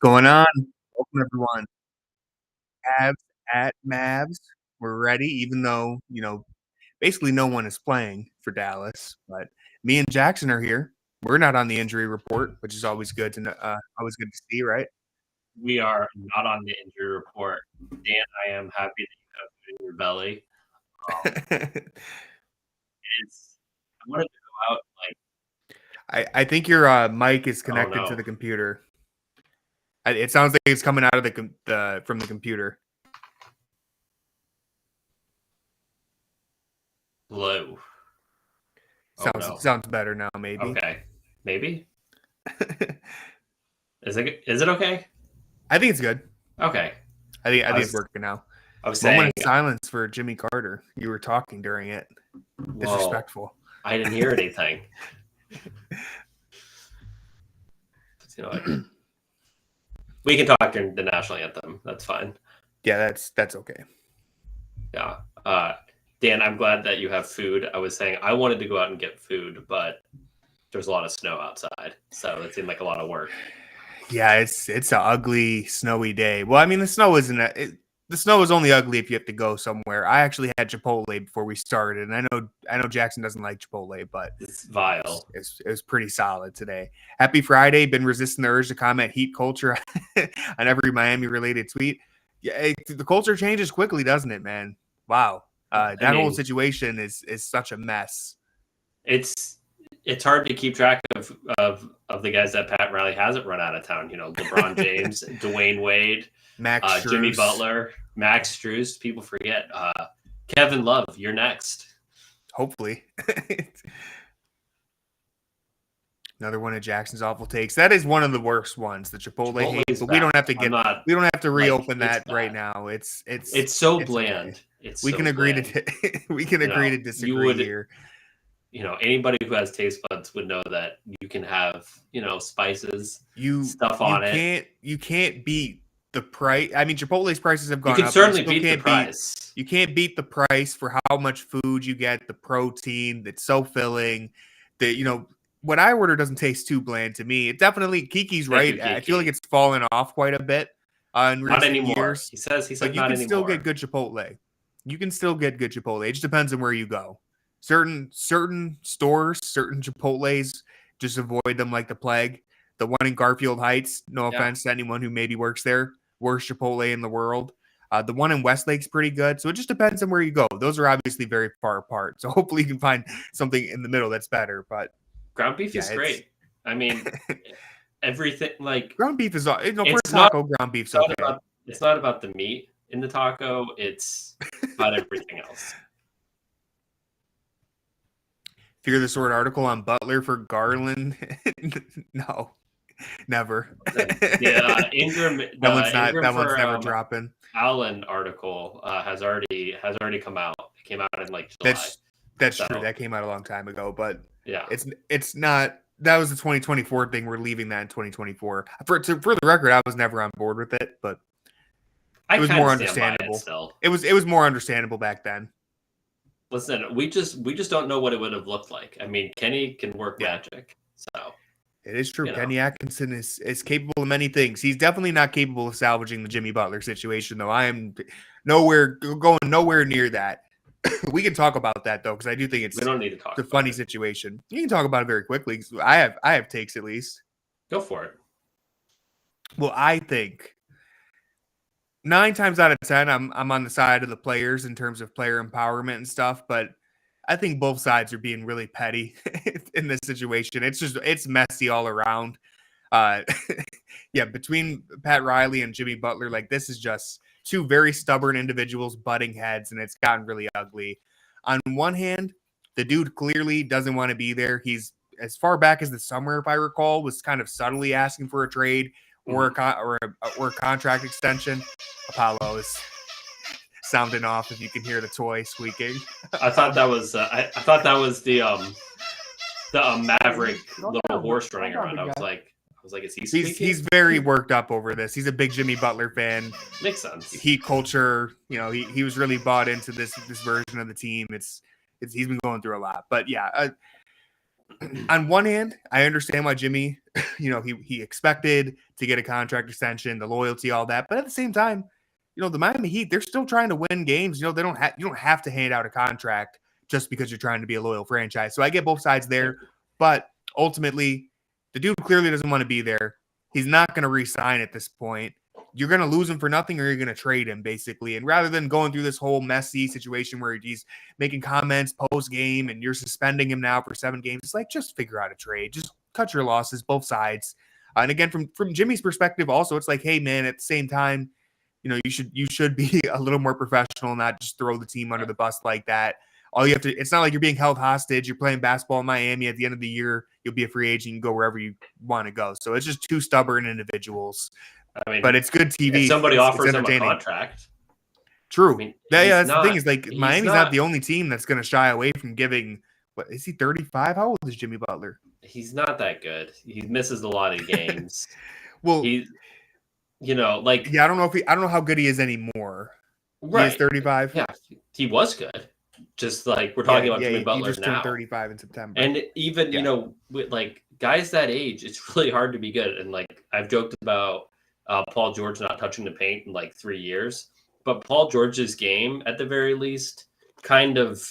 Going on? Welcome everyone. Cavs at Mavs. We're ready, even though basically no one is playing for Dallas. But me and Jackson are here. We're not on the injury report, which is always good to know. Always good to see, right? We are not on the injury report. Dan, I am happy that you have food in your belly. I wanted to go out I think your mic is connected no. to the computer. It sounds like it's coming out of from the computer. Low. Sounds better now, maybe. Okay. Maybe? Is it okay? I think it's good. Okay. I think it's working now. I was saying Moment of silence for Jimmy Carter. You were talking during it. Disrespectful. I didn't hear anything. We can talk during the national anthem. That's fine. Yeah, that's okay. Yeah. Dan, I'm glad that you have food. I was saying I wanted to go out and get food, but there's a lot of snow outside, so it seemed like a lot of work. Yeah, it's an ugly, snowy day. Well, I mean, the snow isn't. The snow is only ugly if you have to go somewhere. I actually had Chipotle before we started, and I know Jackson doesn't like Chipotle, but it's vile. It was pretty solid today. Happy Friday. Been resisting the urge to comment heat culture on every Miami-related tweet. Yeah, the culture changes quickly, doesn't it, man? Wow. That whole situation is such a mess. It's hard to keep track of the guys that Pat Riley hasn't run out of town. LeBron James, Dwayne Wade, Max Jimmy Butler, Max Strus. People forget. Kevin Love, you're next. Hopefully. Another one of Jackson's awful takes. That is one of the worst ones, the Chipotle hate. But we don't have to reopen that right now. It's so bland. Okay. We can agree to disagree here. Anybody who has taste buds would know that you can have, spices, stuff on it. You can't beat the price. I mean, Chipotle's prices have gone up. You can certainly beat the price. You can't beat the price for how much food you get, the protein that's so filling. What I order doesn't taste too bland to me. It definitely, Kiki's right. I feel like it's fallen off quite a bit in not recent anymore. years. He says but you not can anymore. still get good Chipotle. You can still get good Chipotle. It just depends on where you go. Certain stores, certain Chipotles, just avoid them like the plague. The one in Garfield Heights, no offense to anyone who maybe works there, worst Chipotle in the world. The one in Westlake's pretty good. So it just depends on where you go. Those are obviously very far apart. So hopefully you can find something in the middle that's better. But ground beef is great. I mean, everything like ground beef is for a taco. Ground beef's okay. It's not about the meat in the taco. It's about everything else. Fear the Sword article on Butler for Garland? No, never. Yeah, Ingram. That one's never dropping. Allen article has already come out. It came out in July. That's true. That came out a long time ago, but yeah, it's not. That was the 2024 thing. We're leaving that in 2024. For the record, I was never on board with it, but it was more understandable. It was more understandable back then. Listen, we just don't know what it would have looked like. I mean, Kenny can work magic, so it is true. Kenny Atkinson is capable of many things. He's definitely not capable of salvaging the Jimmy Butler situation, though. I am going nowhere near that. We can talk about that though, because I do think it's we don't need to talk. It's a funny situation. You can talk about it very quickly. I have takes at least. Go for it. Well, I think 9 times out of 10, I'm on the side of the players in terms of player empowerment and stuff, but I think both sides are being really petty in this situation. It's messy all around. Between Pat Riley and Jimmy Butler, this is just two very stubborn individuals butting heads, and it's gotten really ugly. On one hand, the dude clearly doesn't want to be there. He's, as far back as the summer, if I recall, was kind of subtly asking for a trade or a contract extension. Apollo is sounding off if you can hear the toy squeaking. I thought that was the Maverick little horse running around. I was like, is he squeaking? He's very worked up over this. He's a big Jimmy Butler fan. Makes sense. Heat culture, he was really bought into this version of the team. He's been going through a lot. But yeah, on one hand, I understand why Jimmy, he expected to get a contract extension, the loyalty, all that. But at the same time, the Miami Heat, they're still trying to win games. You don't have to hand out a contract just because you're trying to be a loyal franchise. So I get both sides there. But ultimately, the dude clearly doesn't want to be there. He's not going to re-sign at this point. You're going to lose him for nothing or you're going to trade him, basically. And rather than going through this whole messy situation where he's making comments post-game and you're suspending him now for 7 games, it's like, just figure out a trade. Just cut your losses, both sides. And again, from Jimmy's perspective also, it's like, hey, man, at the same time, you should be a little more professional, not just throw the team under the bus like that. All you have to, it's not like you're being held hostage. You're playing basketball in Miami. At the end of the year, you'll be a free agent. You can go wherever you want to go. So it's just 2 stubborn individuals. I mean, but it's good TV. If somebody offers him a contract. True. I mean, that's the thing is, like, Miami's not the only team that's going to shy away from giving. What is he? 35? How old is Jimmy Butler? He's not that good. He misses a lot of games. Well, I don't know how good he is anymore. Right. He is 35. Yeah, he was good. Just like we're talking about Jimmy Butler now. He just turned 35 in September. And even with like guys that age, it's really hard to be good. And like I've joked about Paul George not touching the paint in like 3 years, but Paul George's game at the very least kind of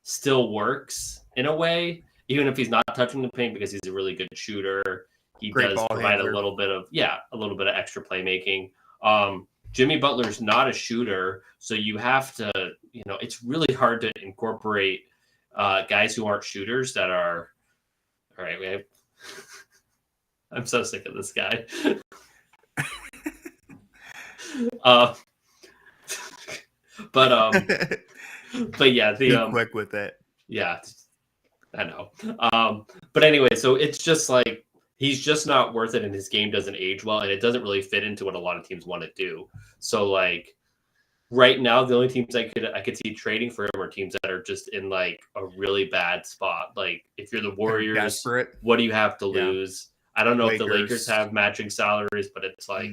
still works in a way, even if he's not touching the paint, because he's a really good shooter. He Great does provide handler. a little bit of extra playmaking. Jimmy Butler's not a shooter, so you have to, it's really hard to incorporate guys who aren't shooters that are. All right, I'm so sick of this guy. But yeah, be quick with it. Yeah, I know. But anyway, so it's just like he's just not worth it, and his game doesn't age well, and it doesn't really fit into what a lot of teams want to do. So like right now, the only teams I could see trading for him are teams that are just in like a really bad spot. Like if you're the Warriors, desperate. What do you have to lose? I don't know if the Lakers have matching salaries, but it's like,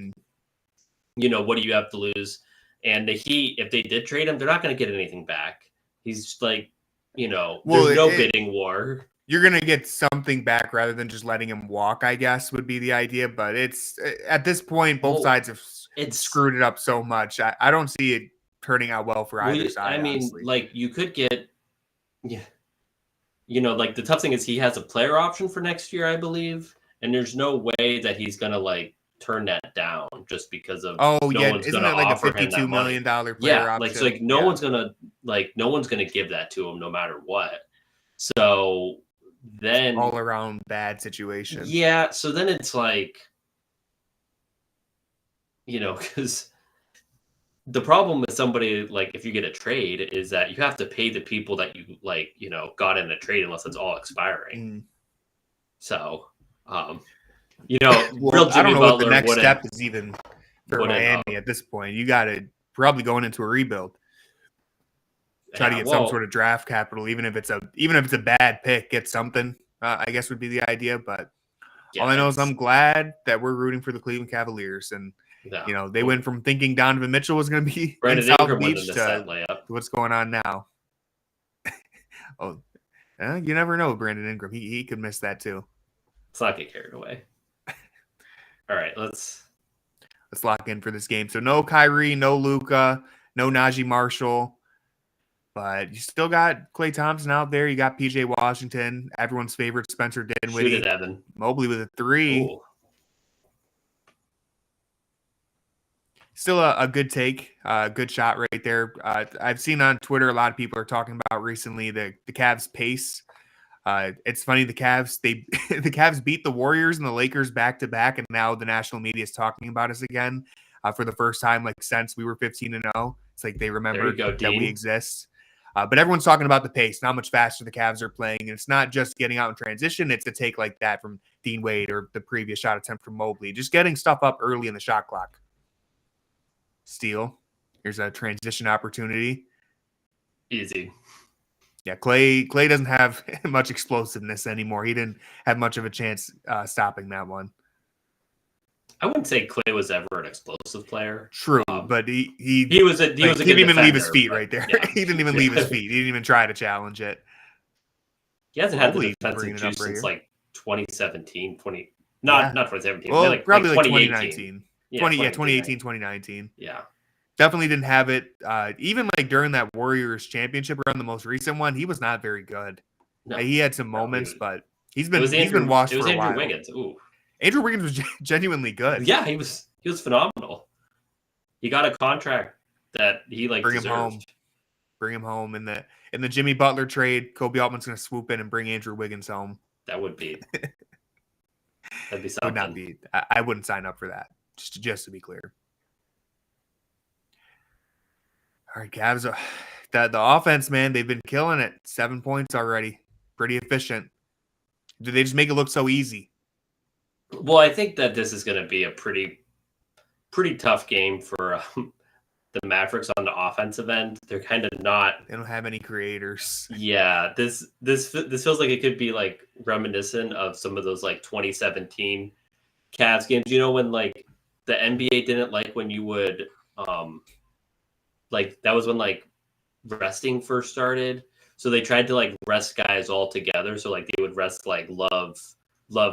what do you have to lose? And the Heat, if they did trade him, they're not going to get anything back. He's like, there's no bidding war. You're going to get something back rather than just letting him walk, I guess, would be the idea. But it's at this point, both sides have screwed it up so much. I don't see it turning out well for either side. I mean, honestly. Like you could get, like the tough thing is he has a player option for next year, I believe. And there's no way that he's going to like turn that down just because of isn't it like a $52 million player option? Like, so like no one's gonna give that to him no matter what. So then all around bad situation. Yeah, so then it's like, because the problem with somebody like if you get a trade is that you have to pay the people that you like, got in a trade unless it's all expiring. So real Jimmy I don't know Butler what the next step is even for Miami at this point. You got to probably going into a rebuild. Try to get some sort of draft capital, even if it's a bad pick, get something. I guess would be the idea. But all I know is I'm glad that we're rooting for the Cleveland Cavaliers, and they went from thinking Donovan Mitchell was going to be in South Beach to what's going on now. You never know, Brandon Ingram. He could miss that too. Let's not get carried away. All right, let's lock in for this game. So no Kyrie, no Luka, no Najee Marshall, but you still got Klay Thompson out there. You got PJ Washington, everyone's favorite Spencer Dinwiddie. Shoot it, Evan. Mobley with a 3. Ooh. Still a good take, good shot right there. I've seen on Twitter a lot of people are talking about recently the Cavs pace. It's funny, the Cavs the Cavs beat the Warriors and the Lakers back to back, and now the national media is talking about us again for the first time like since we were 15-0. It's like they remember that we exist. But everyone's talking about the pace, and how much faster the Cavs are playing, and it's not just getting out in transition; it's a take like that from Dean Wade or the previous shot attempt from Mobley, just getting stuff up early in the shot clock. Steal. Here's a transition opportunity. Easy. Yeah, Klay doesn't have much explosiveness anymore. He didn't have much of a chance stopping that one. I wouldn't say Klay was ever an explosive player. True, but he didn't even leave his feet right there. Yeah. He didn't even leave his feet. He didn't even try to challenge it. He hasn't had the Mobley defensive bringing it up juice right since here. like 2017, Yeah. not 2017, Well, like probably like 2018. 2019. 2018, 2019. Yeah. Definitely didn't have it. Even like during that Warriors championship run, the most recent one, he was not very good. No, He had some moments, but he's it was been washed It was for a Andrew while. Wiggins. Ooh. Andrew Wiggins was genuinely good. Yeah, he was phenomenal. He got a contract that he like Bring deserved. him home. Bring him home in the Jimmy Butler trade. Kobe Altman's going to swoop in and bring Andrew Wiggins home. That would be. That'd be something. Would not be. I wouldn't sign up for that. Just to be clear. All right, Cavs. The offense, man, they've been killing it. 7 points already. Pretty efficient. Do they just make it look so easy? Well, I think that this is going to be a pretty tough game for the Mavericks on the offensive end. They're kind of not. They don't have any creators. Yeah, this feels like it could be like reminiscent of some of those like 2017 Cavs games. You know, when like the NBA didn't like when you would like that was when like resting first started. So they tried to like rest guys all together. So like they would rest like Love,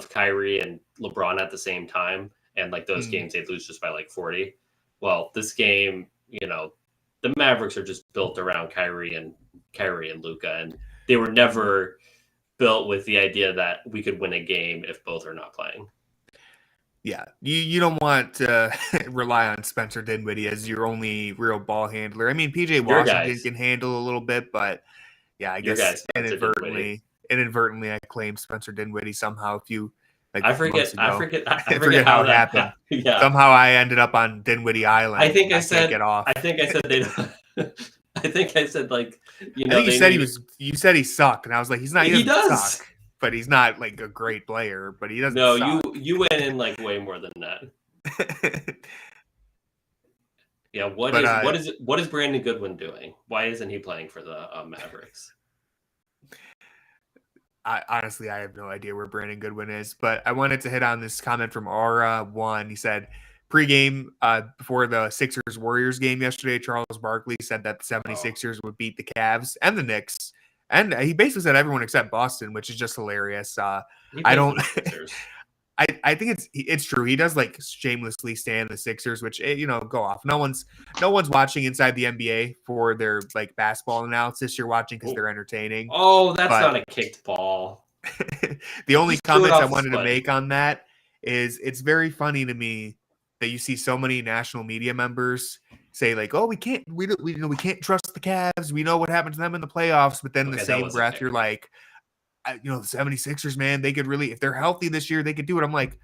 Kyrie, and LeBron at the same time. And like those games, they'd lose just by like 40. Well, this game, you know, the Mavericks are just built around Kyrie and Luka, and they were never built with the idea that we could win a game if both are not playing. Yeah, you don't want to rely on Spencer Dinwiddie as your only real ball handler. I mean, PJ Washington can handle a little bit, but yeah, I guess inadvertently I claimed Spencer Dinwiddie somehow. If you like, I forget how it happened. Yeah, somehow I ended up on Dinwiddie Island. I think I said get off. I think I said they. I think I said like you know. I think you said he sucked, and I was like, he's not. He does suck, but he's not like a great player. But he doesn't. No, suck. you went in like way more than that. Yeah, what is Brandon Goodwin doing? Why isn't he playing for the Mavericks? Honestly, I have no idea where Brandon Goodwin is, but I wanted to hit on this comment from Aura1. He said, pregame before the Sixers-Warriors game yesterday, Charles Barkley said that the 76ers would beat the Cavs and the Knicks. And he basically said everyone except Boston, which is just hilarious. I think it's true. He does like shamelessly stand the Sixers, which, you know, go off. No one's watching Inside the NBA for their like basketball analysis. You're watching because they're entertaining. Oh, that's not a kicked ball. The only comments I wanted to make on that is it's very funny to me that you see so many national media members say like, "Oh, we can't trust the Cavs. We know what happened to them in the playoffs." But then in the same breath, you're like, the 76ers, man, they could really, if they're healthy this year, they could do it. I'm like,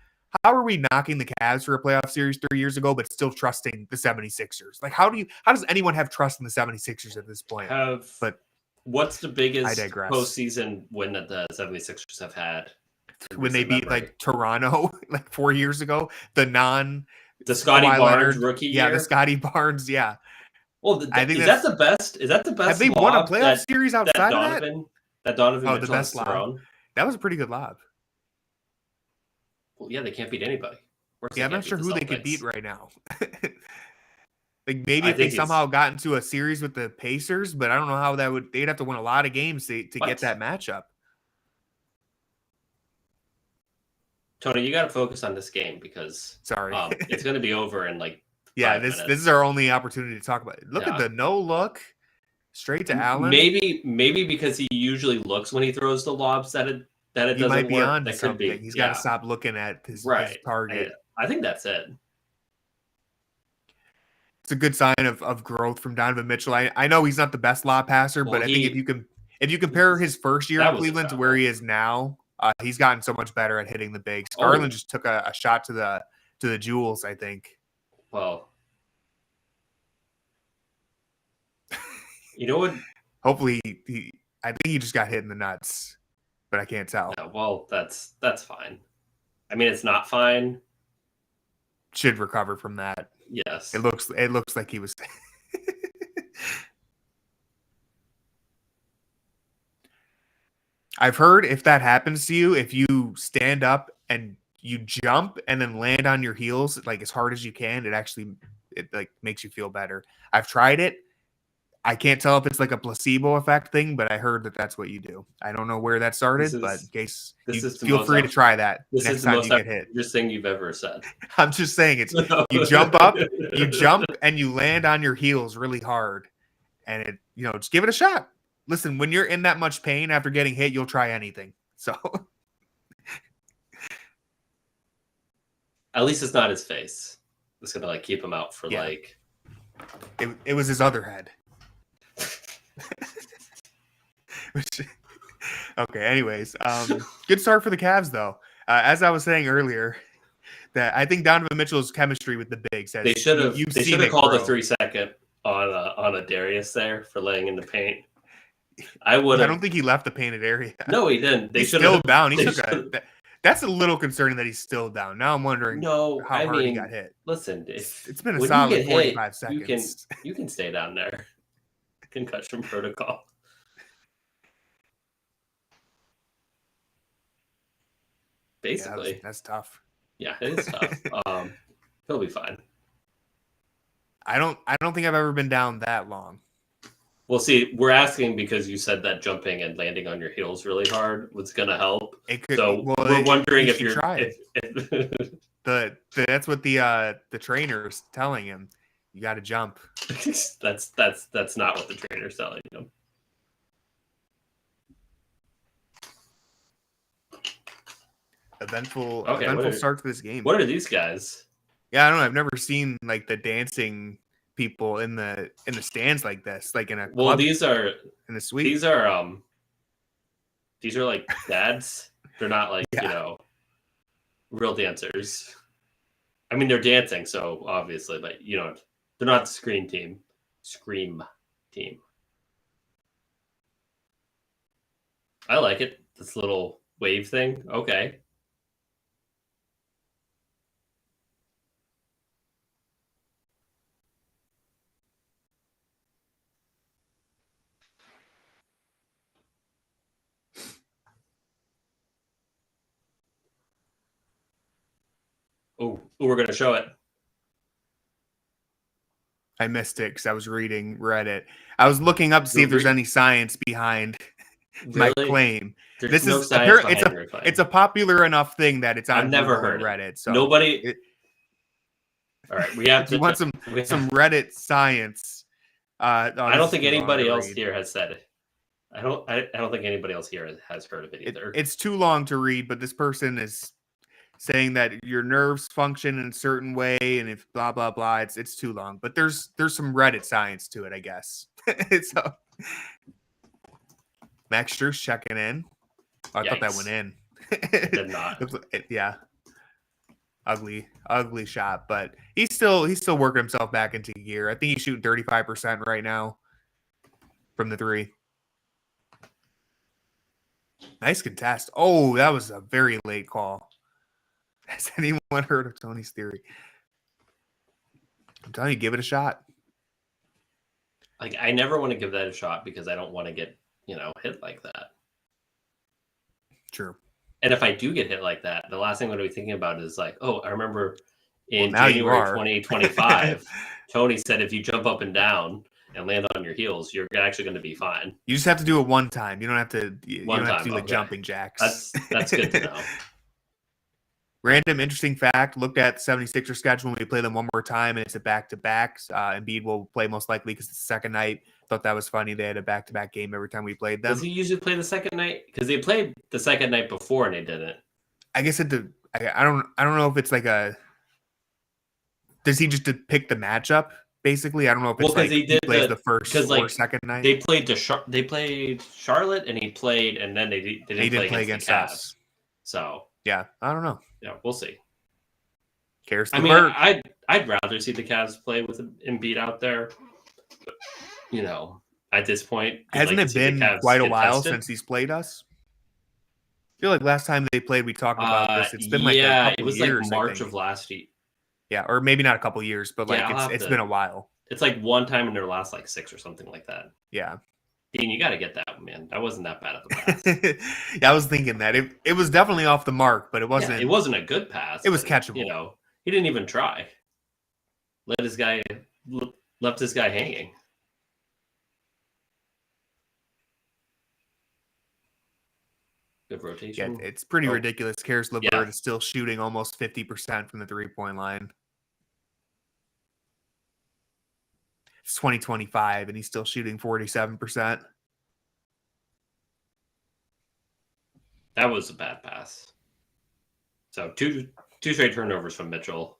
how are we knocking the Cavs for a playoff series 3 years ago, but still trusting the 76ers? Like, how does anyone have trust in the 76ers at this point? What's the biggest postseason win that the 76ers have had? When they beat like Toronto like 4 years ago, the Scotty Barnes rookie year. Yeah, the Scotty Barnes, yeah. Well, I think that's the best? Is that the best? Have they won a playoff series outside of that? That Donovan Mitchell the best lob. That was a pretty good lob. Well, yeah, they can't beat anybody. Yeah, I'm not sure who they could beat right now. Like maybe if they somehow got into a series with the Pacers, but I don't know how that would. They'd have to win a lot of games to get that matchup. Tony, you got to focus on this game because it's going to be over in like. Yeah, this is our only opportunity to talk about it. Look at the no look. Straight to Allen. Maybe because he usually looks when he throws the lobs that it doesn't work. Might be on to something. He's got to stop looking at his target. I think that's it. It's a good sign of growth from Donovan Mitchell. I know he's not the best lob passer, but I think if you compare his first year in Cleveland to where he is now, he's gotten so much better at hitting the bigs. Garland just took a shot to the jewels, I think. Well. You know what? Hopefully, I think he just got hit in the nuts, but I can't tell. Yeah, well, that's fine. I mean, it's not fine. Should recover from that. Yes, it looks like he was. I've heard if that happens to you, if you stand up and you jump and then land on your heels like as hard as you can, it like makes you feel better. I've tried it. I can't tell if it's like a placebo effect thing, but I heard that that's what you do. I don't know where that started, but in case you feel free to try that next time you get hit. This thing you've ever said. I'm just saying you jump up, and you land on your heels really hard, and it just give it a shot. Listen, when you're in that much pain after getting hit, you'll try anything. So at least it's not his face. It's gonna like keep him out for like. It was his other head. Okay. Anyways, good start for the Cavs though. As I was saying earlier, that I think Donovan Mitchell's chemistry with the bigs. They should have called a 3-second on a Darius there for laying in the paint. I don't think he left the painted area. No, he didn't. He's still down. That's a little concerning that he's still down. Now I'm wondering how hard he got hit. Listen, it's been a solid 45 seconds. You can stay down there. Concussion protocol. Basically. Yeah, that's tough. Yeah, it is tough. He'll be fine. I don't think I've ever been down that long. Well, see, we're asking because you said that jumping and landing on your heels really hard was going to help. We're wondering if you're trying. That's what the trainer's telling him. You got to jump. That's not what the trainer's telling him. Eventful start to this game. What are these guys? Yeah, I don't know. I've never seen like the dancing people in the stands like this, like in a club. These are in the suite. These are like dads. They're not like real dancers. I mean, they're dancing, so obviously, but they're not the scream team. I like it. This little wave thing. Okay. Oh, we're going to show it. I missed it because I was reading Reddit. I was looking up to see if there's any science behind my claim. There's no science behind your claim. It's a popular enough thing that it's on I've never heard Reddit. So nobody. All right, we have to. You want some Reddit science? I don't think anybody else here has said it. I don't think anybody else here has heard of it either. It's too long to read, but this person is saying that your nerves function in a certain way, and if blah blah blah, it's too long. But there's some Reddit science to it, I guess. So Max Strus checking in. Oh, I thought that went in. Did not. Yeah, ugly shot, but he's still working himself back into gear. I think he's shooting 35% right now from the three. Nice contest. Oh, that was a very late call. Has anyone heard of Tony's theory? I'm telling you, give it a shot. Like, I never want to give that a shot because I don't want to get, hit like that. True. And if I do get hit like that, the last thing I'm going to be thinking about is like, oh, I remember in January 2025, Tony said if you jump up and down and land on your heels, you're actually going to be fine. You just have to do it one time. You don't have to. You don't have to do like jumping jacks. That's good to know. Random interesting fact, looked at the 76er schedule when we play them one more time, and it's a back-to-back. Embiid will play most likely because it's the second night. Thought that was funny. They had a back-to-back game every time we played them. Does he usually play the second night? Because they played the second night before and they didn't. I guess I don't know if it's like a – does he just pick the matchup, basically? I don't know if it's he plays the first or second night. They played Charlotte, and he played, and then they didn't play against us. So – yeah, I don't know. Yeah, we'll see. I'd rather see the Cavs play with Embiid out there. But, at this point, hasn't it been quite a while since he's played us? I feel like last time they played, we talked about this. It's been like a couple it was years, like March of last year. Yeah, or maybe not a couple years, but it's been a while. It's like one time in their last like 6 or something like that. Yeah. Dean, you got to get that, man. That wasn't that bad of a pass. Yeah, I was thinking that. It was definitely off the mark, but it wasn't. Yeah, it wasn't a good pass. It was catchable. He didn't even try. Left this guy hanging. of rotation. Yeah, it's pretty ridiculous. Karis LeVert Yeah. is still shooting almost 50% from the 3-point line. It's 2025, and he's still shooting 47%. That was a bad pass. So two straight turnovers from Mitchell.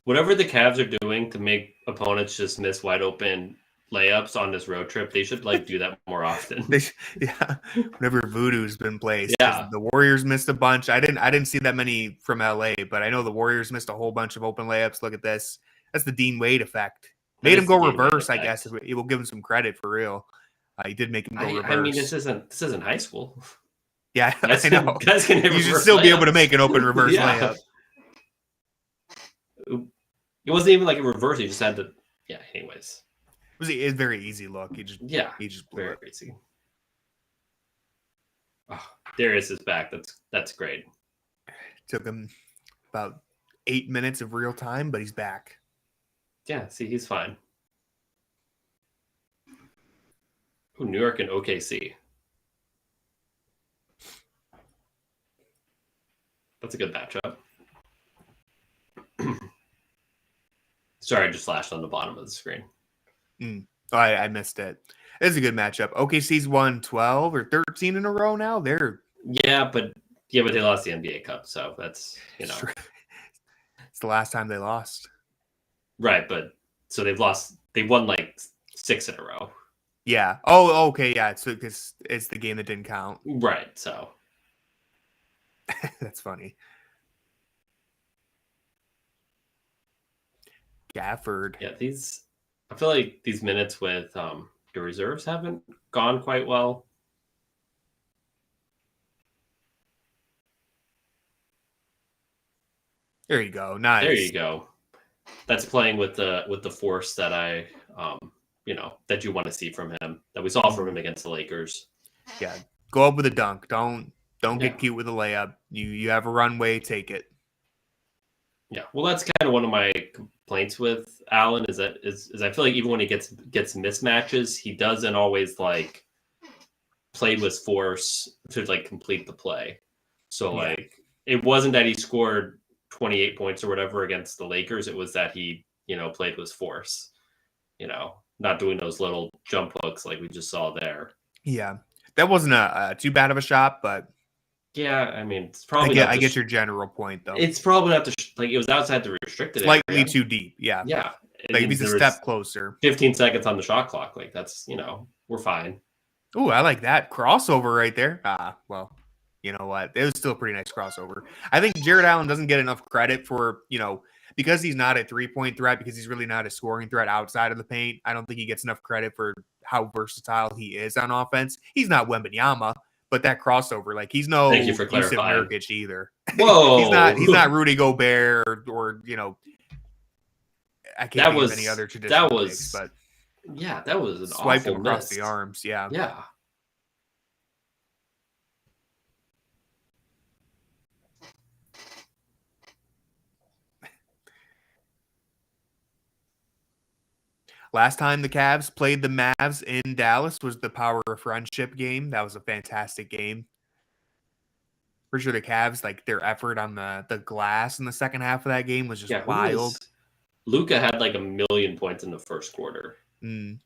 Whatever the Cavs are doing to make opponents just miss wide open layups on this road trip, they should do that more often. Yeah, whenever voodoo's been placed. Yeah, the Warriors missed a bunch. I didn't see that many from LA, but I know the Warriors missed a whole bunch of open layups. Look at this. That's the Dean Wade effect. Made him go reverse. I guess it will give him some credit for real. He did make him go reverse. I mean, this isn't high school. Yeah, I know. Guys can you should still be able to make an open reverse layup. It wasn't even like a reverse. He just had to. Yeah. Anyways, it was a very easy look. He just blew very it. easy. Oh, Darius is back. That's great. Took him about 8 minutes of real time, but he's back. Yeah. See, he's fine. Ooh, New York and OKC. That's a good matchup. Sorry, I just flashed on the bottom of the screen. Oh, I missed it. It's a good matchup. OKC's won 12 or 13 in a row now. But they lost the NBA Cup, so that's it's the last time they lost. Right, but so they've won like 6 in a row. Yeah. Oh, okay, yeah. So because it's the game that didn't count. Right. So that's funny. Gafford. Yeah, I feel like these minutes with the reserves haven't gone quite well. There you go. Nice. There you go. That's playing with the force that I that you want to see from him, that we saw from him against the Lakers. Yeah. Go up with a dunk. Don't get cute with a layup. You have a runway, take it. Yeah. Well, that's kind of one of my complaints with Allen is I feel like even when he gets mismatches, he doesn't always play with force to complete the play. So it wasn't that he scored 28 points or whatever against the Lakers. It was that he, played with force, not doing those little jump hooks like we just saw there. Yeah. That wasn't a too bad of a shot, but yeah, I mean, it's probably. I get your general point, though. It's probably not it was outside the restricted slightly area. Too deep. Yeah. Yeah. If he's a step closer. 15 seconds on the shot clock. That's we're fine. Oh, I like that crossover right there. Well, you know what? It was still a pretty nice crossover. I think Jared Allen doesn't get enough credit for because he's not a 3-point threat, because he's really not a scoring threat outside of the paint. I don't think he gets enough credit for how versatile he is on offense. He's not Wembanyama. But that crossover, he's no Yusuf Nurkic either. Whoa, he's not Rudy Gobert or I can't think of any other traditional picks, but that was an swipe awful across miss. the arms. Yeah. Last time the Cavs played the Mavs in Dallas was the Power of Friendship game. That was a fantastic game. Pretty sure the Cavs, their effort on the glass in the second half of that game was just wild. Luka had a million points in the first quarter. And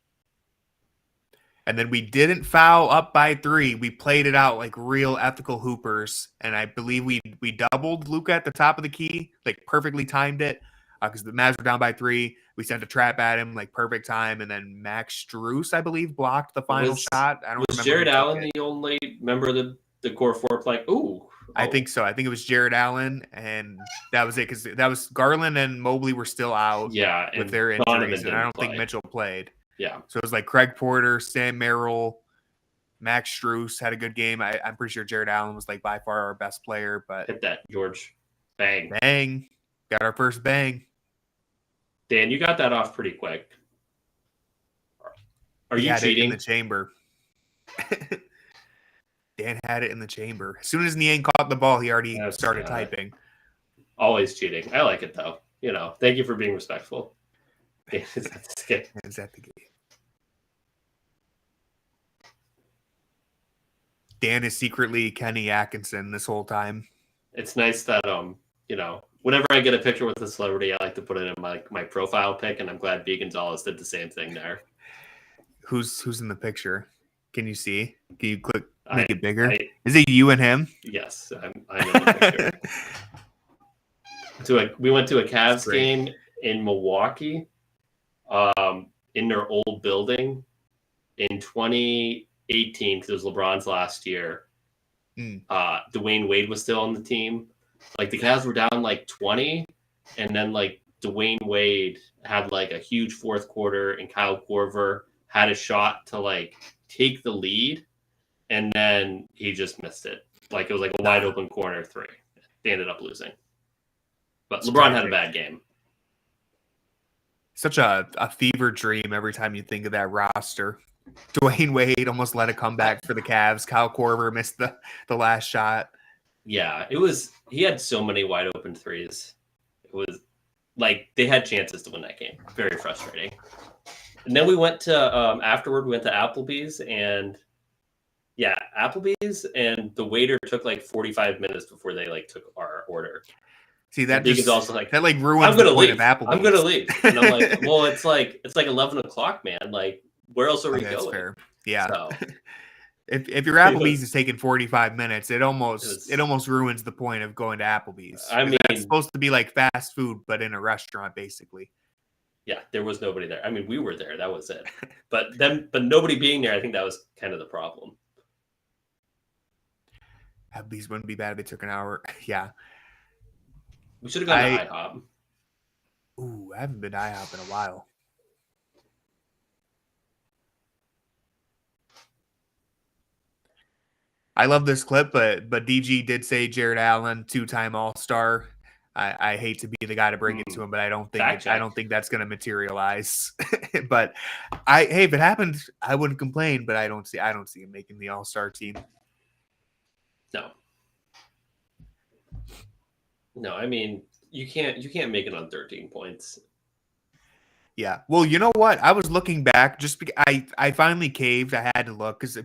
then we didn't foul up by 3. We played it out like real ethical hoopers. And I believe we doubled Luka at the top of the key, perfectly timed it. Because the Mavs were down by 3. We sent a trap at him, perfect time. And then Max Strus, I believe, blocked the final shot. I don't remember. Was Jared Allen the only member of the core 4 playing? Ooh. I think so. I think it was Jared Allen, and that was it, because that was Garland and Mobley were still out with their injuries, and I don't think Mitchell played. Yeah. So it was Craig Porter, Sam Merrill, Max Strus had a good game. I'm pretty sure Jared Allen was by far our best player. But hit that, George. Bang. Bang. Got our first bang. Dan, you got that off pretty quick. Are you cheating? In the chamber. Dan had it in the chamber. As soon as Niang caught the ball, he already started typing. Always cheating. I like it, though. Thank you for being respectful. Is that the game? Dan is secretly Kenny Atkinson this whole time. It's nice that whenever I get a picture with a celebrity, I like to put it in my profile pic, and I'm glad B. Gonzalez did the same thing there. Who's in the picture? Can you see? Can you make it bigger? Is it you and him? Yes, I'm in the picture. We went to a CAVS game in Milwaukee, in their old building in 2018, because it was LeBron's last year. Dwayne Wade was still on the team. Like the Cavs were down like 20, and then like Dwayne Wade had like a huge fourth quarter, and Kyle Korver had a shot to like take the lead, and then he just missed it. Like it was like a wide open corner three. They ended up losing. But LeBron had a bad game. Such a fever dream every time you think of that roster. Dwayne Wade almost led a comeback for the Cavs. Kyle Korver missed the last shot. Yeah, he had so many wide open threes. It was like they had chances to win that game. Very frustrating. And then we went to afterward, we went to Applebee's, and the waiter took like 45 minutes before they like took our order. See, that just also like that like ruins the point of Applebee's. I'm gonna leave. And I'm like, well, it's like 11 o'clock, man. Like, where else are we going? That's fair. Yeah. So, if your Applebee's is taking 45 minutes, it almost ruins the point of going to Applebee's. I mean, it's supposed to be like fast food, but in a restaurant, basically. Yeah, there was nobody there. I mean, we were there. That was it. But nobody being there, I think that was kind of the problem. Applebee's wouldn't be bad if they took an hour. Yeah. We should have gone to IHOP. Ooh, I haven't been to IHOP in a while. I love this clip, but DG did say Jared Allen, 2-time All-Star. I hate to be the guy to bring it to him, but I don't think that's going to materialize. But if it happened, I wouldn't complain. But I don't see him making the All-Star team. No, I mean you can't make it on 13 points. Yeah. Well, you know what? I was looking back just because I finally caved. I had to look because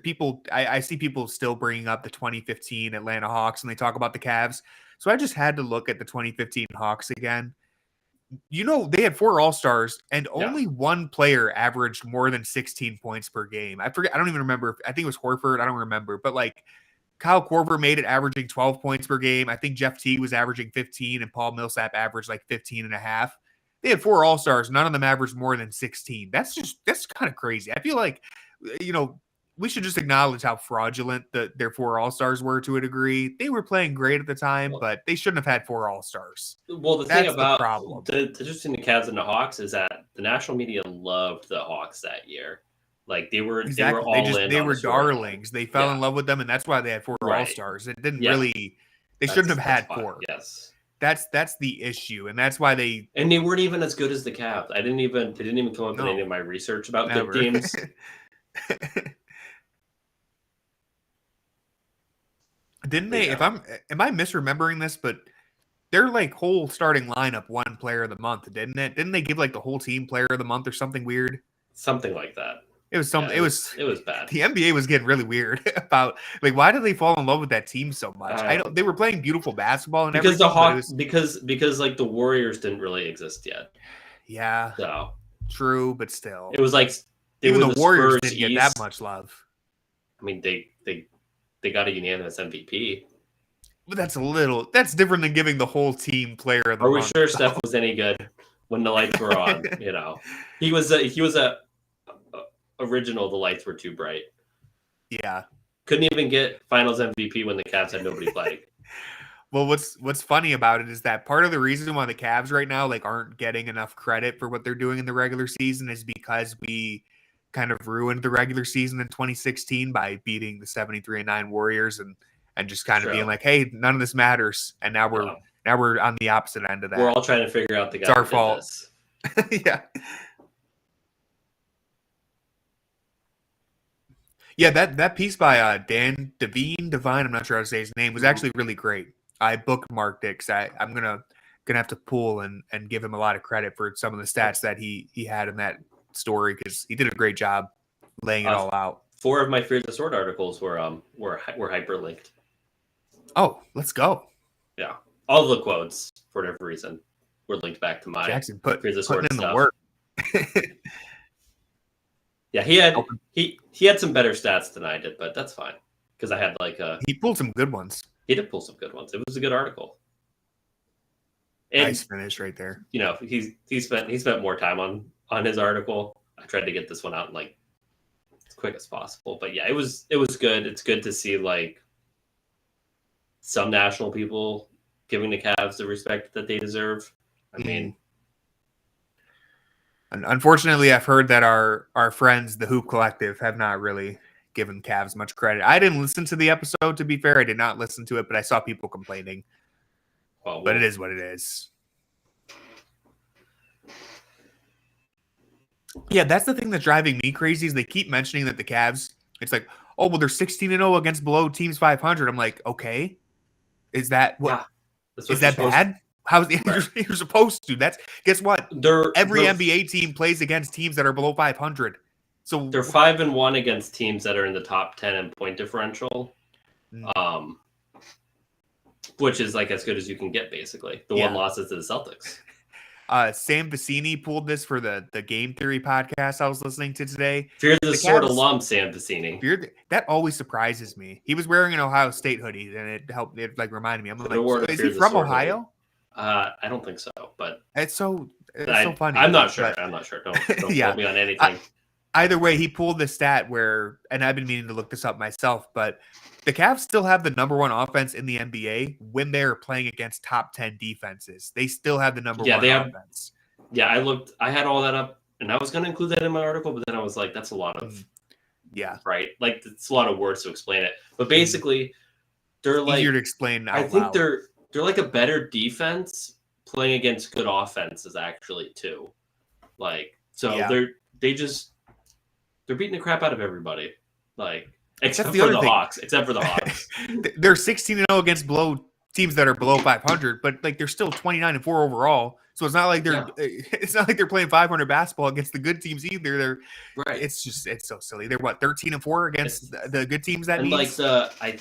I see people still bringing up the 2015 Atlanta Hawks and they talk about the Cavs. So I just had to look at the 2015 Hawks again. You know, they had 4 All-Stars and only one player averaged more than 16 points per game. I forget. I don't even remember. I think it was Horford. I don't remember. But like Kyle Korver made it averaging 12 points per game. I think Jeff Teague was averaging 15 and Paul Millsap averaged like 15 and a half. They had 4 All-Stars. None of them averaged more than 16. That's kind of crazy. I feel like, we should just acknowledge how fraudulent their 4 All-Stars were to a degree. They were playing great at the time, but they shouldn't have had 4 All-Stars. Well, thing about the difference between the Cavs and the Hawks is that the national media loved the Hawks that year. Like they were all in. They were darlings. They fell in love with them, and that's why they had 4 All-Stars. It didn't really. They shouldn't have had 4. Yes. That's the issue, and that's why they weren't even as good as the Cavs. They didn't even come up with any of my research about good teams. Didn't they? Am I misremembering this? But their like whole starting lineup won Player of the Month, didn't it? Didn't they give like the whole team Player of the Month or something weird? Something like that. It was something. Yeah, it was bad. The NBA was getting really weird about like why did they fall in love with that team so much? They were playing beautiful basketball and because everything. Because like the Warriors didn't really exist yet. Yeah. So true, but still, it was like even the Warriors didn't get that much love. I mean, they got a unanimous MVP. But that's different than giving the whole team Player of the Month. Are we sure Steph was any good when the lights were on? He was a original. The lights were too bright. Yeah, couldn't even get Finals MVP when the Cavs had nobody playing. Well, what's funny about it is that part of the reason why the Cavs right now like aren't getting enough credit for what they're doing in the regular season is because we kind of ruined the regular season in 2016 by beating the 73-9 Warriors and just kind of being like, hey, none of this matters, and now we're on the opposite end of that. We're all trying to figure out the guy. It's our fault. Yeah. Yeah, that piece by Dan Devine, I'm not sure how to say his name, was actually really great. I bookmarked it because I'm gonna have to pull and give him a lot of credit for some of the stats that he had in that story because he did a great job laying it all out. 4 of my Fear the Sword articles were hyperlinked. Oh, let's go. Yeah, all the quotes for whatever reason were linked back to my Jackson Fear the Sword putting in stuff. the work. Yeah, he had some better stats than I did, but that's fine because I had he pulled some good ones. He did pull some good ones. It was a good article. And, nice finish right there. You know, he spent more time on his article. I tried to get this one out in like as quick as possible, but yeah, it was good. It's good to see like some national people giving the Cavs the respect that they deserve. I mean, unfortunately, I've heard that our friends, the Hoop Collective, have not really given Cavs much credit. I didn't listen to the episode, to be fair. I did not listen to it, but I saw people complaining. But it is what it is. Yeah, that's the thing that's driving me crazy is they keep mentioning that the Cavs, it's like, oh, well, they're 16-0 against below teams 500. I'm like, okay. Is that what? Yeah, is that bad? How's you're supposed to? Guess what? Every NBA team plays against teams that are below 500. So they're 5-1 against teams that are in the top 10 in point differential, which is like as good as you can get. Basically, the one loss is to the Celtics. Sam Vecini pulled this for the Game Theory podcast I was listening to today. Fear the Sword alum Sam Vecini. That always surprises me. He was wearing an Ohio State hoodie, and it helped. It like reminded me. I'm like, so is he from Ohio? I don't think so, but it's so funny. I'm not sure. I'm not sure. Don't quote me on anything. Either way, he pulled the stat where, and I've been meaning to look this up myself, but the Cavs still have the number one offense in the NBA when they're playing against top 10 defenses. They still have the number one offense. Yeah, I had all that up, and I was going to include that in my article, but then I was like, that's a lot of, right? Like, it's a lot of words to explain it. But basically, they're like, easier to explain out I think loud. they're like a better defense playing against good offenses, actually, too. Like, so they're beating the crap out of everybody. Like, except for the Hawks. They're 16-0 against teams that are below 500, but like they're still 29-4 overall. So it's not like they're playing 500 basketball against the good teams either. They're right. It's so silly. They're 13-4 against the good teams that and means. I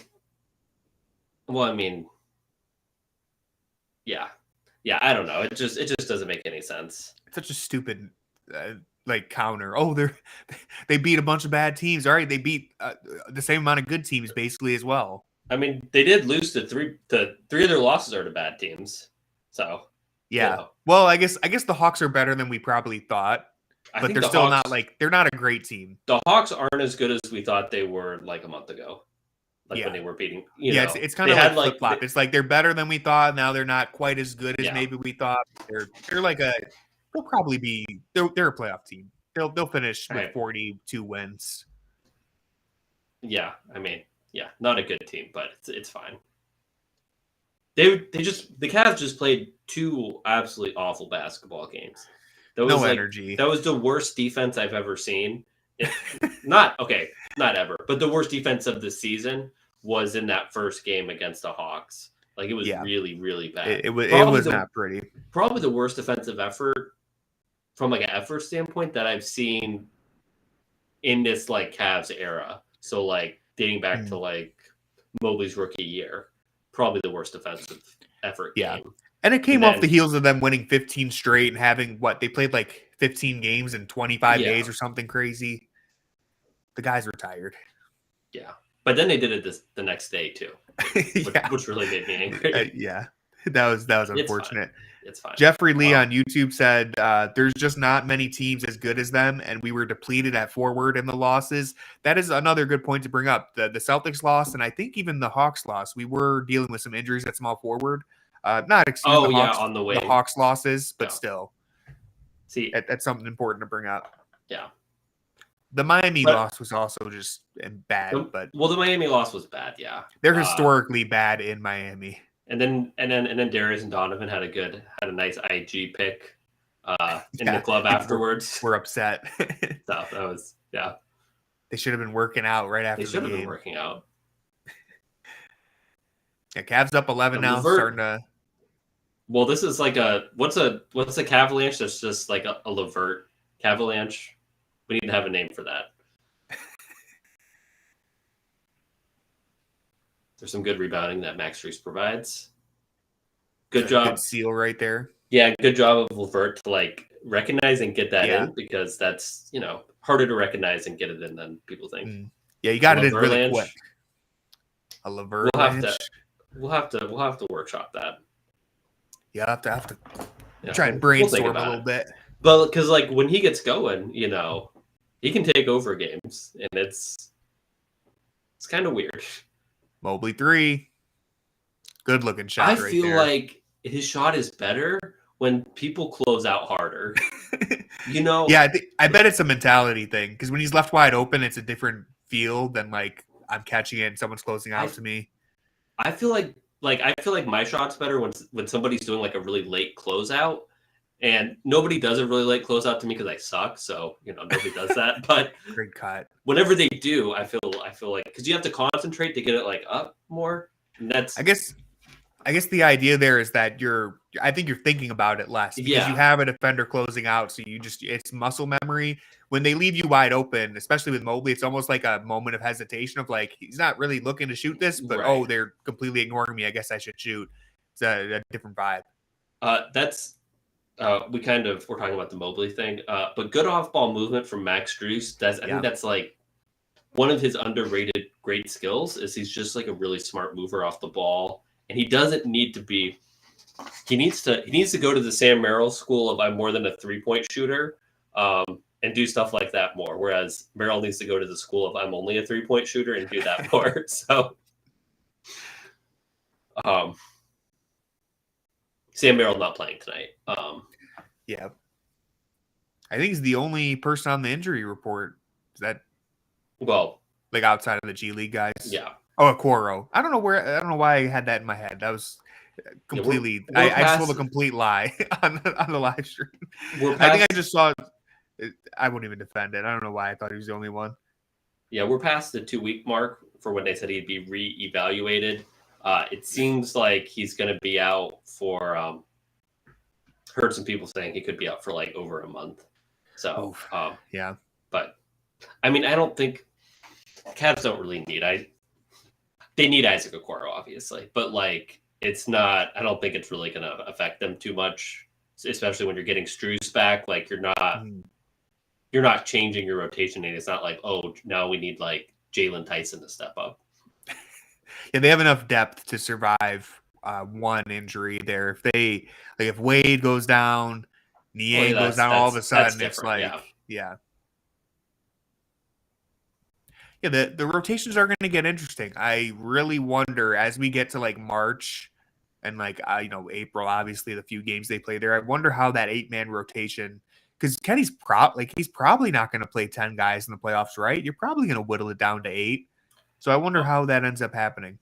don't know. It just doesn't make any sense. It's such a stupid counter. Oh, they beat a bunch of bad teams. All right, they beat the same amount of good teams basically as well. I mean, they did lose to three of their losses are to bad teams. So yeah. You know. Well, I guess the Hawks are better than we probably thought, but they're still not they're not a great team. The Hawks aren't as good as we thought they were like a month ago. When they were beating, it's kind of like flip-flop. It's like they're better than we thought. Now they're not quite as good as maybe we thought. They're like they'll probably be they're a playoff team. They'll finish with 42 wins. Yeah, I mean, not a good team, but it's fine. The Cavs just played 2 absolutely awful basketball games. No energy. That was the worst defense I've ever seen. Not ever, but the worst defense of the season was in that first game against the Hawks. Like it was really, really bad. It was not pretty. Probably the worst defensive effort from like an effort standpoint that I've seen in this like Cavs era. So like dating back to like Mobley's rookie year, probably the worst defensive effort game. And it came off the heels of them winning 15 straight and having they played like 15 games in 25 days or something crazy. The guys were tired. Yeah. But then they did it the next day too, which really made me angry. That was unfortunate. It's fine. Jeffrey Lee on YouTube said, there's just not many teams as good as them, and we were depleted at forward in the losses. That is another good point to bring up. The Celtics lost, and I think even the Hawks lost. We were dealing with some injuries at small forward. Not excuse the Hawks, on the way. The Hawks losses, but still. See, that's something important to bring up. Yeah. The Miami loss was also just bad. The Miami loss was bad, yeah. They're historically bad in Miami. And then Darius and Donovan had a nice IG pick in the club afterwards. We're upset. So that was They should have been working out right after the game. They should have been working out. Yeah, Cavs up 11 now, starting to. Well, this is like what's a Cavaliers? That's just like a Levert Cavaliers. We need to have a name for that. There's some good rebounding that Max Strus provides. Good job. Good seal right there. Yeah, good job of LeVert to like recognize and get that Yeah. in, because that's, harder to recognize and get it in than people think. Yeah, you got it in really Avalanche, quick. A LeVert We'll have to workshop that. Yeah, have to try and brainstorm a little bit. But because like when he gets going, he can take over games, and it's kind of weird. Mobley 3, good looking shot. I right feel there. like his shot is better when people close out harder. Yeah, I bet it's a mentality thing, because when he's left wide open, it's a different feel than like I'm catching it and someone's closing out to me. I feel like my shot's better when somebody's doing like a really late closeout, and nobody does a really late closeout to me because I suck. So nobody does that. But great cut. Whenever they do, I feel like, because you have to concentrate to get it like up more. And that's I guess the idea there is that I think you're thinking about it less, because you have a defender closing out, so it's muscle memory. When they leave you wide open, especially with Mobley, it's almost like a moment of hesitation of like, he's not really looking to shoot this, but right. They're completely ignoring me. I guess I should shoot. It's a different vibe. We're talking about the Mobley thing, but good off-ball movement from Max Strus. I think that's like one of his underrated great skills. Is he's just like a really smart mover off the ball, and he doesn't need to be. He needs to go to the Sam Merrill school of I'm more than a 3-point shooter, and do stuff like that more. Whereas Merrill needs to go to the school of I'm only a 3-point shooter and do that more. So, Sam Merrill not playing tonight. Yeah, I think he's the only person on the injury report. Is that like outside of the G League guys? Yeah. Oh, Okoro. I don't know why I had that in my head. That was completely. I just told a complete lie on the live stream. I think I just saw. I wouldn't even defend it. I don't know why I thought he was the only one. Yeah, we're past the 2-week mark for when they said he'd be reevaluated. It seems like he's going to be out for. Heard some people saying he could be out for like over a month. So, yeah. But I mean, I don't think Cavs don't really need. They need Isaac Okoro, obviously, but like it's not. I don't think it's really going to affect them too much, especially when you're getting Strus back. Like you're not changing your rotation, and it's not like, oh, now we need like Jaylen Tyson to step up. Yeah, they have enough depth to survive one injury there. If Wade goes down, Niang goes down, all of a sudden it's like, yeah. The rotations are going to get interesting. I really wonder as we get to like March and like April, obviously the few games they play there. I wonder how that 8-man rotation, because Kenny's probably not going to play 10 guys in the playoffs, right? You're probably going to whittle it down to 8. So I wonder how that ends up happening.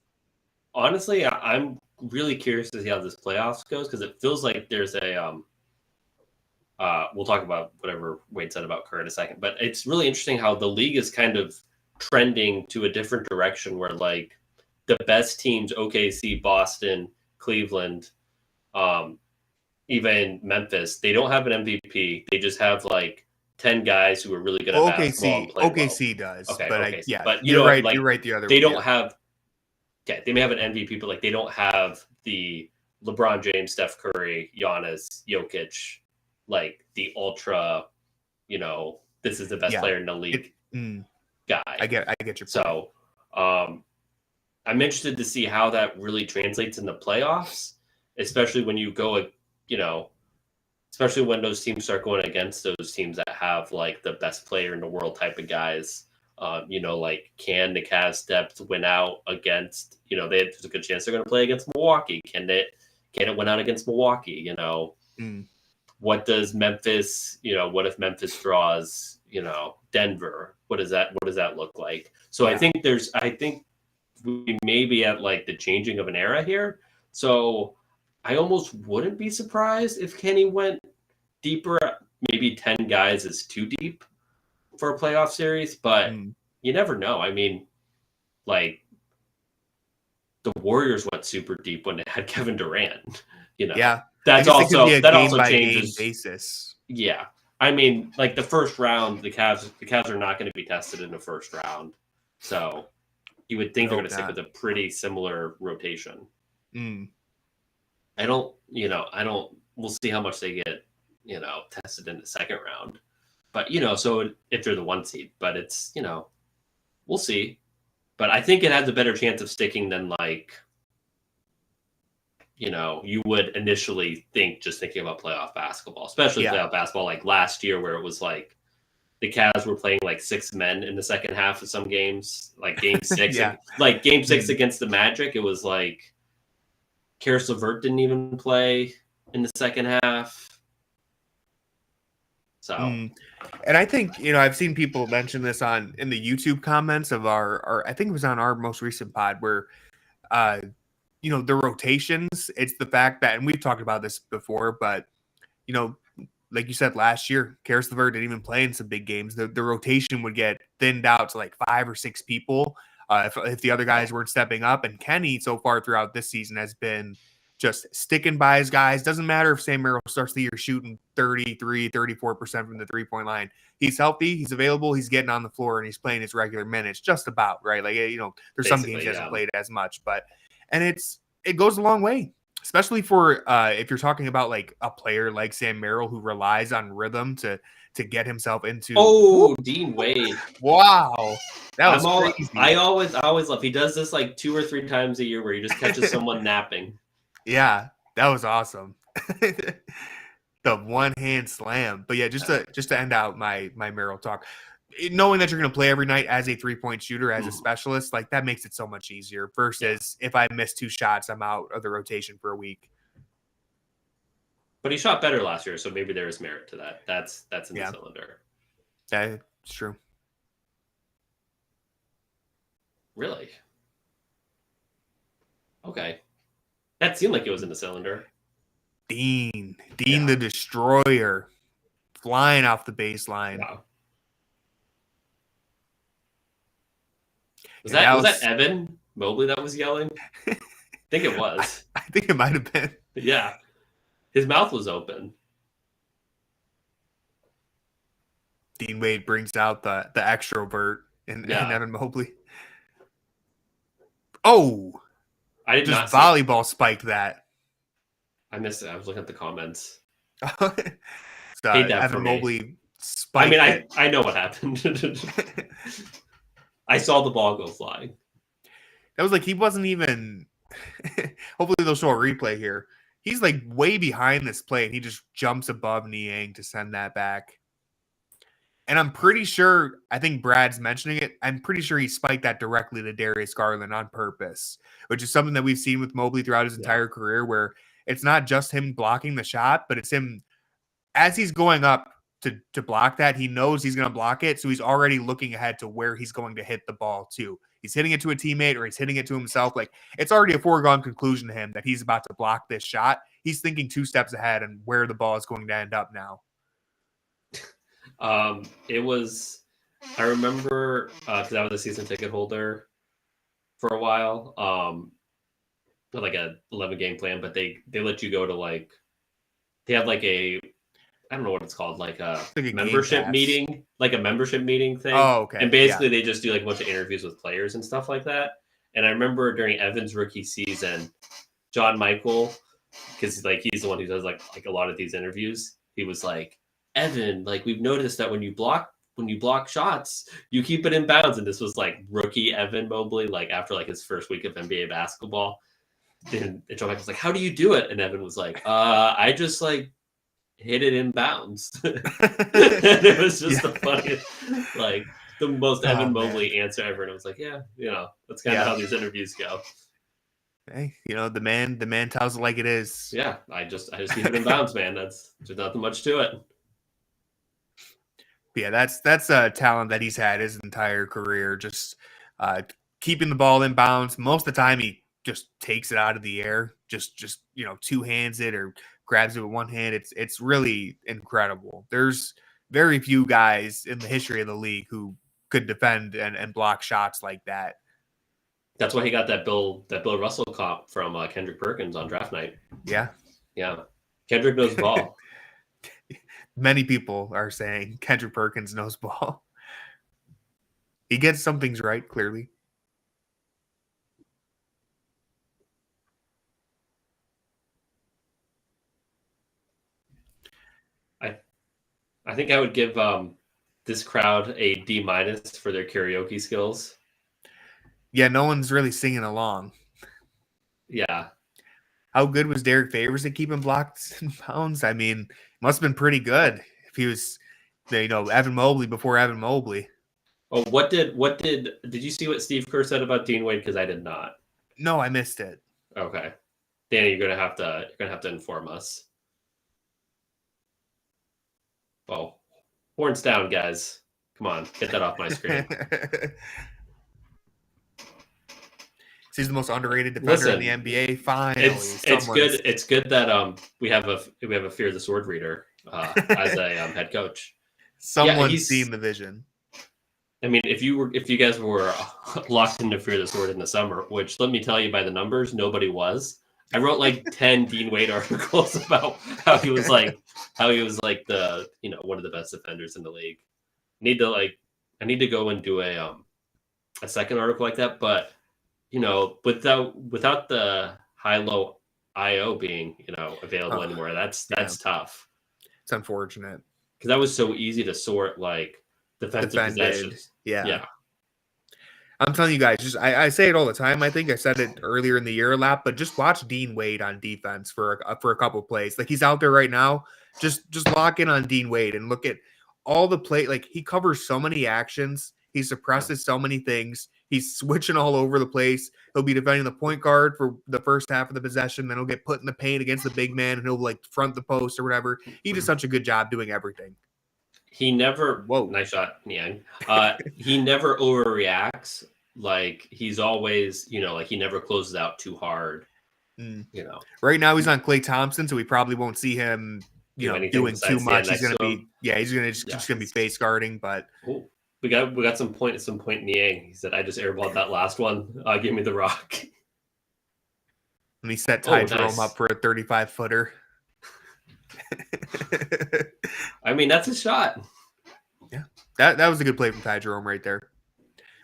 Honestly, I'm really curious to see how this playoffs goes, because it feels like there's a we'll talk about whatever Wade said about Kerr in a second, but it's really interesting how the league is kind of trending to a different direction where like the best teams, OKC, Boston, Cleveland, even Memphis, they don't have an MVP. They just have like 10 guys who are really good at basketball and play OKC does. Okay, but OKC. But you're right. Like, you're right. The other they don't have. Okay, they may have an MVP, but like they don't have the LeBron James, Steph Curry, Giannis, Jokic, like the ultra. This is the best player in the league guy. I get your point. So, I'm interested to see how that really translates in the playoffs, especially when you go, especially when those teams start going against those teams that have like the best player in the world type of guys. Like can the Cavs depth win out against, there's a good chance they're going to play against Milwaukee. Can it win out against Milwaukee? What does Memphis, what if Memphis draws, Denver? What does that look like? So yeah. I think we may be at like the changing of an era here. So I almost wouldn't be surprised if Kenny went deeper. Maybe 10 guys is too deep for a playoff series, but you never know. I mean, like the Warriors went super deep when they had Kevin Durant. Yeah, that also changes basis. Yeah, I mean, like the first round, the Cavs are not going to be tested in the first round. So you would think they're hope going to stick not. with a pretty similar rotation. Mm. We'll see how much they get, tested in the second round. But, so if they're the 1 seed, but it's, we'll see. But I think it has a better chance of sticking than like, you would initially think just thinking about playoff basketball, especially playoff basketball like last year where it was like the Cavs were playing like 6 men in the second half of some games, like game 6. Like game 6 against the Magic, it was like Karis LeVert didn't even play in the second half. So, and I think, I've seen people mention this in the YouTube comments of our I think it was on our most recent pod where, the rotations, it's the fact that, and we've talked about this before, but, like you said, last year, Karis LeVert didn't even play in some big games. The rotation would get thinned out to like 5 or 6 people if the other guys weren't stepping up. And Kenny, so far throughout this season, has been just sticking by his guys. Doesn't matter if Sam Merrill starts the year shooting 33, 34% from the three-point line. He's healthy, he's available, he's getting on the floor, and he's playing his regular minutes just about, right? Like, there's basically, some games he hasn't played as much, and it goes a long way. Especially for if you're talking about like a player like Sam Merrill who relies on rhythm to get himself into. Oh, Dean Wade! Wow, that was crazy. I always love. He does this like 2 or 3 times a year where he just catches someone napping. Yeah, that was awesome. The one hand slam. But yeah, just to end out my Merrill talk. Knowing that you're going to play every night as a 3-point shooter, as a specialist, like that makes it so much easier versus if I miss 2 shots, I'm out of the rotation for a week. But he shot better last year, so maybe there is merit to that. That's in the cylinder. That's true. Really? Okay. That seemed like it was in the cylinder. Dean the Destroyer, flying off the baseline. Wow. Was that Evan Mobley that was yelling? I think it was. I think it might have been. Yeah. His mouth was open. Dean Wade brings out the extrovert in Evan Mobley. Oh! I did not volleyball spiked that. I missed it. I was looking at the comments. Evan Mobley spiked it. I know what happened. I saw the ball go flying. That was like he wasn't even. Hopefully they'll show a replay here. He's like way behind this play, and he just jumps above Niang to send that back. And I'm pretty sure, I think Brad's mentioning it, I'm pretty sure he spiked that directly to Darius Garland on purpose, which is something that we've seen with Mobley throughout his entire career, where it's not just him blocking the shot, but it's him as he's going up to block that. He knows he's going to block it, so he's already looking ahead to where he's going to hit the ball to. He's hitting it to a teammate or he's hitting it to himself. Like, it's already a foregone conclusion to him that he's about to block this shot. He's thinking 2 steps ahead and where the ball is going to end up now. It was, I remember, because I was a season ticket holder for a while, like a 11-game plan, but they let you go to like, they have like a, I don't know what it's called, like a membership meeting, like a membership meeting thing. Oh, okay. And basically they just do like a bunch of interviews with players and stuff like that. And I remember during Evan's rookie season, John Michael, because like he's the one who does like a lot of these interviews, he was like, Evan, like we've noticed that when you block shots, you keep it in bounds. And this was like rookie Evan Mobley, like after like his first week of NBA basketball. And John Michael was like, how do you do it? And Evan was like, I just like hit it in bounds. And it was just the funniest, like the most Evan Mobley answer ever. And it was like, yeah, that's kind of how these interviews go. Hey, the man tells it like it is. Yeah, I just keep it in bounds, man. There's nothing much to it. But yeah, that's a talent that he's had his entire career. Just keeping the ball in bounds. Most of the time, he just takes it out of the air. Just 2 hands it or grabs it with 1 hand. It's really incredible. There's very few guys in the history of the league who could defend and block shots like that. That's why he got that Bill Russell comp from Kendrick Perkins on draft night. Yeah. Kendrick knows ball. Many people are saying Kendrick Perkins knows ball. He gets some things right, clearly. I think I would give this crowd a D- for their karaoke skills. Yeah, no one's really singing along. Yeah. How good was Derek Favors at keeping blocks and pounds? I mean, must have been pretty good if he was, Evan Mobley before Evan Mobley. Oh, did you see what Steve Kerr said about Dean Wade? Because I did not. No, I missed it. Okay, Danny, you're gonna have to inform us. Oh, horns down, guys! Come on, get that off my screen. He's the most underrated defender in the NBA. Finally, it's good. It's good that we have a Fear the Sword reader as a head coach. Someone's seen the vision. I mean, if you guys were locked into Fear the Sword in the summer, which let me tell you by the numbers, nobody was. I wrote like 10 Dean Wade articles about how he was like the one of the best defenders in the league. I need to go and do a second article like that, but without the high-low IO being available anymore, that's tough. It's unfortunate because that was so easy to sort like defensive possessions. Yeah. I'm telling you guys, I say it all the time. I think I said it earlier in the year a lot, but just watch Dean Wade on defense for a couple plays. Like he's out there right now. Just lock in on Dean Wade and look at all the play. Like he covers so many actions. He suppresses so many things. He's switching all over the place. He'll be defending the point guard for the first half of the possession. Then he'll get put in the paint against the big man, and he'll like front the post or whatever. He does such a good job doing everything. He never. Whoa, nice shot, Niang. He never overreacts. Like he's always, like he never closes out too hard. Right now he's on Klay Thompson, so we probably won't see him, doing too much. He's gonna be, he's just gonna be face guarding. But we got some point Niang. He said, "I just airballed that last one. Give me the rock." And he set Ty Jerome up for a 35-footer. I mean, that's a shot. Yeah, that was a good play from Ty Jerome right there.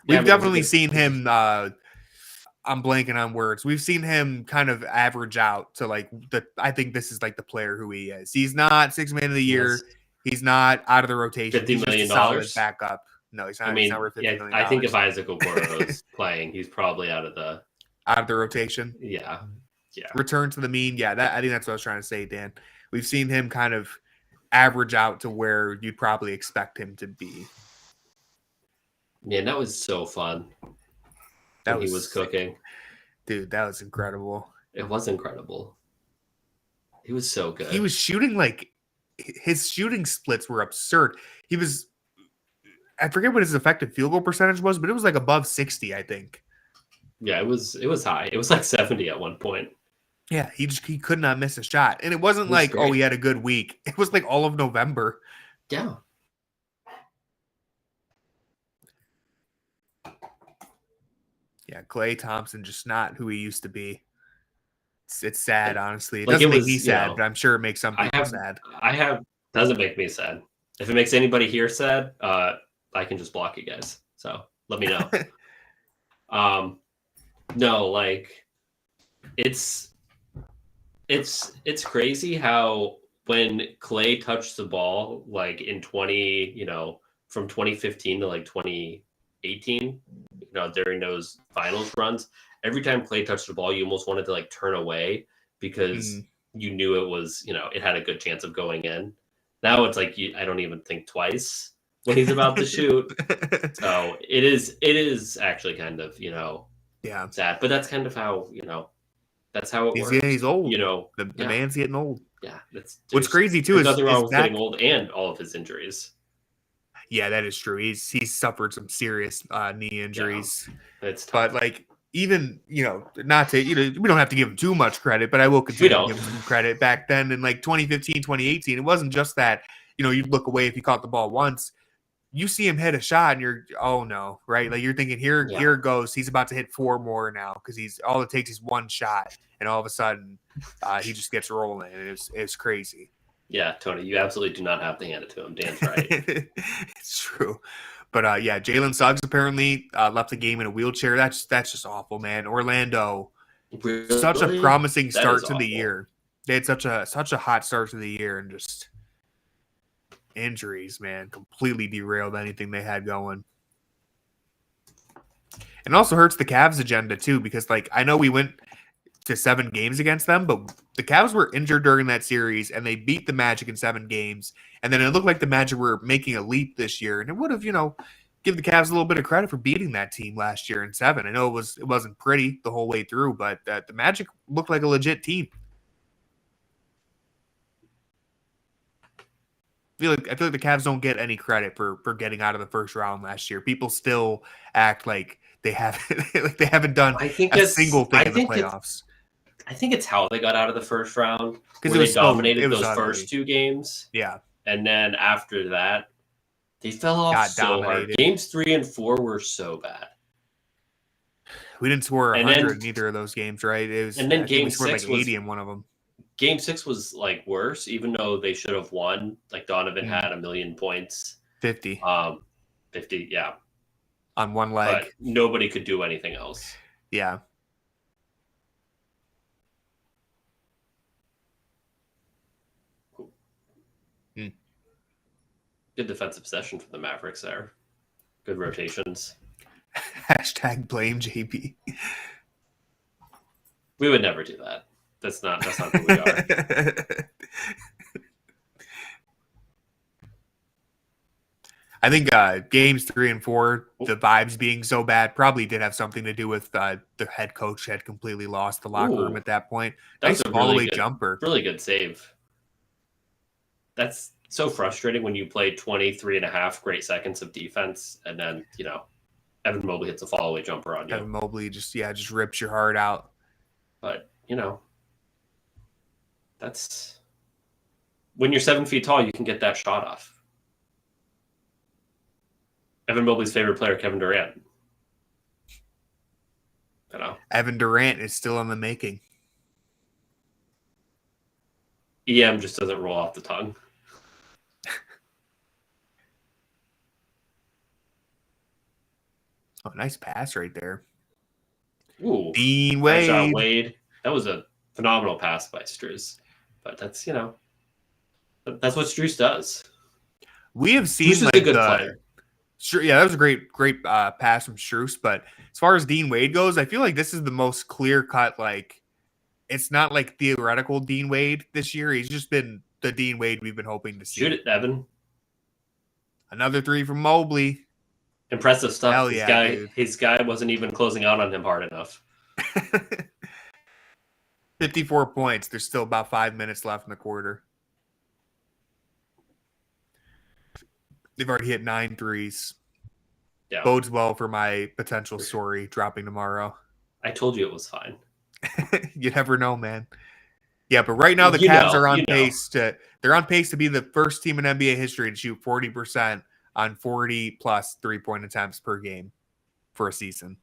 We've definitely seen him. I'm blanking on words. We've seen him kind of average out to like I think this is like the player who he is. He's not sixth man of the year. Yes. He's not out of the rotation. $50 million solid backup. No, he's not. He's not worth $50 million. I think if Isaac Okoro is playing, he's probably out of the rotation. Yeah. Return to the mean. Yeah, I think that's what I was trying to say, Dan. We've seen him kind of average out to where you'd probably expect him to be. Yeah, that was so fun. He was cooking. Dude, that was incredible. It was incredible. He was so good. He was shooting like his shooting splits were absurd. I forget what his effective field goal percentage was, but it was like above 60, I think. Yeah, it was high. It was like 70 at one point. Yeah, he could not miss a shot. And it wasn't like, great. Oh, he had a good week. It was like all of November. Yeah. Yeah, Klay Thompson just not who he used to be. It's sad, honestly. It doesn't make me sad, but I'm sure it makes some people sad. Doesn't make me sad. If it makes anybody here sad, I can just block you guys. So let me know. No, like it's crazy how when Klay touched the ball, like in from 2015 to like 2018, during those finals runs, every time Klay touched the ball, you almost wanted to like turn away because you knew it was, it had a good chance of going in. Now it's like I don't even think twice when he's about to shoot. So it is actually kind of, sad, but that's kind of how, that's how it works. He's old. The man's getting old. Yeah. What's crazy too is nothing wrong with getting old and all of his injuries. Yeah, that is true. He's suffered some serious knee injuries. Yeah, it's tough. But like even, not to, we don't have to give him too much credit, but I will continue to give him some credit. Back then in like 2015, 2018, it wasn't just that, you'd look away if he caught the ball once. You see him hit a shot and you're, oh no, right? Like you're thinking here it goes. He's about to hit 4 more now because all it takes is one shot. And all of a sudden he just gets rolling. And it's crazy. Yeah, Tony, you absolutely do not have to hand it to him. Dan's right. It's true. But Jalen Suggs apparently left the game in a wheelchair. That's just awful, man. Orlando, really? Such a promising start to the year. They had such a hot start to the year, and just injuries, man, completely derailed anything they had going. And also hurts the Cavs agenda too, because like I know we went to 7 games against them, but the Cavs were injured during that series and they beat the Magic in 7 games. And then it looked like the Magic were making a leap this year, and it would have, give the Cavs a little bit of credit for beating that team last year in 7. I know it wasn't pretty the whole way through, but the Magic looked like a legit team. I feel like the Cavs don't get any credit for getting out of the first round last year. People still act like they haven't done a single thing in the playoffs. I think it's how they got out of the first round, because they dominated those first 2 games. Yeah, and then after that, they fell off so hard. Games 3 and 4 were so bad. We didn't score 100 in either of those games, right? It was, and then Game 6 like 80 in one of them. Game 6 was like worse, even though they should have won. Like Donovan had 1,000,000 points, 50, 50, yeah, on one leg. But nobody could do anything else. Yeah. Good defensive possession from the Mavericks there. Good rotations. # blame JB. We would never do that. That's not who we are. I think games 3 and 4, the vibes being so bad probably did have something to do with the head coach had completely lost the locker room at that point. Nice follow-away jumper. Really good save. That's so frustrating when you play 23 and a half great seconds of defense, and then, Evan Mobley hits a follow-away jumper on you. Evan Mobley just rips your heart out. But, that's when you're 7 feet tall, you can get that shot off. Evan Mobley's favorite player, Kevin Durant. Evan Durant is still in the making. EM just doesn't roll off the tongue. Oh, nice pass right there. Ooh, Dean Wade. Nice shot, Wade. That was a phenomenal pass by Strus. But that's, that's what Strus does. We have seen Strus is a good player. Sure, yeah, that was a great pass from Strus. But as far as Dean Wade goes, I feel like this is the most clear-cut, it's not like theoretical Dean Wade this year. He's just been the Dean Wade we've been hoping to see. Shoot it, Evan. Another 3 from Mobley. Impressive stuff. Hell yeah, his guy wasn't even closing out on him hard enough. 54 points. There's still about 5 minutes left in the quarter. They've already hit 9 threes. Yeah. Bodes well for my potential story dropping tomorrow. I told you it was fine. You never know, man. Yeah, but right now the Cavs are on pace to be the first team in NBA history to shoot 40% on 40 plus 3-point attempts per game for a season.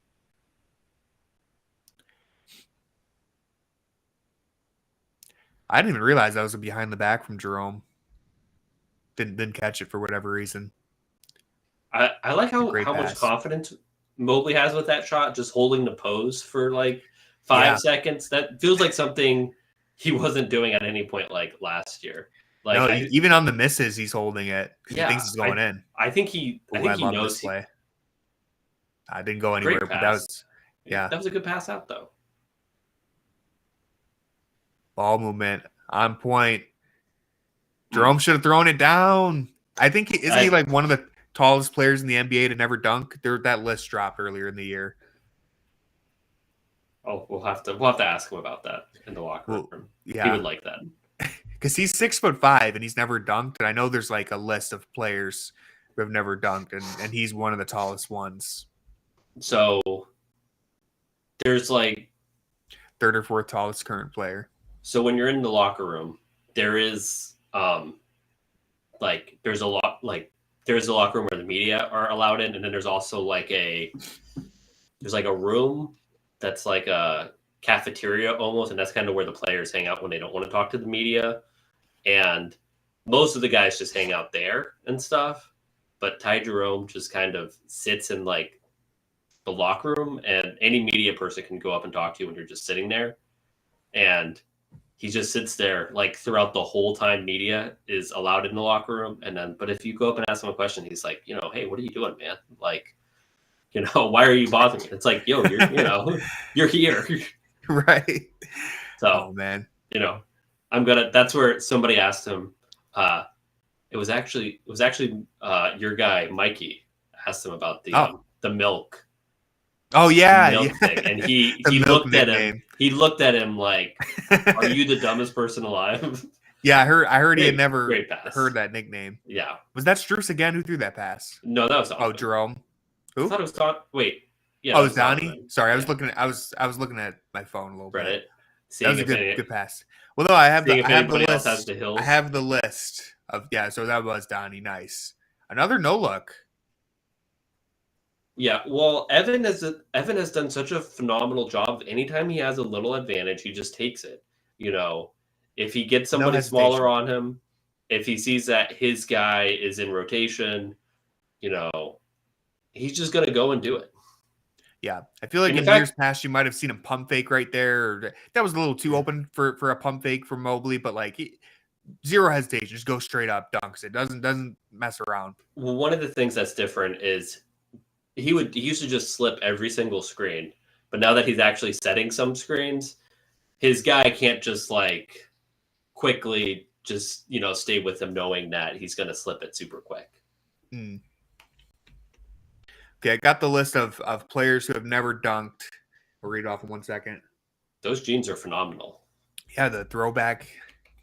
I didn't even realize that was a behind the back from Jerome. Didn't catch it for whatever reason. I like how much confidence Mobley has with that shot, just holding the pose for 5 seconds. That feels like something he wasn't doing at any point last year. Even on the misses, he's holding it. He thinks it's going in. I think he knows. Play. I didn't go anywhere, but that was a good pass out though. Ball movement on point. Jerome should have thrown it down. I think isn't he one of the tallest players in the NBA to never dunk? That list dropped earlier in the year. Oh, we'll have to ask him about that in the locker room. Yeah, he would like that because he's 6'5" and he's never dunked. And I know there's a list of players who have never dunked, and he's one of the tallest ones. So there's 3rd or 4th tallest current player. So when you're in the locker room, there is there's a locker room where the media are allowed in, and then there's also a room that's like a cafeteria almost, and that's kind of where the players hang out when they don't want to talk to the media. And most of the guys just hang out there and stuff. But Ty Jerome just kind of sits in the locker room, and any media person can go up and talk to you when you're just sitting there. And he just sits there like throughout the whole time media is allowed in the locker room. And then, but if you go up and ask him a question, he's like, hey, what are you doing, man? Like, why are you bothering me? It's like, yo, you're here. Right. So, oh man. That's where somebody asked him, it was actually your guy, Mikey, asked him about the milk. Oh yeah. The milk thing. And he looked at him. He looked at him like, are you the dumbest person alive? Yeah, I heard he had never heard that nickname. Yeah. Was that Strus again who threw that pass? No, that was Thompson. Oh, Jerome. Who? I thought it was Wait. Yeah. Oh, it was Donnie? Sorry, I was looking at I was looking at my phone a little bit. Reddit. That was a good pass. Well, no, I have the list. I have the list of so that was Donnie. Nice. Another no look. Yeah, well, Evan has done such a phenomenal job. Anytime he has a little advantage, he just takes it. If he gets somebody smaller on him, if he sees that his guy is in rotation, he's just going to go and do it. Yeah, I feel like in years past, you might have seen him pump fake right there. Or that was a little too open for a pump fake from Mobley, but zero hesitation, just go straight up, dunks it. Doesn't mess around. Well, one of the things that's different is he used to just slip every single screen, but now that he's actually setting some screens, his guy can't just quickly just stay with him knowing that he's going to slip it super quick. Okay, I got the list of players who have never dunked. I'll read it off in 1 second. Those jeans are phenomenal. Yeah, the throwback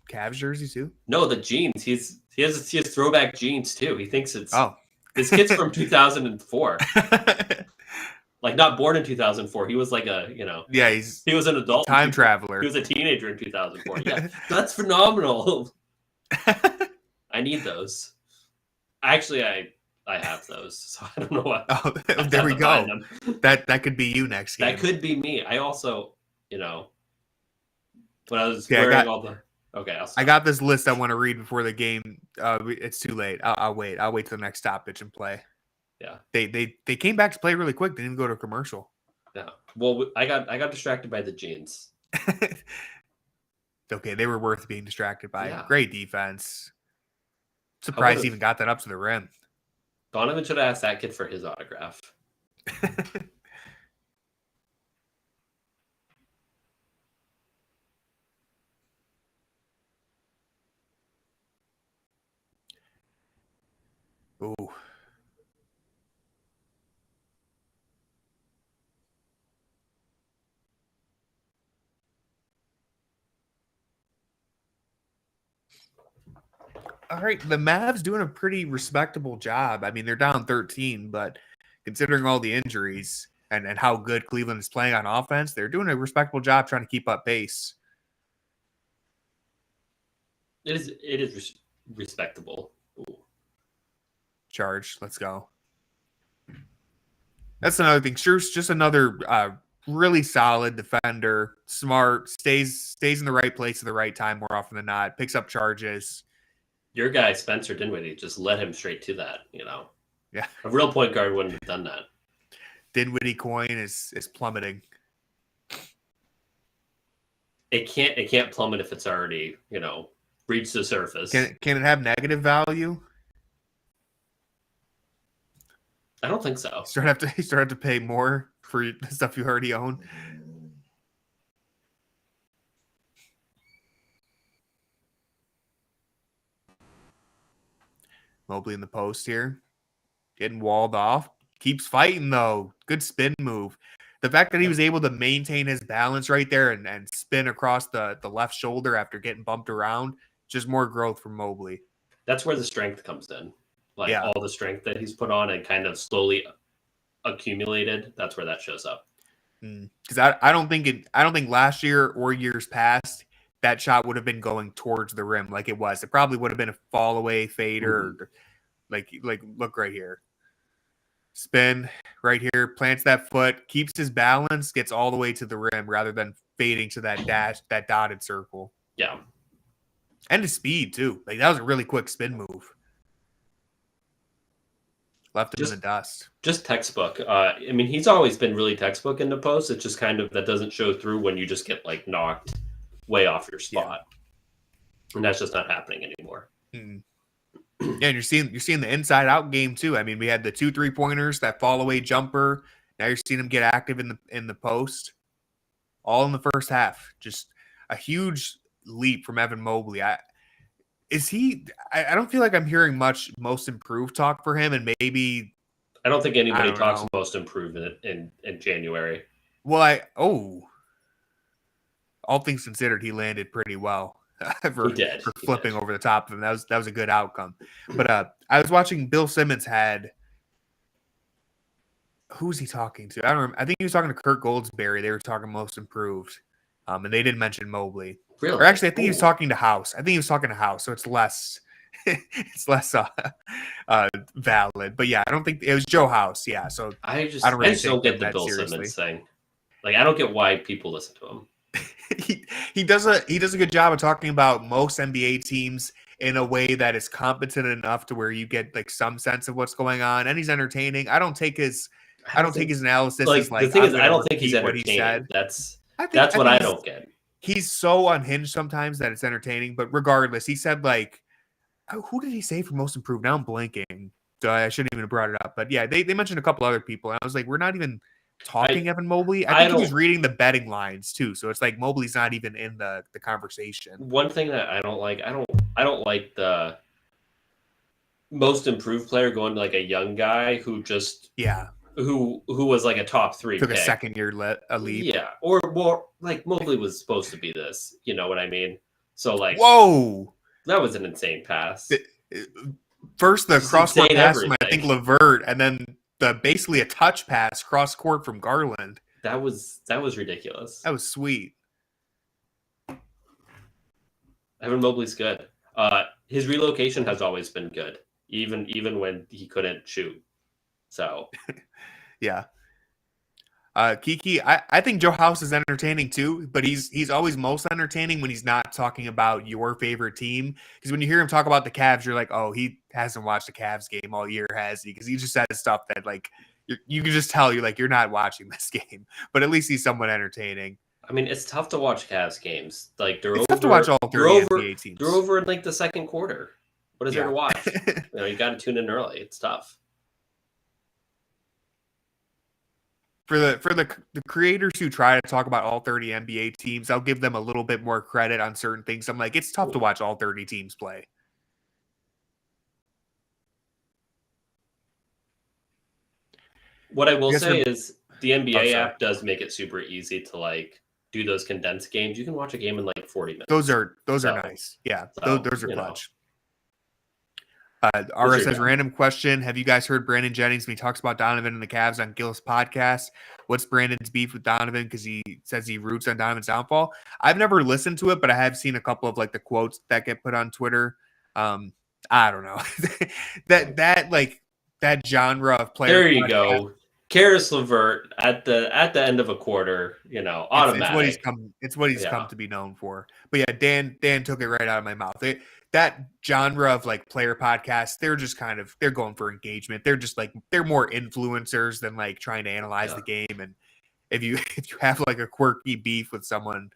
CAVS jerseys too. No, the jeans. He has throwback jeans too. He thinks it's his kid's from 2004. Not born in 2004. He was Yeah, he was an adult. Time traveler. He was a teenager in 2004. Yeah, that's phenomenal. I need those. Actually, I have those, so I don't know what. Oh, there we go. That could be you next game. That could be me. I also, when I was wearing all the. Okay, I got this list I want to read before the game. It's too late. I'll wait. I'll wait till the next stoppage and play. Yeah. They came back to play really quick. They didn't go to a commercial. Yeah. Well, I got distracted by the jeans. Okay, they were worth being distracted by. Yeah. Great defense. Surprised he even got that up to the rim. Donovan should have asked that kid for his autograph. Ooh. All right, the Mavs doing a pretty respectable job. I mean, they're down 13, but considering all the injuries and how good Cleveland is playing on offense, they're doing a respectable job trying to keep up pace. It is respectable. Ooh. Charge. Let's go. That's another thing. Strus, just another really solid defender, smart, stays in the right place at the right time more often than not, picks up charges. Your guy, Spencer Dinwiddie, just led him straight to that, Yeah. A real point guard wouldn't have done that. Dinwiddie coin is plummeting. It can't plummet if it's already, reached the surface. Can it have negative value? I don't think so. You start have to pay more for the stuff you already own. Mobley in the post here. Getting walled off. Keeps fighting, though. Good spin move. The fact that he was able to maintain his balance right there and spin across the left shoulder after getting bumped around, just more growth from Mobley. That's where the strength comes in. All the strength that he's put on and kind of slowly accumulated, that's where that shows up. Because I don't think last year or years past that shot would have been going towards the rim like it was. It probably would have been a fall away fader, like look right here, spin right here, plants that foot, keeps his balance, gets all the way to the rim rather than fading to that dotted circle. Yeah, and his speed too. That was a really quick spin move. Left him in the dust. Just textbook. I mean, he's always been really textbook in the post. It's just kind of that doesn't show through when you just get knocked way off your spot. And that's just not happening anymore. Mm. Yeah, and you're seeing the inside out game too. I mean, we had the 2 3-pointers, that fall away jumper. Now you're seeing him get active in the post, all in the first half. Just a huge leap from Evan Mobley. I don't feel like I'm hearing much most improved talk for him, and maybe I don't think anybody talks most improved in January. Well, all things considered, he landed pretty well. for flipping over the top of him. That was a good outcome. But I was watching Bill Simmons had who's he talking to? I don't remember. I think he was talking to Kurt Goldsberry. They were talking most improved. And they didn't mention Mobley. Really? Or actually I think he was talking to House. So it's less valid. But yeah, I don't think it was Joe House. Yeah. So I just don't get the Bill Simmons thing. Like, I don't get why people listen to him. He does a good job of talking about most NBA teams in a way that is competent enough to where you get like some sense of what's going on, and he's entertaining. I don't take his analysis like, as like the thing is I don't think he's entertaining. That's what I don't get. He's so unhinged sometimes that it's entertaining, but regardless, he said like, who did he say for most improved? Now I'm blanking. I shouldn't even have brought it up, but yeah, they mentioned a couple other people, and I was like, we're not even talking Evan Mobley. I think he was reading the betting lines too, so it's like Mobley's not even in the conversation. One thing that I don't like the most improved player going to like a young guy who just who was like a top 3 took pick. A second year a leap. Yeah, or more like Mobley was supposed to be this. You know what I mean? So like, whoa, that was an insane pass. First the cross court pass from I think LeVert, and then basically a touch pass cross court from Garland. That was ridiculous. That was sweet. Evan Mobley's good. His relocation has always been good, even when he couldn't shoot. So, yeah. Kiki, I think Joe House is entertaining too, but he's always most entertaining when he's not talking about your favorite team. Because when you hear him talk about the Cavs, you're like, oh, he hasn't watched a Cavs game all year, has he? Because he just says stuff that like you can just tell you're not watching this game. But at least he's somewhat entertaining. I mean, it's tough to watch Cavs games. Like it's tough to watch all 30 NBA teams. They're over in like the second quarter. What is there to watch? You got to tune in early. It's tough. For the creators who try to talk about all 30 NBA teams, I'll give them a little bit more credit on certain things. I'm like, it's tough to watch all 30 teams play. What I will say is the NBA app does make it super easy to like do those condensed games. You can watch a game in like 40 minutes. Those are nice. Yeah, those are clutch. RS says, random question. Have you guys heard Brandon Jennings when he talks about Donovan and the Cavs on Gillis podcast? What's Brandon's beef with Donovan? Because he says he roots on Donovan's downfall. I've never listened to it, but I have seen a couple of like the quotes that get put on Twitter. I don't know. that genre of player. There you go. Karis LeVert at the end of a quarter, automatic. It's what he's come to be known for. But yeah, Dan took it right out of my mouth. That genre of like player podcasts, they're just they're going for engagement. They're just like, they're more influencers than like trying to analyze the game. And if you have like a quirky beef with someone,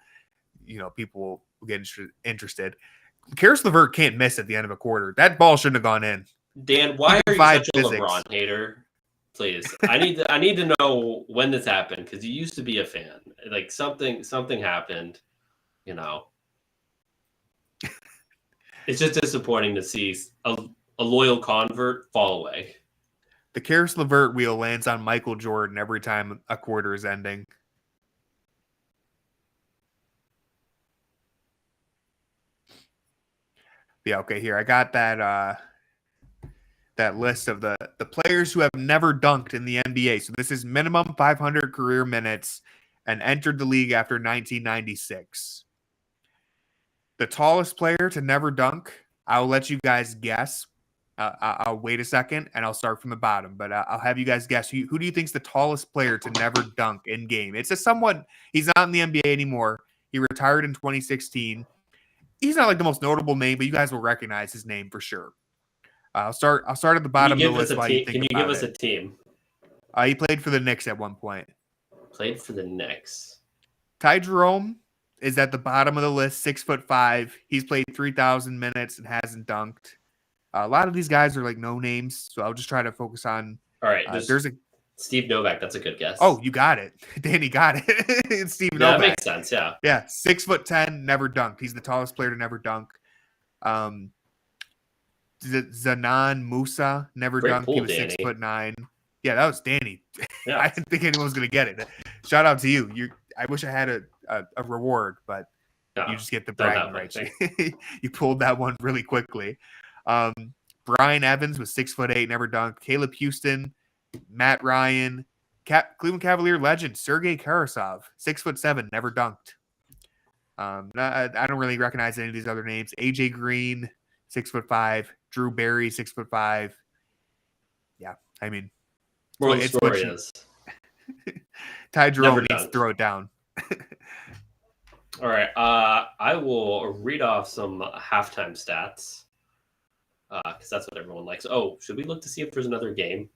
people will get interested. Karis LeVert can't miss at the end of a quarter. That ball shouldn't have gone in. Dan, why are you such a LeBron hater? Please, I need to know when this happened, because you used to be a fan. Like something happened, It's just disappointing to see a loyal convert fall away. The Karis LeVert wheel lands on Michael Jordan every time a quarter is ending. Yeah, okay, here. I got that list of the players who have never dunked in the NBA. So this is minimum 500 career minutes and entered the league after 1996. The tallest player to never dunk, I'll let you guys guess. I'll wait a second, and I'll start from the bottom. But I'll have you guys guess. Who do you think is the tallest player to never dunk in game? It's he's not in the NBA anymore. He retired in 2016. He's not like the most notable name, but you guys will recognize his name for sure. I'll start at the bottom of the list while you think about it. Can you give us a team? He played for the Knicks at one point. Played for the Knicks. Ty Jerome is at the bottom of the list, 6'5". He's played 3,000 minutes and hasn't dunked. A lot of these guys are like no names, so I'll just try to focus on. All right, There's a Steve Novak. That's a good guess. Oh, you got it. Danny got it. It's Steve Novak. That makes sense. Yeah. Yeah, 6'10", never dunked. He's the tallest player to never dunk. Zanan Musa never Great dunked. pull, He was Danny. 6'9". Yeah, that was Danny. Yeah. I didn't think anyone was gonna get it. Shout out to you. I wish I had a reward, but you just get the bragging rights. You pulled that one really quickly. Brian Evans was 6'8", never dunked. Caleb Houston, Matt Ryan, Cleveland Cavalier legend Sergei Karasov, 6'7", never dunked. I don't really recognize any of these other names. AJ Green, 6'5". Drew Barry, 6'5". Yeah, I mean, moral of the story is Ty Jerome needs to throw it down. All right, I will read off some halftime stats because that's what everyone likes. Oh, should we look to see if there's another game?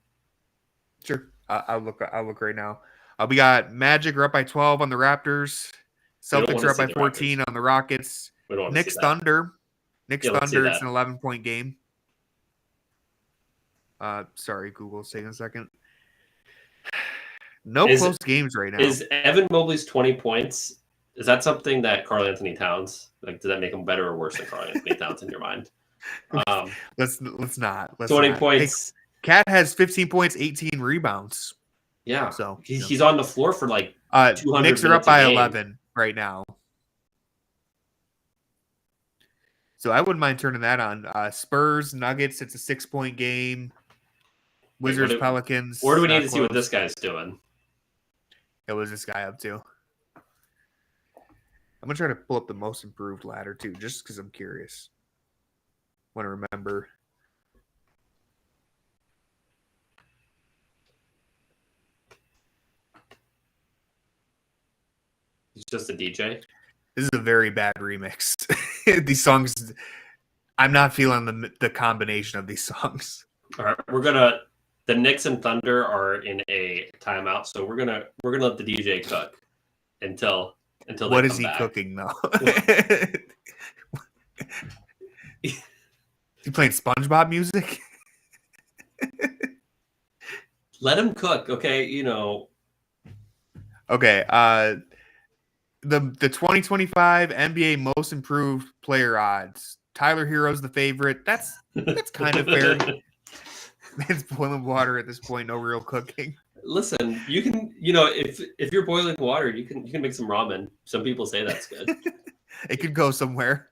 Sure, I'll look right now. We got Magic are up by 12 on the Raptors. Celtics are up by 14 on the Rockets. Knicks Thunder. Thunder. It's an 11-point game. Sorry, Google's taking a second. Close games right now. Is Evan Mobley's 20 points? Is that something that Karl Anthony Towns, like, does that make him better or worse than Karl Anthony Towns in your mind? Let's not. 20 points. Hey, Cat has 15 points, 18 rebounds. Yeah. So he's on the floor for like 200 Knicks are up by 11 right now. So I wouldn't mind turning that on. Spurs, Nuggets, it's a 6-point game. Wizards, Pelicans. Or do we need to see what this guy's doing? What was this guy up to? I'm going to try to pull up the most improved ladder, too, just because I'm curious. Want to remember. He's just a DJ? This is a very bad remix. These songs, I'm not feeling the combination of these songs. All right, the Knicks and Thunder are in a timeout, so we're gonna let the DJ cook until what is he cooking though? He playing SpongeBob music? Let him cook, okay? Okay. The 2025 NBA Most Improved Player odds. Tyler Hero's the favorite. That's kind of fair. It's boiling water at this point. No real cooking. Listen, you can, if you're boiling water, you can make some ramen. Some people say that's good. It could go somewhere.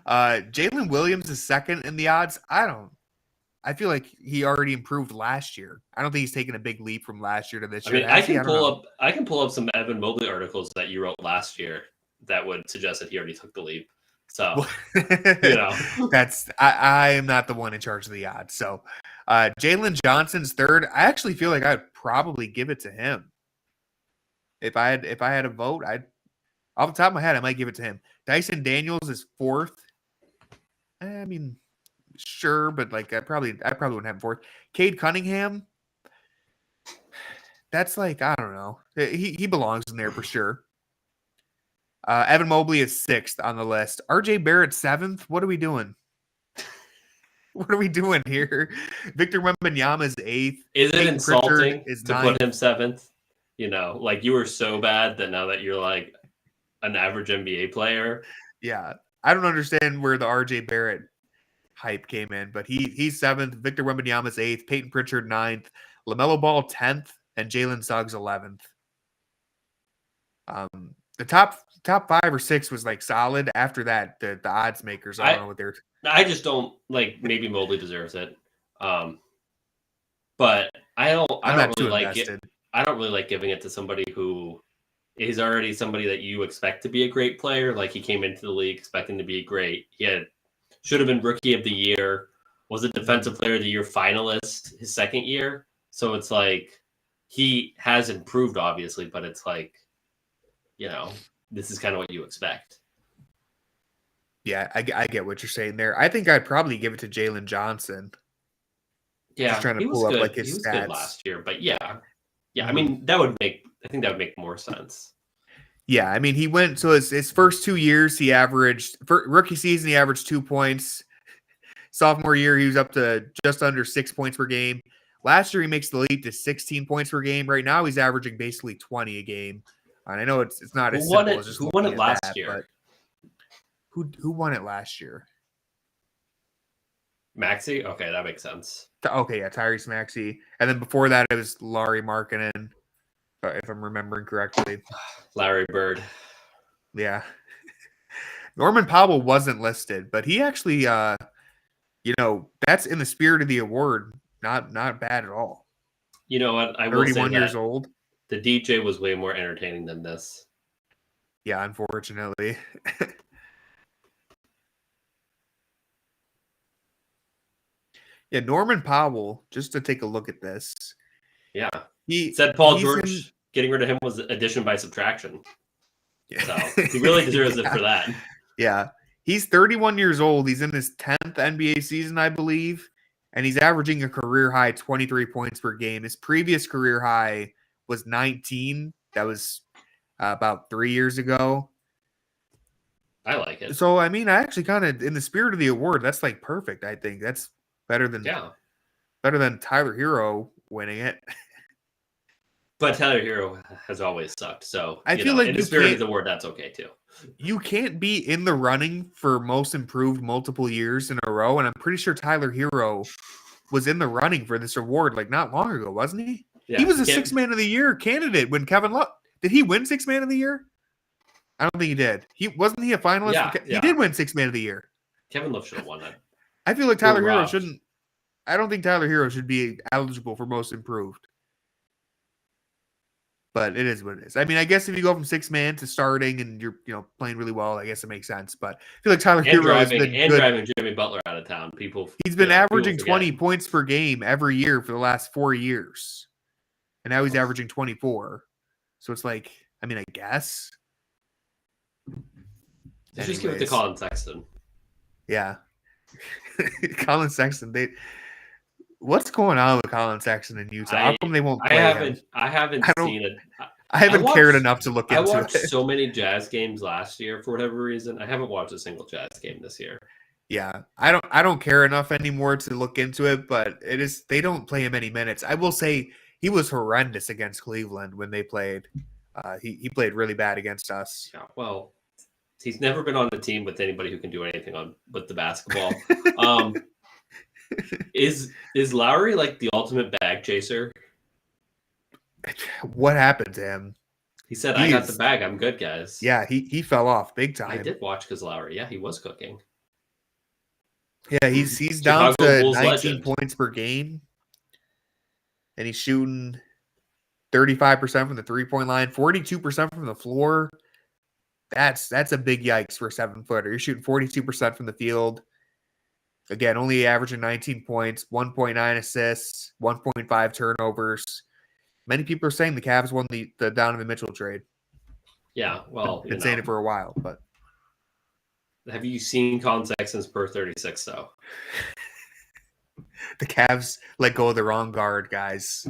Jaylen Williams is second in the odds. I feel like he already improved last year. I don't think he's taken a big leap from last year to this year. I can pull up some Evan Mobley articles that you wrote last year that would suggest that he already took the leap. So, I am not the one in charge of the odds. So, Jalen Johnson's third. I actually feel like I'd probably give it to him. If I had a vote, off the top of my head, I might give it to him. Dyson Daniels is fourth. I mean, sure, but like I probably wouldn't have him fourth. Cade Cunningham. That's like, I don't know. He belongs in there for sure. Evan Mobley is sixth on the list. RJ Barrett seventh. What are we doing? What are we doing here? Victor Wembanyama is eighth. Is it Peyton insulting is to put him seventh? Like you were so bad that now that you're like an average NBA player. Yeah. I don't understand where the RJ Barrett hype came in, but he's seventh. Victor Wembanyama is eighth. Peyton Pritchard ninth. LaMelo Ball 10th. And Jalen Suggs 11th. The top 5 or 6 was like solid. After that, the odds makers, I don't know what they're. I just don't like. Maybe Mobley deserves it, but I don't really like it. I don't really like giving it to somebody who is already somebody that you expect to be a great player. Like he came into the league expecting to be great. Should have been rookie of the year. Was a defensive player of the year finalist his second year. So it's like he has improved, obviously, but it's like, this is kind of what you expect. Yeah, I get what you're saying there. I think I'd probably give it to Jalen Johnson. Yeah, just trying to pull up like his he was stats good last year, but yeah. I mean, I think that would make more sense. Yeah, I mean, he went so his first 2 years, he averaged rookie season, he averaged 2 points. Sophomore year, he was up to just under 6 points per game. Last year, he makes the leap to 16 points per game. Right now, he's averaging basically 20 a game. And I know it's not as simple as just who won it looking last at that, year? But who won it last year? Maxey? Okay, that makes sense. Okay, yeah, Tyrese Maxey. And then before that, it was Larry Markkinen, if I'm remembering correctly. Larry Bird. Yeah. Norman Powell wasn't listed, but he actually, that's in the spirit of the award. Not bad at all. You know what? I will say 31 years old. The DJ was way more entertaining than this. Yeah, unfortunately. Yeah, Norman Powell, just to take a look at this. Yeah. He said Paul George getting rid of him was addition by subtraction. Yeah. So he really deserves it for that. Yeah. He's 31 years old. He's in his 10th NBA season, I believe. And he's averaging a career high 23 points per game. His previous career high was 19. That was about 3 years ago. I like it. So, I mean, I actually kind of, in the spirit of the award, that's like perfect, I think. That's better than Tyler Hero winning it. But Tyler Hero has always sucked. So I feel like in the spirit of the award, that's okay too. You can't be in the running for most improved multiple years in a row. And I'm pretty sure Tyler Hero was in the running for this award like not long ago, wasn't he? Yeah, he was a 6 man of the year candidate when Kevin Love. Did he win 6 man of the year? I don't think he did. Wasn't he a finalist? Yeah, He did win 6 man of the year. Kevin Love should have won that. I feel like Tyler Hero shouldn't. I don't think Tyler Hero should be eligible for most improved. But it is what it is. I mean, I guess if you go from 6 man to starting and you're playing really well, I guess it makes sense. But I feel like Tyler Hero has been good. Driving Jimmy Butler out of town. He's been averaging 20 points per game every year for the last 4 years, and now he's averaging 24. So it's like, I mean, I guess. Just give it to Colin Sexton. Yeah, Colin Sexton. What's going on with Colin Sexton in Utah? How come they won't play him? I haven't seen it. I haven't cared enough to look into it. I watched so many Jazz games last year for whatever reason. I haven't watched a single Jazz game this year. Yeah, I don't care enough anymore to look into it, but they don't play him any minutes. I will say he was horrendous against Cleveland when they played. He played really bad against us. Yeah, well, he's never been on a team with anybody who can do anything with the basketball. Is Lowry like the ultimate bag chaser? What happened to him? He said, I got the bag. I'm good, guys. Yeah, he fell off big time. I did watch because Lowry. Yeah, he was cooking. Yeah, he's down to 19 points per game. And he's shooting 35% from the 3-point line, 42% from the floor. That's a big yikes for a 7-footer. You're shooting 42% from the field. Again, only averaging 19 points, 1.9 assists, 1.5 turnovers. Many people are saying the Cavs won the Donovan Mitchell trade. Yeah, well, been saying it for a while, but have you seen Colin Sexton's per 36 though? The Cavs let go of the wrong guard, guys.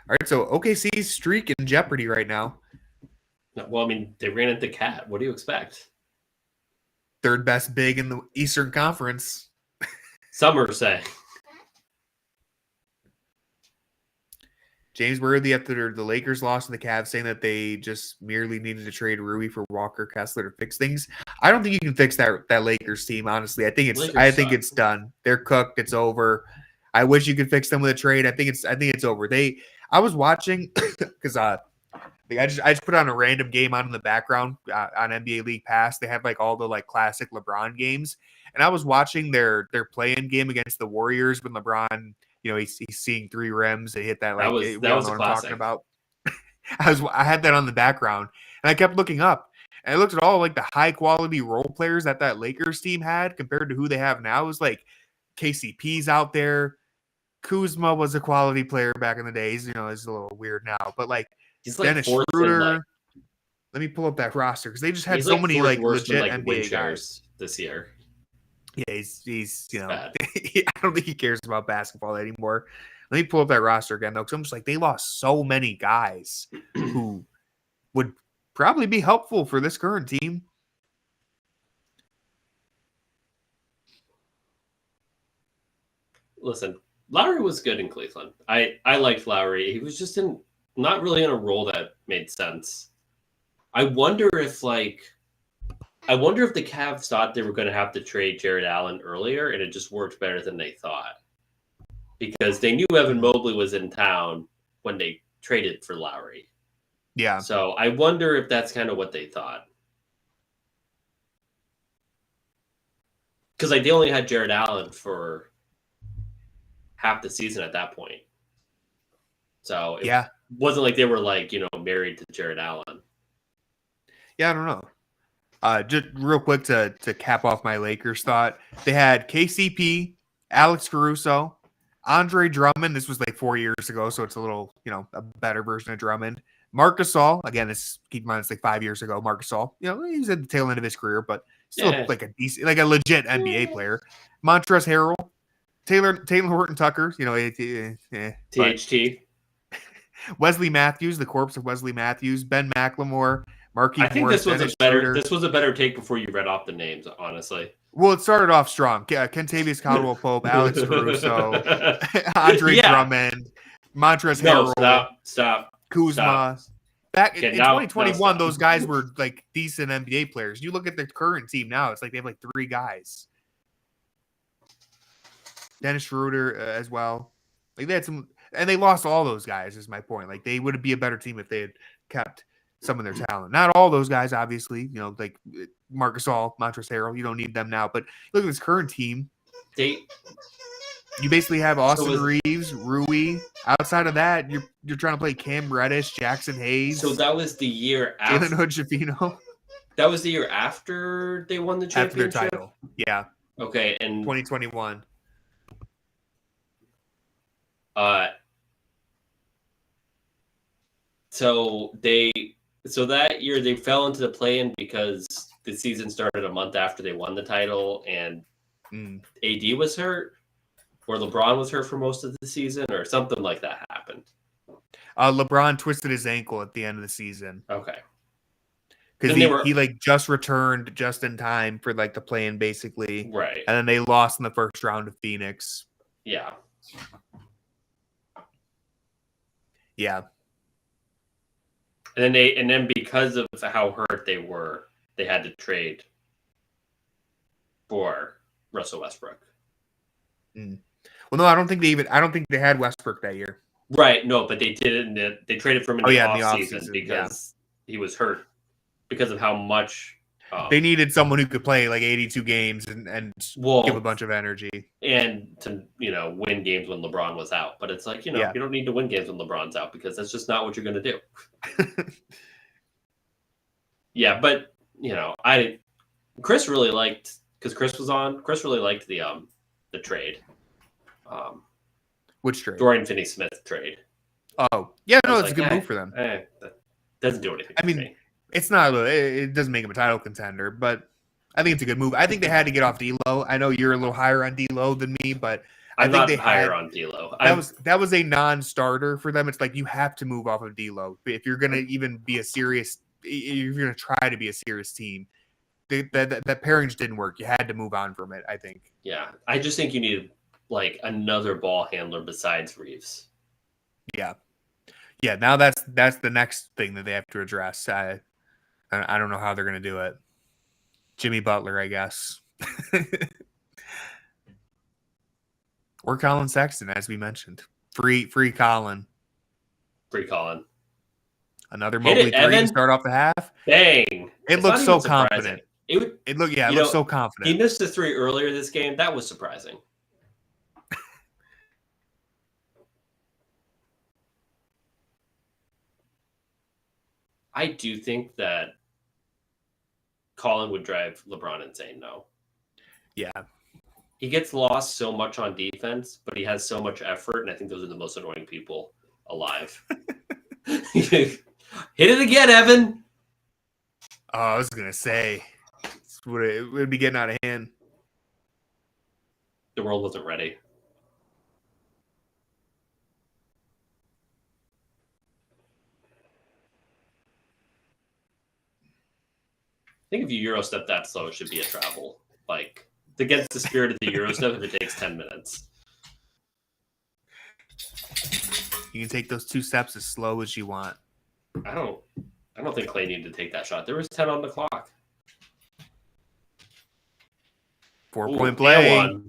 All right, so OKC's streak in jeopardy right now. Well, I mean, they ran into Cat. What do you expect? Third best big in the Eastern Conference. Some are saying. James Worthy after the Lakers lost to the Cavs saying that they just merely needed to trade Rui for Walker Kessler to fix things. I don't think you can fix that Lakers team, honestly. I think it's done. They're cooked. It's over. I wish you could fix them with a trade. I think it's over. I was watching because I just put on a random game on in the background on NBA League Pass. They have like all the like classic LeBron games, and I was watching their play-in game against the Warriors when LeBron, he's seeing 3 rims. They hit that like that was a classic. I'm talking about. I had that on the background, and I kept looking up, and I looked at all like the high quality role players that Lakers team had compared to who they have now. It was like KCP's out there. Kuzma was a quality player back in the days. He's a little weird now, but like. He's like Dennis Schroeder. Let me pull up that roster because they just had so many like legit NBA guys this year. Yeah, he's I don't think he cares about basketball anymore. Let me pull up that roster again, though, because I'm just like, they lost so many guys who would probably be helpful for this current team. Listen, Lowry was good in Cleveland. I liked Lowry. He was just not really in a role that made sense. I wonder if the Cavs thought they were going to have to trade Jared Allen earlier, and it just worked better than they thought. Because they knew Evan Mobley was in town when they traded for Lowry. Yeah. So I wonder if that's kind of what they thought. Because they only had Jared Allen for half the season at that point. So it wasn't like they were married to Jared Allen. Yeah, I don't know. Just real quick to cap off my Lakers thought, they had KCP, Alex Caruso, Andre Drummond. This was 4 years ago, so it's a little, a better version of Drummond. Marc Gasol, again, keep in mind it's 5 years ago. Marc Gasol, he was at the tail end of his career, but still a decent, a legit NBA player. Montrezl Harrell, Taylor Horton Tucker, THT. Wesley Matthews, the corpse of Wesley Matthews, Ben McLemore, Marquise I think Morris, this was a better take before you read off the names, honestly. Well, it started off strong. Kentavious Caldwell-Pope, Alex Caruso, Andre Drummond, Montrezl Harrell. Stop. Kuzma. Back in 2021, those guys were decent NBA players. You look at the current team now; it's they have 3 guys. Dennis Schroeder as well. They had some, and they lost all those guys. Is my point. They would be a better team if they had kept some of their talent. Not all those guys, obviously. Marc Gasol, Montrezl Harrell. You don't need them now. But look at this current team. You basically have Austin Reeves, Rui. Outside of that, you're trying to play Cam Reddish, Jackson Hayes. So that was the year after. Jalen Hood-Schifino. That was the year after they won the championship? After their title. Yeah. Okay, and 2021. So that year they fell into the play-in because the season started a month after they won the title, and AD was hurt, or LeBron was hurt for most of the season, or something like that happened. LeBron twisted his ankle at the end of the season. Okay. Because he just returned just in time for the play-in, basically. Right. And then they lost in the first round to Phoenix. Yeah. Yeah. And then because of how hurt they were, they had to trade for Russell Westbrook. Well, no, I don't think they had Westbrook that year. Right. No, but they did it. They traded for him in the offseason because he was hurt because of how much they needed someone who could play 82 games and give a bunch of energy and to win games when LeBron was out. But it's you don't need to win games when LeBron's out because that's just not what you're going to do. Yeah, but Chris really liked, because Chris was on. Chris really liked the trade. Which trade? Dorian Finney-Smith trade. Oh yeah, no, it's a good move for them. That doesn't do anything. For me. It's not. It doesn't make him a title contender, but I think it's a good move. I think they had to get off D'Lo. I know you're a little higher on D'Lo than me, but I'm not higher on D'Lo. That was a non-starter for them. It's you have to move off of D'Lo if you're going to even be a serious. If you're going to try to be a serious team, that pairing just didn't work. You had to move on from it. I think. Yeah, I just think you need another ball handler besides Reeves. Yeah. Yeah. Now that's the next thing that they have to address. I don't know how they're going to do it. Jimmy Butler, I guess. Or Colin Sexton, as we mentioned. Free Colin. Free Colin. Another Mobley 3 to start off the half. Dang. It looks so confident. It looks so confident. He missed the 3 earlier this game. That was surprising. I do think that Colin would drive LeBron insane, though. Yeah. He gets lost so much on defense, but he has so much effort, and I think those are the most annoying people alive. Hit it again, Evan! Oh, I was going to say, it would be getting out of hand. The world wasn't ready. think if you Euro step that slow, it should be a travel. Like, against the spirit of the Euro step, if it takes 10 minutes. You can take those 2 steps as slow as you want. I don't think Klay needed to take that shot. There was 10 on the clock. 4-point play.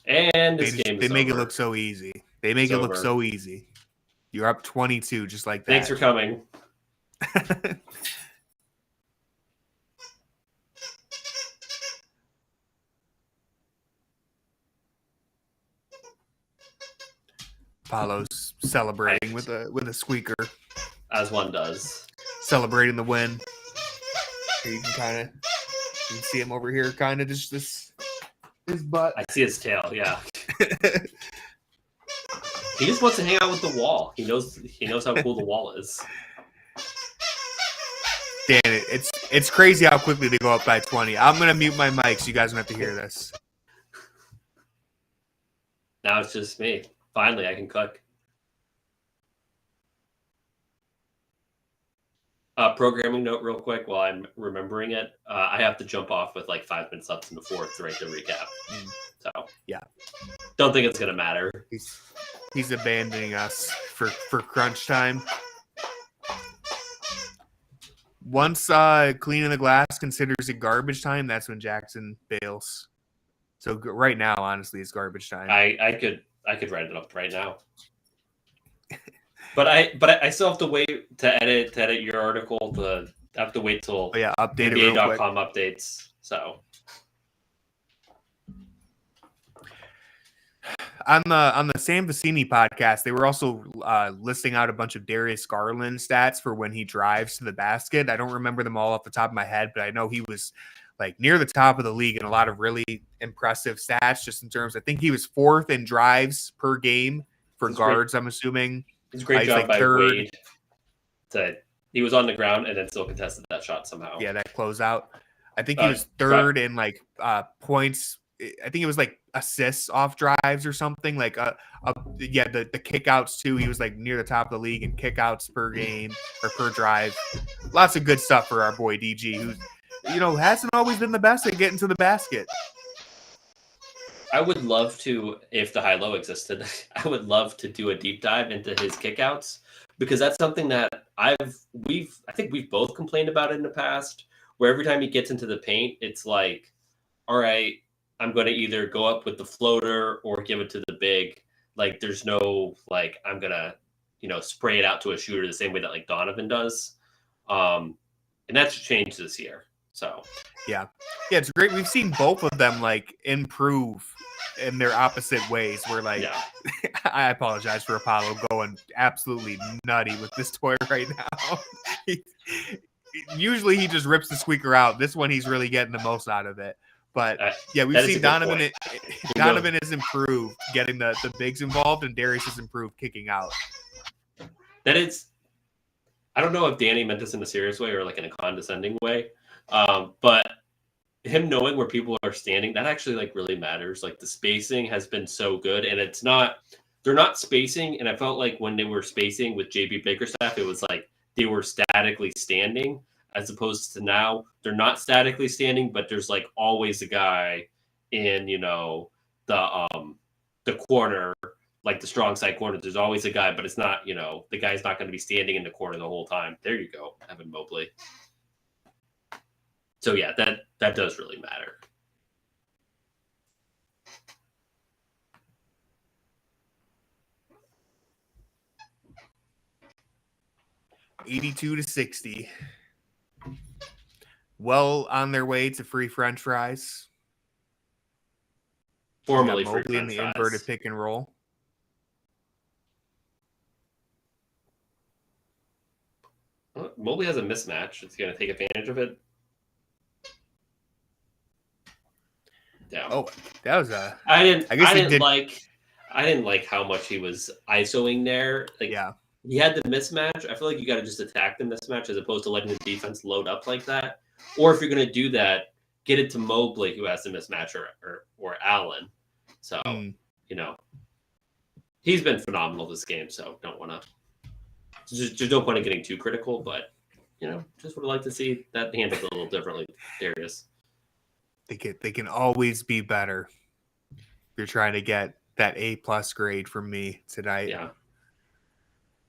And this game is They make over. it look so easy. They make it look so easy. You're up 22 just like that. Thanks for coming. Paulo's celebrating with a squeaker. As one does. Celebrating the win. Here you can see him over here, kind of just his butt. I see his tail, yeah. He just wants to hang out with the wall. He knows how cool the wall is. Damn it. It's crazy how quickly they go up by 20. I'm gonna mute my mic so you guys don't have to hear this. Now it's just me. Finally, I can cook. Programming note real quick while I'm remembering it. I have to jump off with like 5 minutes left in the fourth to write the recap. So yeah, don't think it's gonna matter. He's abandoning us for crunch time. Once cleaning the glass considers it garbage time, that's when Jackson bails. So right now, honestly, it's garbage time. I could write it up right now. But I still have to wait to edit your article. I have to wait till update it real quick. NBA.com updates. So on the Sam Vecini podcast, they were also listing out a bunch of Darius Garland stats for when he drives to the basket. I don't remember them all off the top of my head, but I know he was like near the top of the league in a lot of really impressive stats. Just in terms, I think he was 4th in drives per game for guards. I'm assuming. It's a great job by Wade. He was on the ground and then still contested that shot somehow. Yeah, that closeout. I think he was 3rd in like points. I think it was like assists off drives or something. Like the kickouts too. He was like near the top of the league in kickouts per game or per drive. Lots of good stuff for our boy DG, who hasn't always been the best at getting to the basket. I would love to, if the high-low existed, I would love to do a deep dive into his kickouts because that's something that I think we've both complained about it in the past, where every time he gets into the paint, it's like, all right, I'm going to either go up with the floater or give it to the big. Like, there's no, like, I'm going to, spray it out to a shooter the same way that, like, Donovan does. And that's changed this year. So, yeah, it's great. We've seen both of them, like, improve in their opposite ways. Where, like, I apologize for Apollo going absolutely nutty with this toy right now. Usually he just rips the squeaker out. This one, he's really getting the most out of it. But we've seen Donovan. Donovan has improved getting the bigs involved, and Darius has improved kicking out. I don't know if Danny meant this in a serious way or like in a condescending way, but him knowing where people are standing, that actually like really matters. Like the spacing has been so good, and they're not spacing. And I felt like when they were spacing with JB Bickerstaff, it was like they were statically standing. As opposed to now, they're not statically standing, but there's like always a guy in, the corner, like the strong side corner. There's always a guy, but it's not, the guy's not going to be standing in the corner the whole time. There you go, Evan Mobley. So yeah, that does really matter. $82-60. Well on their way to free French fries. Formerly free Mobley in the fries. Inverted pick and roll. Mobley has a mismatch. It's going to take advantage of it. Yeah. Oh, that was a. I didn't like how much he was isoing there. Like, yeah. He had the mismatch. I feel like you got to just attack the mismatch as opposed to letting the defense load up like that. Or if you're going to do that, get it to Mobley, who has the mismatch, or Allen. So, he's been phenomenal this game, so don't want to Just no point in getting too critical, but just would like to see that handled a little differently, Darius. They can always be better. You're trying to get that A+ grade from me tonight. Yeah.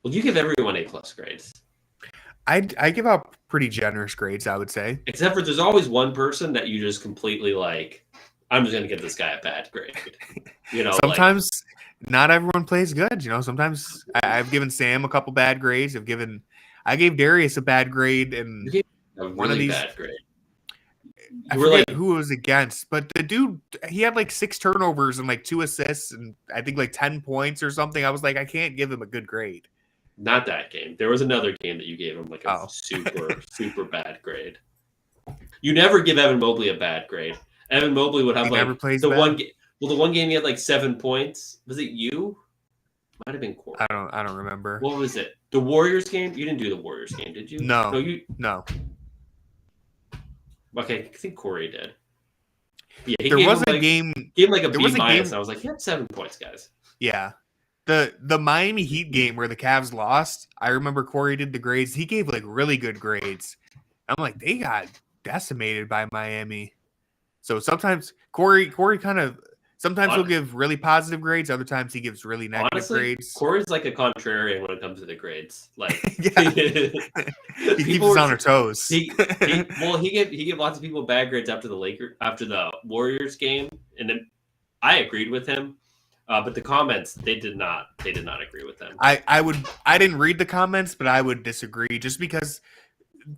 Well, you give everyone A+ grades. I give out pretty generous grades, I would say. Except for there's always one person that you just completely like, I'm just going to give this guy a bad grade. Sometimes not everyone plays good. Sometimes I've given Sam a couple bad grades. I gave Darius a bad grade, and you gave a really one of these bad grade. I forget who it was against, but the dude, he had like 6 turnovers and like 2 assists and I think like 10 points or something. I was like, I can't give him a good grade. Not that game. There was another game that you gave him like a super bad grade. You never give Evan Mobley a bad grade. Evan Mobley would have one game. Well, the one game he had like 7 points. Was it you? Might have been Corey. I don't remember. What was it? The Warriors game? You didn't do the Warriors game, did you? No. No. Okay, I think Corey did. Yeah, there was a game. Gave him like a B minus. And I was like, he had 7 points, guys. Yeah. The Miami Heat game where the Cavs lost, I remember Corey did the grades. He gave like really good grades. I'm like, they got decimated by Miami. So sometimes Corey kind of sometimes he'll give really positive grades. Other times he gives really negative grades. Corey's like a contrarian when it comes to the grades. Like, he keeps us on our toes. He gave lots of people bad grades after the Warriors game, and then I agreed with him. But the comments, they did not agree with them. I didn't read the comments, but I would disagree just because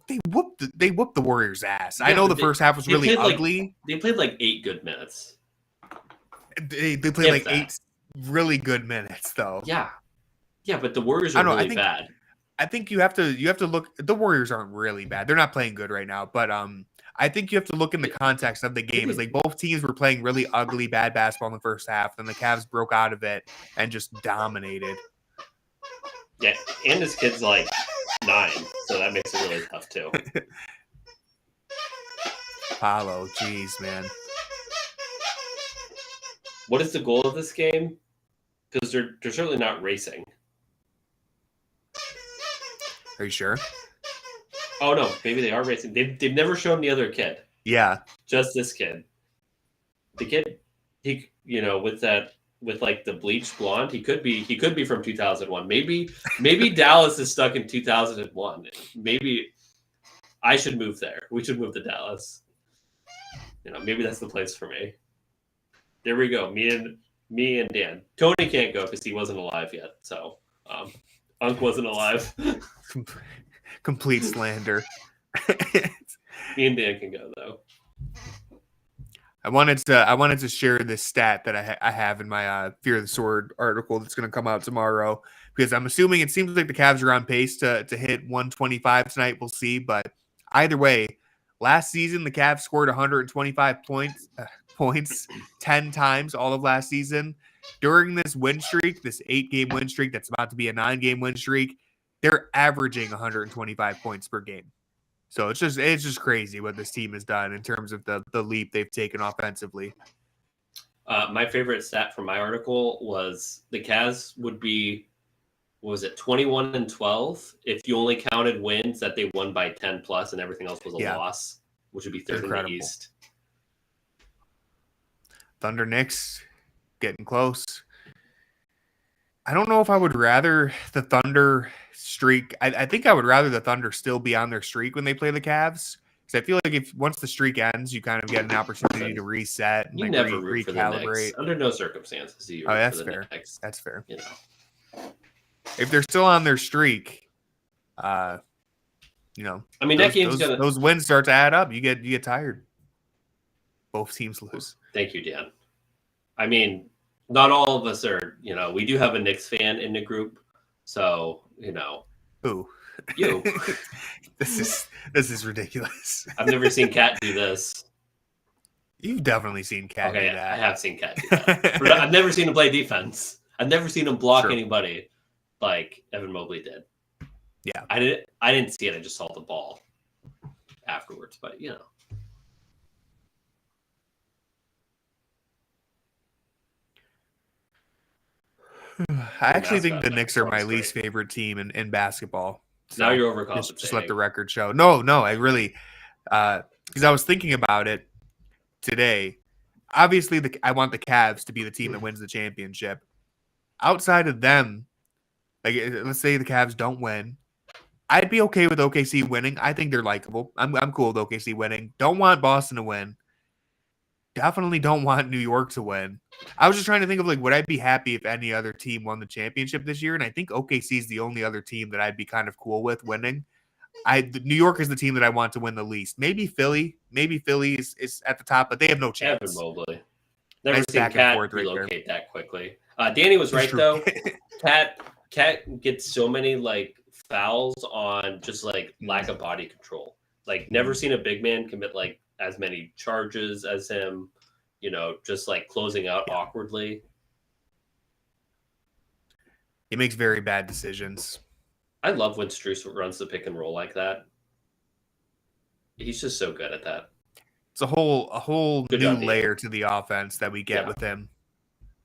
they whooped the Warriors' ass. Yeah, I know the first half was really ugly. They played like 8 good minutes. They played like 8 really good minutes though. Yeah, but the Warriors are really bad. I think you have to look. The Warriors aren't really bad. They're not playing good right now, but I think you have to look in the context of the game. It's like both teams were playing really ugly, bad basketball in the first half. Then the Cavs broke out of it and just dominated. Yeah, and this kid's like 9, so that makes it really tough too. Paulo, jeez, man. What is the goal of this game? Because they're certainly not racing. Are you sure? Oh no, maybe they are racing. They've never shown the other kid. Yeah, just this kid. The kid, he with like the bleached blonde, he could be from 2001. Maybe Dallas is stuck in 2001. Maybe I should move there. We should move to Dallas. Maybe that's the place for me. There we go. Me and Dan. Tony can't go because he wasn't alive yet. So, Unc wasn't alive. Complete slander. Me and Dan can go though. I wanted to share this stat that I have in my Fear of the Sword article that's going to come out tomorrow because I'm assuming it seems like the Cavs are on pace to hit 125 tonight. We'll see, but either way, last season the Cavs scored 125 points 10 times all of last season. During this win streak, this 8-game win streak that's about to be a 9-game win streak, they're averaging 125 points per game. So it's just crazy what this team has done in terms of the leap they've taken offensively. My favorite stat from my article was the Cavs would be, 21-12 if you only counted wins that they won by 10 plus and everything else was a loss, which would be third in the East. Thunder Knicks getting close. I don't know if I would rather the Thunder streak. I think I would rather the Thunder still be on their streak when they play the Cavs. Because I feel like if once the streak ends, you kind of get an opportunity to reset and you never root for the Knicks. Under no circumstances do you root that's for the fair. Knicks. That's fair. If they're still on their streak, I mean, that game's those wins start to add up. You get tired. Both teams lose. Thank you, Dan. I mean, not all of us are, we do have a Knicks fan in the group. So, Who? You. This is ridiculous. I've never seen Cat do this. You've definitely seen Cat do that. I have seen Cat do that. But I've never seen him play defense. I've never seen him block anybody like Evan Mobley did. Yeah. I didn't see it. I just saw the ball afterwards. But, I actually think the mascot Knicks are my performs least great. favorite team in basketball. So Now you're overcompensating. just let the record show. No, I really, because I was thinking about it today. Obviously, I want the Cavs to be the team that wins the championship. Outside of them, like let's say the Cavs don't win, I'd be okay with OKC winning. I think they're likable. I'm cool with OKC winning. Don't want Boston to win. Definitely don't want New York to win. I was just trying to think of like, would I be happy if any other team won the championship this year? And I think OKC is the only other team that I'd be kind of cool with winning. New York is the team that I want to win the least. Maybe Philly. Maybe Philly is at the top, but they have no chance. Evan Mobley. Never Nice seen back and Cat forth right relocate that quickly. Danny was right though. Cat gets so many like fouls on just like lack of body control. Like never seen a big man commit like as many charges as him. You know, just like closing out awkwardly. He makes very bad decisions. I love when Strus runs the pick and roll like that. He's just so good at that. It's a whole Good new job, layer to the offense that we get with him.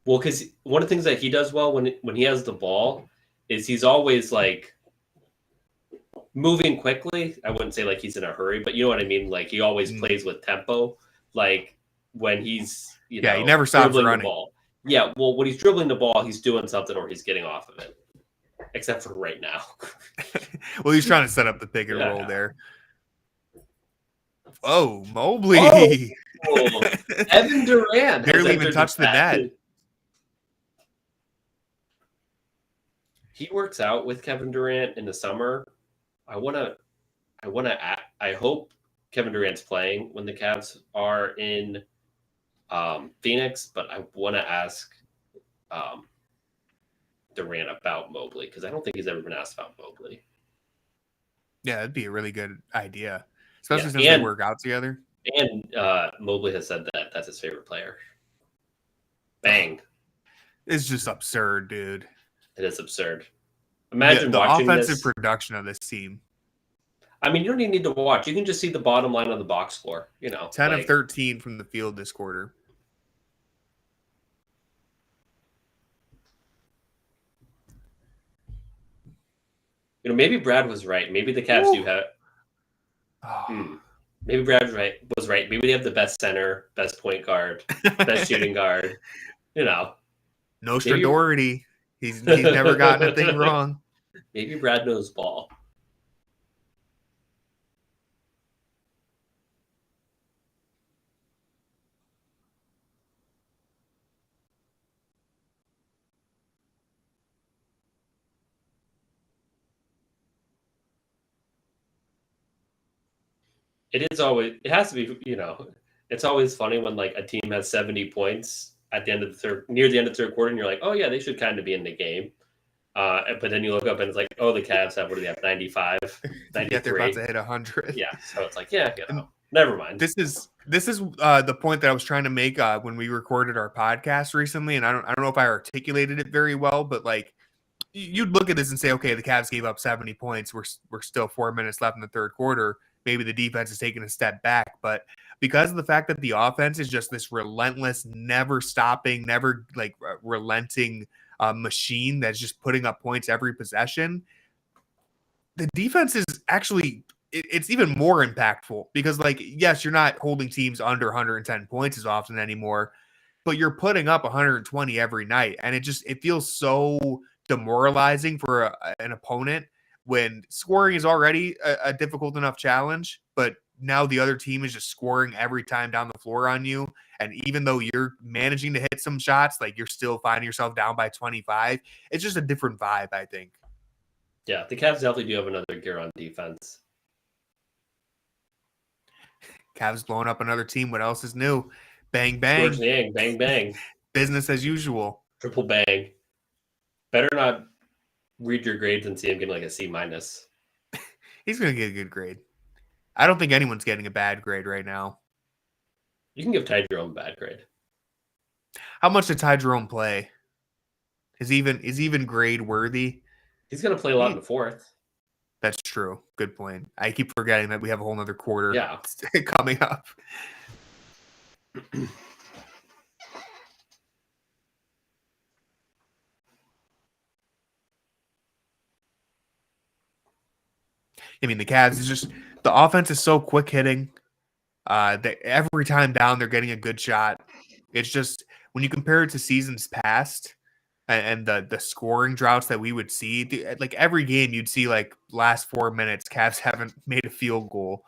Well, because one of the things that he does well when he has the ball is he's always like moving quickly. I wouldn't say like he's in a hurry, but you know what I mean? Like he always plays with tempo. Like when he's, he never stops running. The ball. Yeah, well, when he's dribbling the ball, he's doing something or he's getting off of it. Except for right now. Well, he's trying to set up the pick and roll there. Oh, Mobley. Oh, Evan Durant. Barely even touched the net. He works out with Kevin Durant in the summer. I hope Kevin Durant's playing when the Cavs are in Phoenix, but I want to ask Durant about Mobley because I don't think he's ever been asked about Mobley. Yeah, that'd be a really good idea, especially since they work out together. And Mobley has said that that's his favorite player. Bang! It's just absurd, dude. It is absurd. Imagine the watching offensive production of this team. I mean, you don't even need to watch. You can just see the bottom line on the box score. 10 of 13 from the field this quarter. Maybe Brad was right. Maybe the Cavs do have. Maybe Brad was right. Maybe they have the best center, best point guard, best shooting guard. Nostra Doherty. He's never gotten a thing wrong. Maybe Brad knows ball. It has to be, it's always funny when like a team has 70 points at the end of near the end of the third quarter, and you're like, oh yeah, they should kind of be in the game. But then you look up and it's like, oh, the Cavs have, what do they have, 95, 93? Yeah, they're about to hit 100. Yeah, so it's like, never mind. This is the point that I was trying to make when we recorded our podcast recently, and I don't know if I articulated it very well, but like you'd look at this and say, okay, the Cavs gave up 70 points. We're still 4 minutes left in the third quarter. Maybe the defense is taking a step back, but because of the fact that the offense is just this relentless, never stopping, never like relenting machine that's just putting up points every possession, the defense is actually it's even more impactful because, like, yes, you're not holding teams under 110 points as often anymore, but you're putting up 120 every night, and it feels so demoralizing for an opponent when scoring is already a difficult enough challenge, but now the other team is just scoring every time down the floor on you. And even though you're managing to hit some shots, like you're still finding yourself down by 25. It's just a different vibe, I think. Yeah, the Cavs definitely do have another gear on defense. Cavs blowing up another team. What else is new? Bang, bang. George Niang, bang, bang. Business as usual. Triple bang. Better not read your grades and see him getting like a C-. He's going to get a good grade. I don't think anyone's getting a bad grade right now. You can give Ty Jerome a bad grade. How much did Ty Jerome play? Is even grade worthy? He's going to play a lot in the fourth. That's true. Good point. I keep forgetting that we have a whole nother quarter coming up. I mean, the Cavs is just the offense is so quick hitting. That every time down, they're getting a good shot. It's just when you compare it to seasons past and the scoring droughts that we would see, like every game, you'd see like last 4 minutes, Cavs haven't made a field goal,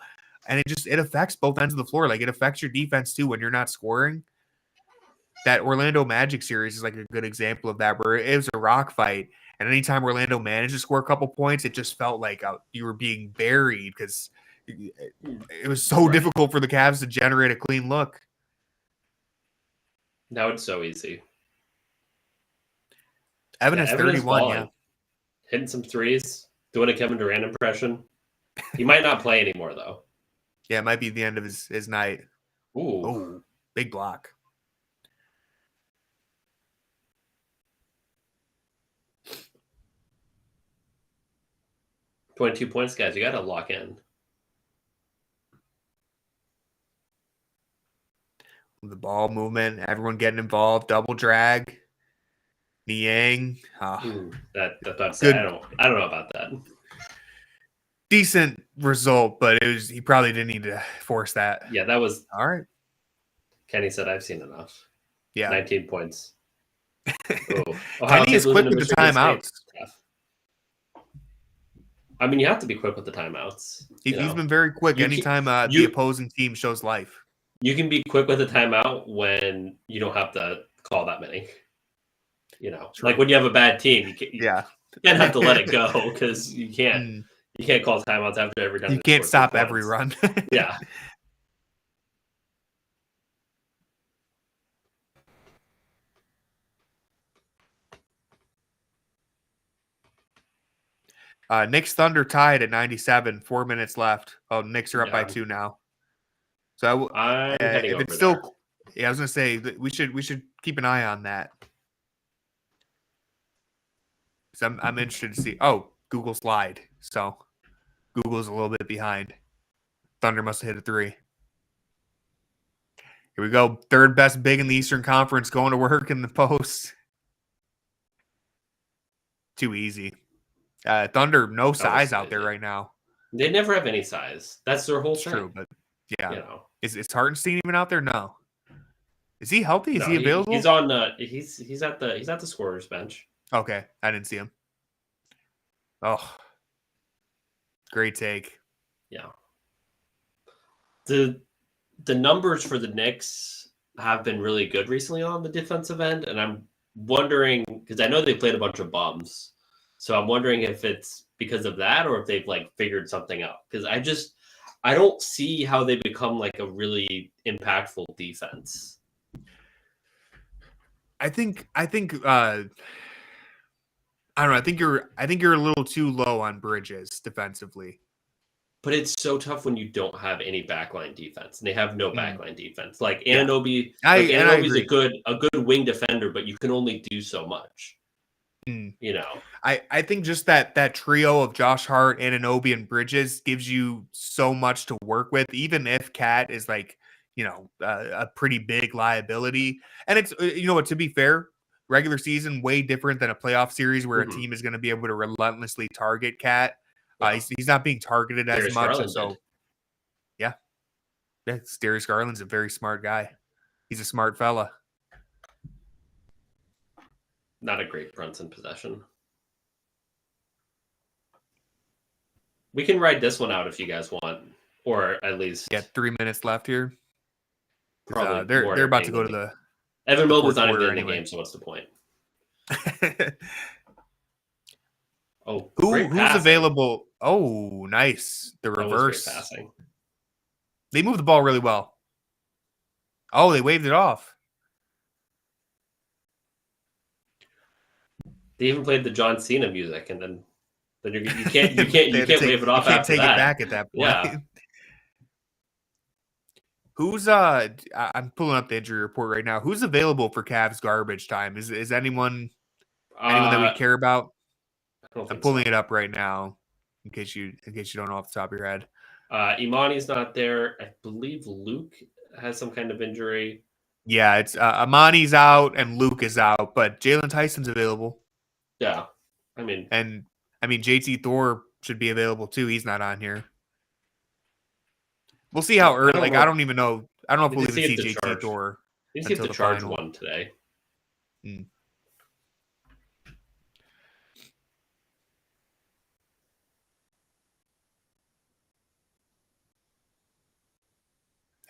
and it affects both ends of the floor. Like it affects your defense too when you're not scoring. That Orlando Magic series is like a good example of that, where it was a rock fight. And anytime Orlando managed to score a couple points, it just felt like you were being buried because it was so difficult for the Cavs to generate a clean look. Now it's so easy. Evan is 31, yeah. Hitting some threes, doing a Kevin Durant impression. He might not play anymore, though. Yeah, it might be the end of his night. Ooh. Big block. $22 points, guys. You got to lock in. The ball movement, everyone getting involved, double drag, Niang. That's good. I don't know about that. Decent result, but he probably didn't need to force that. Yeah, that was all right. Kenny said, "I've seen enough." Yeah, 19 points. Kenny is quick with the timeouts. I mean, you have to be quick with the timeouts. He's been very quick anytime the opposing team shows life. You can be quick with a timeout when you don't have to call that many. Like when you have a bad team, you can't have to let it go because you can't call timeouts after every time. You can't stop every run. Yeah. Knicks Thunder tied at 97, 4 minutes left. Oh, Knicks are up by 2 now. So if it's still, I was gonna say that we should keep an eye on that. So I'm interested to see. Oh, Google slide. So Google's a little bit behind. Thunder must have hit a 3. Here we go. Third best big in the Eastern Conference going to work in the post. Too easy. Thunder, no size out there right now. They never have any size. That's their whole thing. True, but yeah. Is Hartenstein even out there? No. Is he healthy? Is he available? He's on. He's at the scorer's bench. Okay, I didn't see him. Oh, great take. Yeah. The numbers for the Knicks have been really good recently on the defensive end, and I'm wondering because I know they played a bunch of bums, so I'm wondering if it's because of that or if they've figured something out. Because I don't see how they become a really impactful defense. I think I don't know. I think you're a little too low on Bridges defensively. But it's so tough when you don't have any backline defense, and they have no backline defense. Anunoby, Anunoby's a good wing defender, but you can only do so much. I think just that trio of Josh Hart, Anunoby, and Bridges gives you so much to work with, even if Cat is a pretty big liability. And it's to be fair, regular season way different than a playoff series where a team is going to be able to relentlessly target Cat. He's not being targeted as much. Darius Garland's a very smart guy. He's a smart fella. Not a great Brunson possession. We can ride this one out if you guys want, or at least 3 minutes left here. Probably they're about to go to the Evan Mobley's not even in the game, so what's the point? Who's available? Oh, nice. The reverse passing. They moved the ball really well. Oh, they waved it off. They even played the John Cena music, and then you can't wave it off. You can't take it back at that point. Yeah. Who's I'm pulling up the injury report right now. Who's available for Cavs garbage time? Is anyone that we care about? I'm pulling it up right now in case you don't know off the top of your head. Imani's not there. I believe Luke has some kind of injury. Yeah, it's Imani's out and Luke is out, but Jalen Tyson's available. Yeah, I mean, JT Thor should be available too. He's not on here. We'll see how I early. don't Like, know. I don't even know. I don't know if Need we'll to even see see if the JT charge- Thor Need to see if until the the Charge final. won today.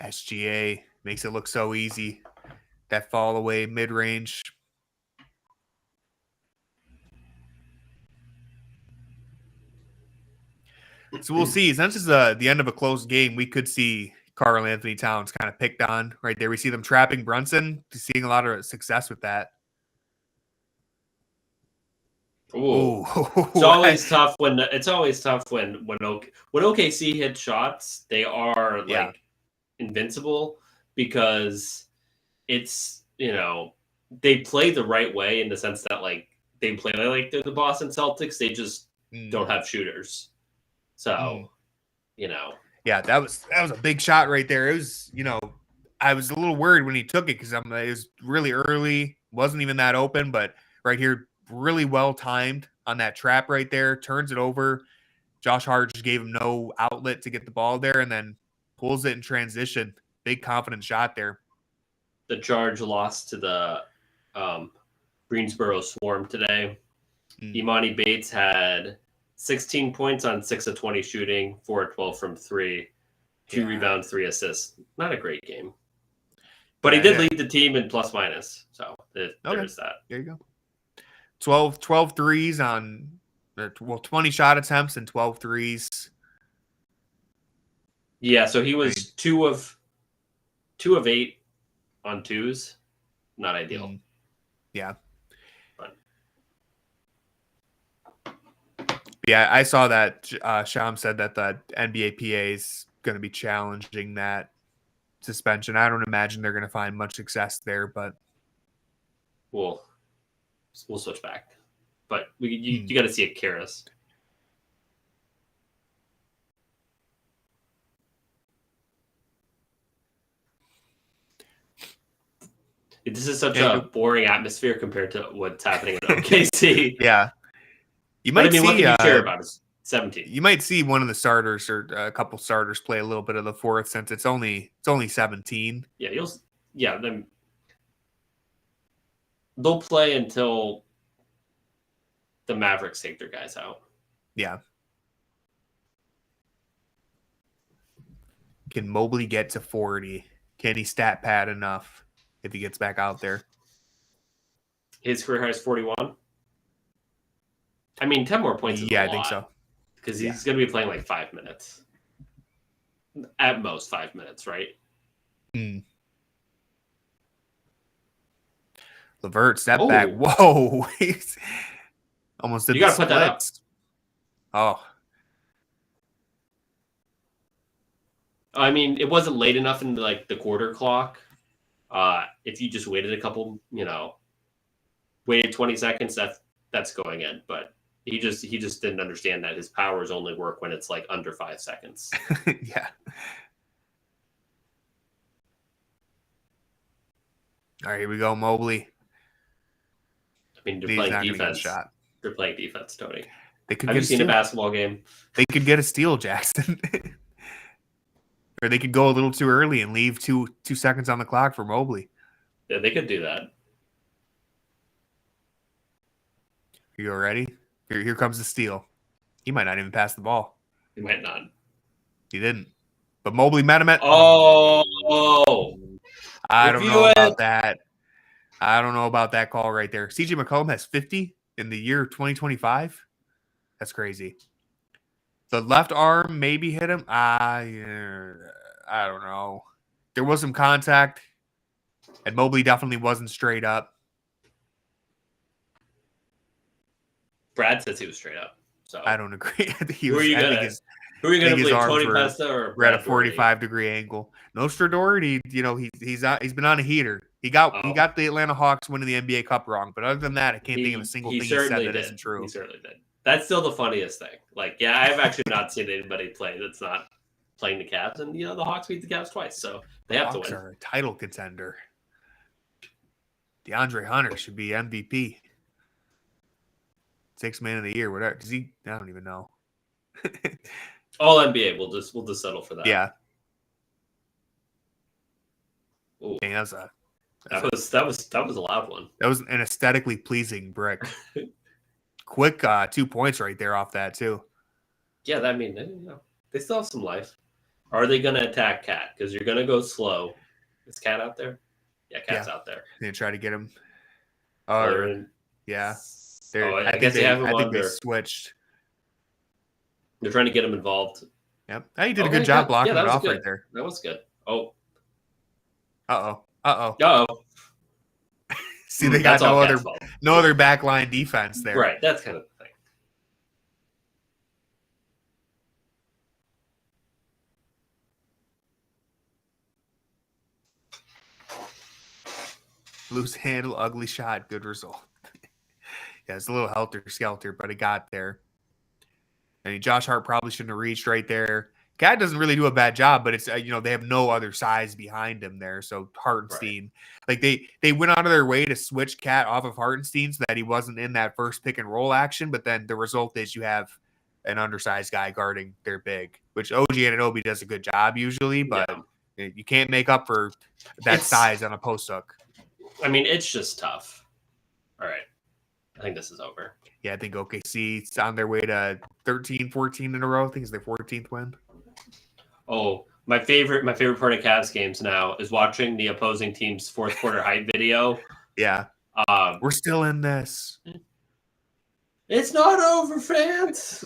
SGA makes it look so easy. That fall away mid range. So we'll see. Since this is the end of a close game, we could see Karl Anthony Towns kind of picked on right there. We see them trapping Brunson, seeing a lot of success with that. Ooh. Ooh. It's always tough when OKC hit shots, they are like Yeah. invincible because it's, they play the right way in the sense that like they play like they're the Boston Celtics. They just don't have shooters. So, Yeah, that was a big shot right there. It was, I was a little worried when he took it because it was really early, wasn't even that open, but right here, really well timed on that trap right there. Turns it over. Josh Hart just gave him no outlet to get the ball there, and then pulls it in transition. Big confident shot there. The Charge lost to the Greensboro Swarm today. Imani Bates had 16 points on 6 of 20 shooting, 4 of 12 from 3, 2 rebounds, 3 assists. Not a great game. But he did lead the team in plus minus. So there's that. There you go. 12 threes on, 20 shot attempts and 12 threes. Yeah, so he was 2 of 8 on 2s. Not ideal. Yeah. But. Yeah, I saw that Sham said that the NBA PA is going to be challenging that suspension. I don't imagine they're going to find much success there, but we'll switch back. But you got to see it, Karras. This is such a boring atmosphere compared to what's happening in OKC. Yeah. What can you care about is 17. You might see one of the starters or a couple starters play a little bit of the fourth since it's only 17. Yeah, they'll play until the Mavericks take their guys out. Yeah. Can Mobley get to 40? Can he stat pad enough if he gets back out there? His career high is 41. I mean, 10 more points is a lot. I think so. Because he's going to be playing like 5 minutes. At most 5 minutes, right? LeVert, step back. Whoa. Almost did you got to put that up. Oh. I mean, it wasn't late enough in like the quarter clock. If you just waited a couple, waited 20 seconds, that's going in. But he just didn't understand that his powers only work when it's like under 5 seconds. Yeah. All right, here we go, Mobley. I mean, they're playing defense. They're playing defense, Tony. Have you seen a basketball game? They could get a steal, Jackson. Or they could go a little too early and leave 2 seconds on the clock for Mobley. Yeah, they could do that. You go ready? Here comes the steal. He might not even pass the ball. He might not. He didn't. But Mobley met him at... Oh! I don't know about that. I don't know about that call right there. CJ McCollum has 50 in the year 2025. That's crazy. The left arm maybe hit him. I don't know. There was some contact, and Mobley definitely wasn't straight up. Brad says he was straight up. So I don't agree. Who are you going to believe, Tony Pesta or Brad? At a 45-degree angle. Nostra Doherty, he's been on a heater. He got the Atlanta Hawks winning the NBA Cup wrong, but other than that, I can't think of a single thing he said that isn't true. He certainly did. That's still the funniest thing. Like, yeah, I've actually not seen anybody play that's not playing the Cavs, and the Hawks beat the Cavs twice, so they have to win. Hawks are a title contender. DeAndre Hunter should be MVP. 6th man of the year, whatever. I don't even know. All NBA. We'll just settle for that. Yeah. Ooh. Dang, That was a loud one. That was an aesthetically pleasing brick. Quick 2 points right there off that too. Yeah, that mean they still have some life. Are they going to attack Cat? Because you're going to go slow. Is Cat out there? Yeah, Cat's out there. They try to get him. Yeah. I guess they have him under. They switched. They're trying to get him involved. Yep. He did a good job blocking it off right there. That was good. Oh. Uh-oh. See, they got no other backline defense there. Right. That's kind of the thing. Loose handle, ugly shot, good result. Yeah, it's a little helter-skelter, but it got there. I mean, Josh Hart probably shouldn't have reached right there. Cat doesn't really do a bad job, but it's they have no other size behind him there. So Hartenstein, like they went out of their way to switch Cat off of Hartenstein so that he wasn't in that first pick and roll action. But then the result is you have an undersized guy guarding their big, which OG Anunoby does a good job usually, but you can't make up for that size on a post hook. I mean, it's just tough. All right. I think this is over. Yeah, I think OKC's on their way to 13-14 in a row. I think it's their 14th win. Oh, my favorite part of Cavs games now is watching the opposing team's fourth quarter hype video. Yeah. We're still in this. It's not over, fans.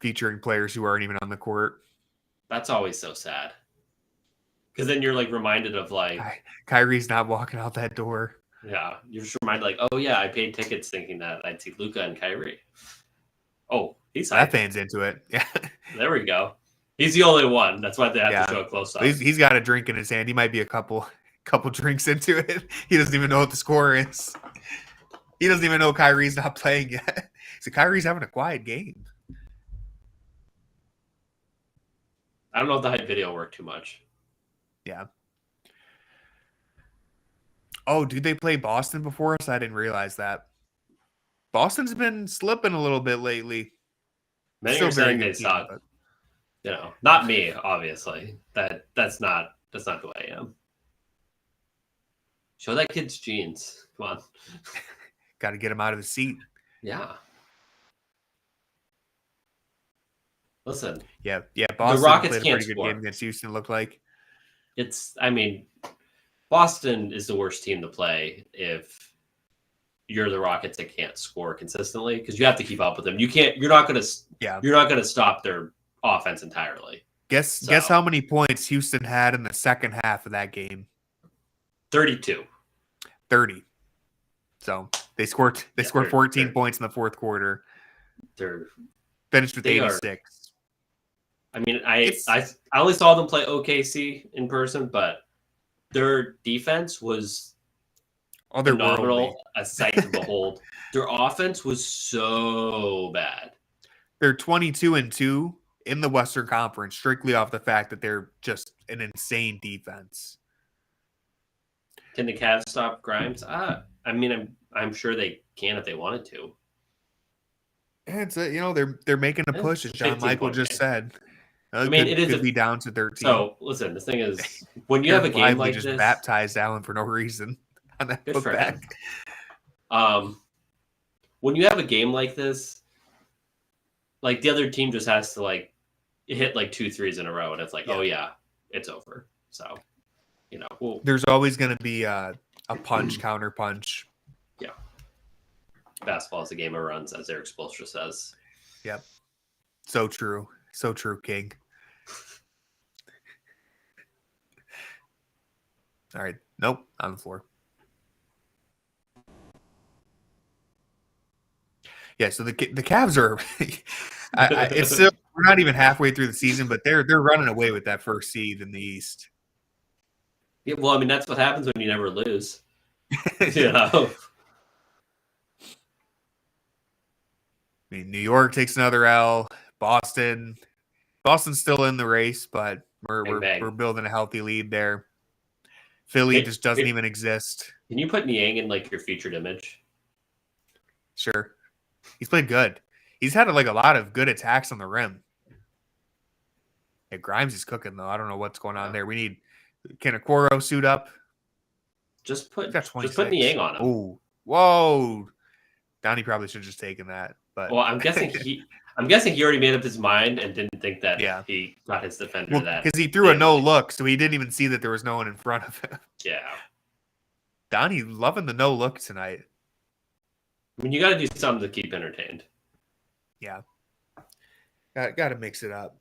Featuring players who aren't even on the court. That's always so sad. Because then you're reminded of Kyrie's not walking out that door. Yeah, you're just reminded oh yeah, I paid tickets thinking that I'd see Luka and Kyrie. Oh, he's that fan's into it. Yeah, there we go. He's the only one. That's why they have to show a close up. He's got a drink in his hand. He might be a couple drinks into it. He doesn't even know what the score is. He doesn't even know Kyrie's not playing yet. So Kyrie's having a quiet game. I don't know if the hype video worked too much. Yeah. Oh, did they play Boston before us? I didn't realize that. Boston's been slipping a little bit lately. Many are saying they suck. Not me, obviously. That's not who I am. Show that kid's jeans. Come on. Got to get him out of the seat. Yeah. Listen. Yeah. Boston the Rockets played a pretty good game against Houston, it looked like. Boston is the worst team to play if you're the Rockets that can't score consistently because you have to keep up with them. You're not going to stop their offense entirely. Guess how many points Houston had in the second half of that game? 32. 30. So they scored 14 points in the fourth quarter. They're finished with 86. I only saw them play OKC in person, but their defense was phenomenal, a sight to behold. Their offense was so bad. They're 22-2 in the Western Conference, strictly off the fact that they're just an insane defense. Can the Cavs stop Grimes? I'm sure they can if they wanted to. And they're making a push, as John Michael just said. It could be down to 13. So listen, the thing is, when you have a game like just this, baptized Allen for no reason on that good for him. When you have a game like this, the other team just has to hit 2 threes in a row, and it's oh yeah, it's over. So, there's always going to be a punch, counter punch. Yeah, basketball is a game of runs, as Eric Spoelstra says. Yep, so true, King. All right. Nope. On the floor. Yeah. So the Cavs are. It's still, we're not even halfway through the season, but they're running away with that first seed in the East. Yeah. Well, that's what happens when you never lose. New York takes another L. Boston's still in the race, but we're building a healthy lead there. Philly just doesn't even exist. Can you put Niang in your featured image? Sure. He's played good. He's had like a lot of good attacks on the rim. Yeah, Grimes is cooking though. I don't know what's going on there. We need can Okoro suit up? Just put Niang on him. Oh, whoa! Donnie probably should have just taken that. But well, I'm guessing he already made up his mind and didn't think that he got his defender that because he threw a no look, so he didn't even see that there was no one in front of him. Yeah, Donnie loving the no look tonight. I mean, you got to do something to keep entertained. Yeah, got to mix it up.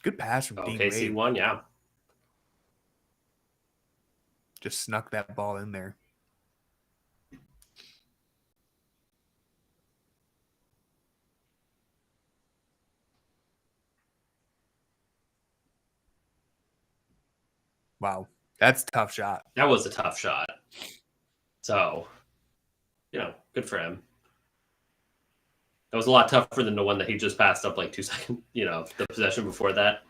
Good pass from Dean Wade. KC1, yeah. Just snuck that ball in there. Wow, that's a tough shot. That was a tough shot. So, good for him. That was a lot tougher than the one that he just passed up like 2 seconds, the possession before that.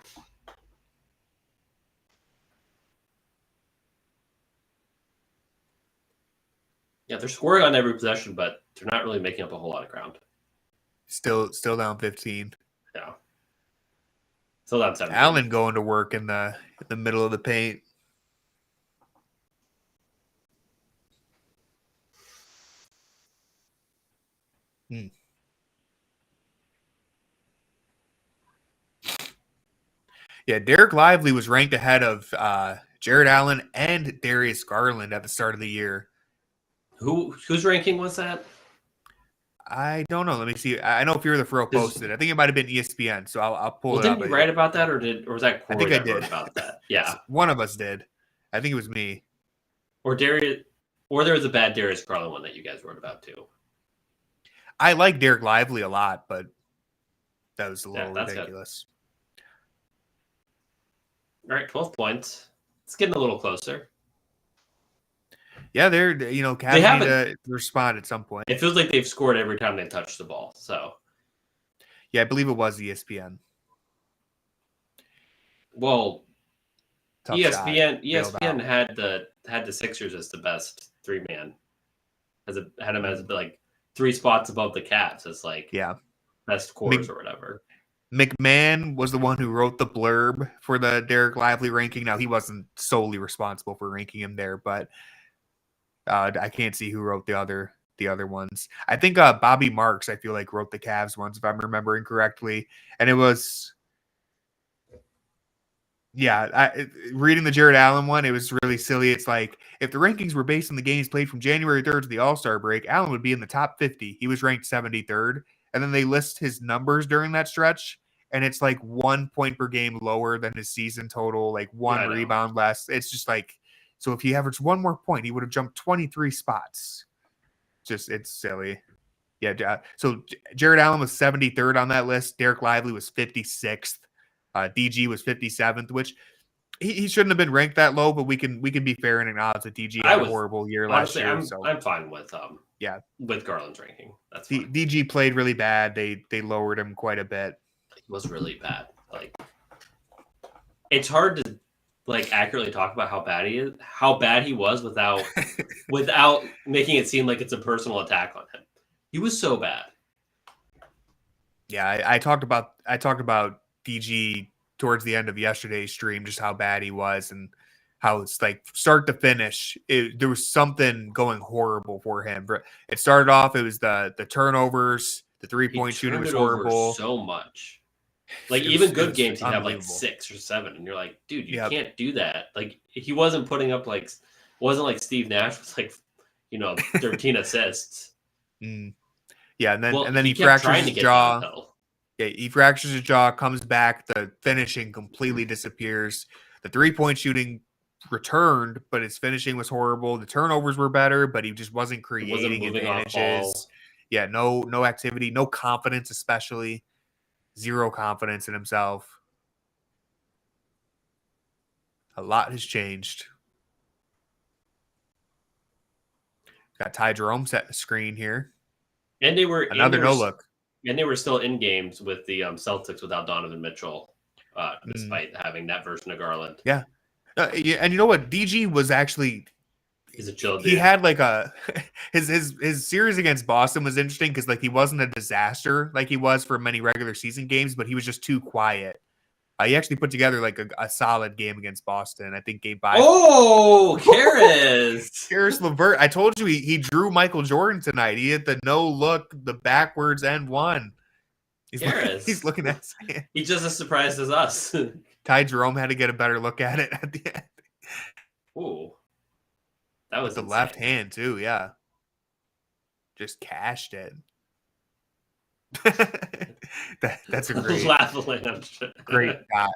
Yeah, they're scoring on every possession, but they're not really making up a whole lot of ground. Still down 15. Yeah. Still down 17. Allen going to work in the middle of the paint. Yeah, Derek Lively was ranked ahead of Jared Allen and Darius Garland at the start of the year. Whose ranking was that? I don't know. Let me see. I know Fear the Fro posted. I think it might have been ESPN, so I'll pull it up. Didn't you write about that, or was that Corey? I think I did. Wrote about that? Yeah, one of us did. I think it was me. Or Darius, or there was a bad Darius Garland one that you guys wrote about too. I like Derek Lively a lot, but that was a little ridiculous. All right, 12 points. It's getting a little closer. Yeah, Cavs need to respond at some point. It feels like they've scored every time they touch the ball. So, yeah, I believe it was ESPN. Well, ESPN had the Sixers as the best 3-man. Had them as like 3 spots above the Cavs as best cores or whatever. McMahon was the one who wrote the blurb for the Derek Lively ranking. Now, he wasn't solely responsible for ranking him there, but I can't see who wrote the other ones. I think Bobby Marks, I feel like, wrote the Cavs ones, if I'm remembering correctly. And it was, reading the Jared Allen one, it was really silly. It's like, if the rankings were based on the games played from January 3rd to the All-Star break, Allen would be in the top 50. He was ranked 73rd. And then they list his numbers during that stretch, and it's like 1 point per game lower than his season total, like 1 rebound less. It's just like, so if he averaged 1 more point, he would have jumped 23 spots. It's silly. Yeah. So Jared Allen was 73rd on that list. Derek Lively was 56th. DG was 57th, which he shouldn't have been ranked that low, but we can be fair and acknowledge that DG had a horrible year last year. I'm fine with with Garland's ranking. That's fine. DG played really bad. They lowered him quite a bit. It was really bad. Like, it's hard to accurately talk about how bad he was without making it seem like it's a personal attack on him. He was so bad. Yeah, I talked about DG towards the end of yesterday's stream, just how bad he was and how it's like start to finish. There was something going horrible for him. But it started off, it was the turnovers, the 3-point shooting was horrible. So much. Like, even good games, he'd have like 6 or 7, and you're like, dude, you can't do that. Like, he wasn't putting up wasn't like Steve Nash with 13 assists. Yeah, and then he fractures his jaw. Yeah, he fractures his jaw, comes back, the finishing completely disappears. The 3-point shooting returned, but his finishing was horrible. The turnovers were better, but he just wasn't creating advantages. Yeah, no activity, no confidence, especially. Zero confidence in himself. A lot has changed. Got Ty Jerome set the screen here. And they were no look. And they were still in games with the Celtics without Donovan Mitchell, despite having that version of Garland. Yeah. Yeah, and you know what? DG was actually He's a chill dude. he had like a his series against Boston was interesting because like he wasn't a disaster like he was for many regular season games, but he was just too quiet. He actually put together like a solid game against Boston. I think game 5. Oh, Karis. Karis LeVert. I told you he drew Michael Jordan tonight. He hit the no look, the backwards and one. He's looking at his hand. He just as surprised as us. Ty Jerome had to get a better look at it at the end. Ooh. That was the insane. left hand too, yeah. Just cashed it. That's a great great shot.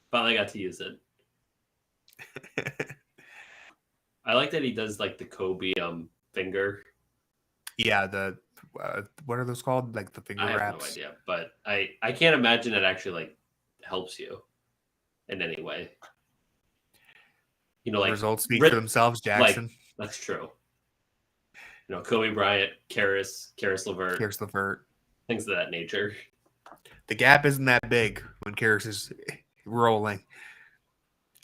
Finally got to use it. I like that he does like the Kobe finger. Yeah, the what are those called? Like the finger wraps. I have no idea, but I can't imagine it actually like helps you in any way. You know, like results speak for themselves, Jackson. Like, that's true. You know, Kobe Bryant, Karis LeVert, things of that nature. The gap isn't that big when Karis is rolling.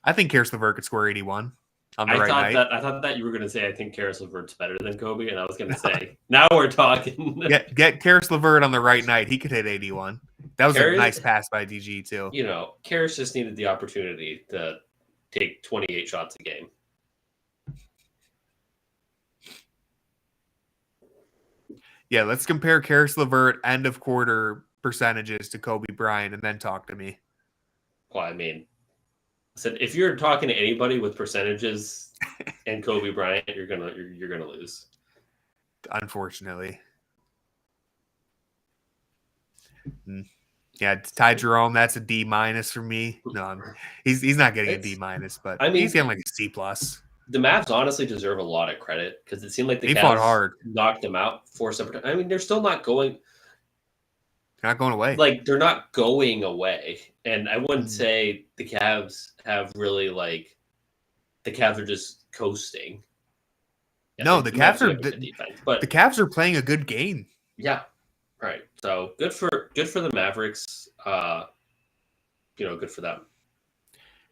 I think Karis LeVert could score 81 on the right night. I thought that you were going to say I think Karis LeVert's better than Kobe, and I was going to say now we're talking. Get Karis LeVert on the right night. He could hit 81. That was a nice pass by DG too. You know, Karis just needed the opportunity to take 28 shots a game. Yeah, let's compare Karis LeVert end of quarter percentages to Kobe Bryant and then talk to me. Well, I mean, if you're talking to anybody with percentages and Kobe Bryant, you're gonna lose. Unfortunately. Yeah, Ty Jerome, that's a D- for me. No, he's not getting a D-, but I mean, he's getting like a C+. The Mavs honestly deserve a lot of credit because it seemed like they fought hard, knocked them out 4 separate times. I mean, they're still not going. They're not going away. Like they're not going away, and I wouldn't say the Cavs have really like. The Cavs are just coasting. Yeah, no, the Cavs are defense, but the Cavs are playing a good game. Yeah, right. So good for the Mavericks. Good for them.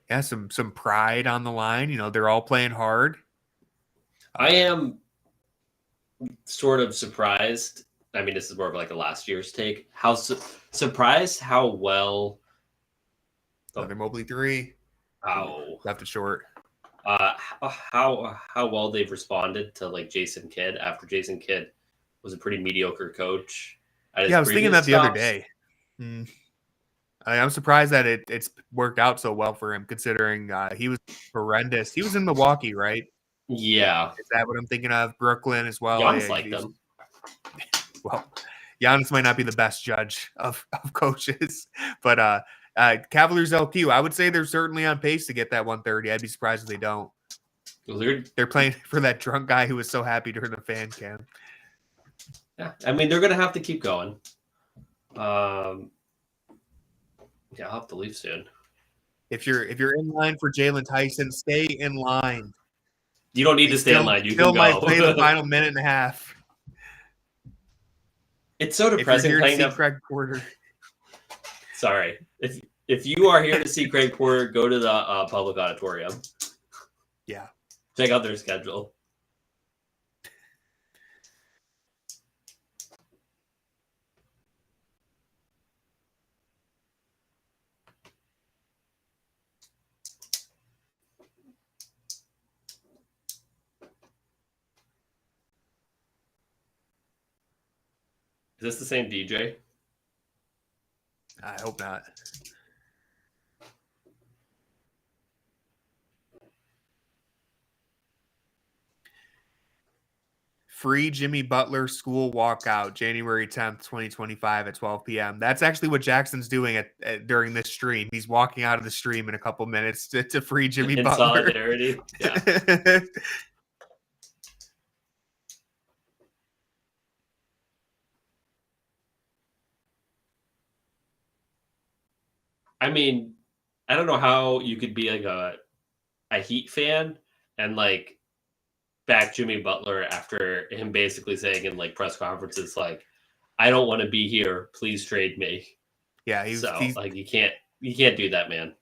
Yeah, some pride on the line. You know, they're all playing hard. I am sort of surprised. I mean, this is more of like a last year's take. How surprised how well. Another Mobley 3. How left it short. How well they've responded to like Jason Kidd after Jason Kidd was a pretty mediocre coach. Yeah, I was thinking that the other day. I'm surprised that it's worked out so well for him, considering he was horrendous. He was in Milwaukee, right? Yeah. Is that what I'm thinking of? Brooklyn as well. Giannis liked them. Well, Giannis might not be the best judge of coaches, but Cavaliers LQ, I would say they're certainly on pace to get that 130. I'd be surprised if they don't. They're playing for that drunk guy who was so happy during the fan cam. Yeah, I mean, they're going to have to keep going. Yeah, I'll have to leave soon. If you're in line for Jaylen Tyson, stay in line. You don't need to stay in line. You can go. Might play the final minute and a half. It's so depressing. If you're here to see Craig Porter. Sorry. If you are here to see Craig Porter, go to the public auditorium. Yeah. Check out their schedule. Is this the same DJ? I hope not. Free Jimmy Butler school walkout, January 10th, 2025 at 12 p.m. That's actually what Jackson's doing during this stream. He's walking out of the stream in a couple minutes to free Jimmy Butler. Solidarity. Yeah. I mean, I don't know how you could be like a Heat fan and like back Jimmy Butler after him basically saying in like press conferences, like, I don't want to be here. Please trade me. Yeah. Like you can't You can't do that, man.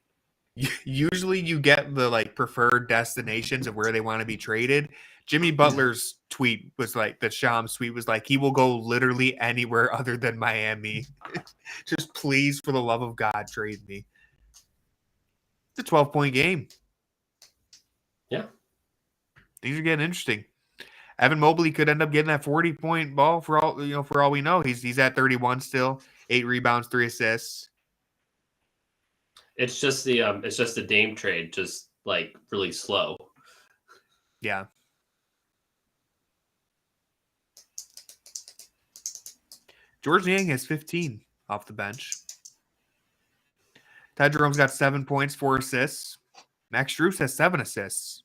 Usually you get the like preferred destinations of where they want to be traded. Jimmy Butler's tweet was like, the Shams tweet was like, he will go literally anywhere other than Miami. Just please, for the love of God, trade me. It's a 12-point game. Yeah. Things are getting interesting. Evan Mobley could end up getting that 40-point ball for all we know. He's at 31 still, 8 rebounds, 3 assists. It's just the Dame trade, just like really slow. Yeah. George Niang has 15 off the bench. Ty Jerome's got 7 points, 4 assists. Max Strus has 7 assists.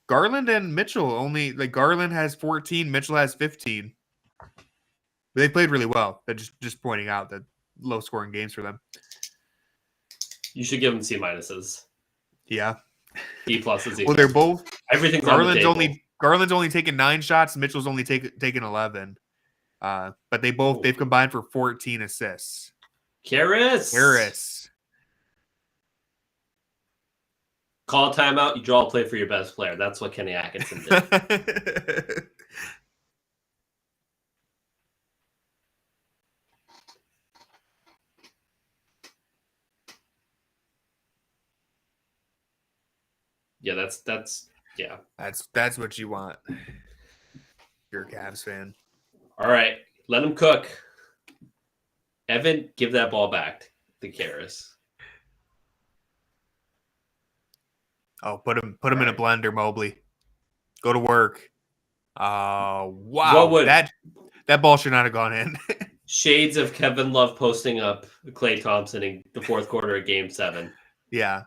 Garland and Mitchell Garland has 14, Mitchell has 15. They played really well. They're just pointing out that low scoring games for them. You should give them C minuses. Yeah. B pluses. Well, they're both. Everything's on the table. Garland's only taken 9 shots. Mitchell's only taken 11. But they've combined for 14 assists. Harris. Call a timeout. You draw a play for your best player. That's what Kenny Atkinson did. Yeah, that's what you want. You're a Cavs fan. All right, let him cook. Evan, give that ball back to Karras. Oh, put him in a blender, Mobley. Go to work. Wow. That ball should not have gone in. Shades of Kevin Love posting up Klay Thompson in the fourth quarter of Game 7. Yeah.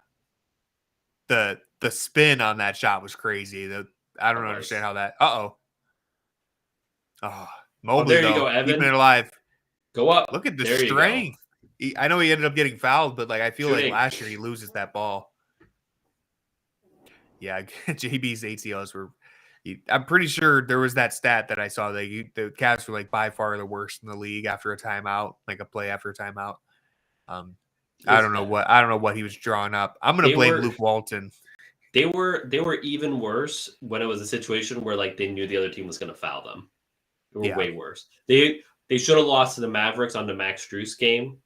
The spin on that shot was crazy. I don't understand how that. Oh, Mobley, there you go, Evan. Keeping it alive. Go up. Look at the strength. I know he ended up getting fouled, but I feel like last year he loses that ball. Yeah, JB's ATOs were. I'm pretty sure there was that stat that I saw that the Cavs were by far the worst in the league after a timeout, like a play after a timeout. I don't know what he was drawing up. I'm gonna blame Luke Walton. They were even worse when it was a situation where they knew the other team was going to foul them. They were way worse. They should have lost to the Mavericks on the Max Strus game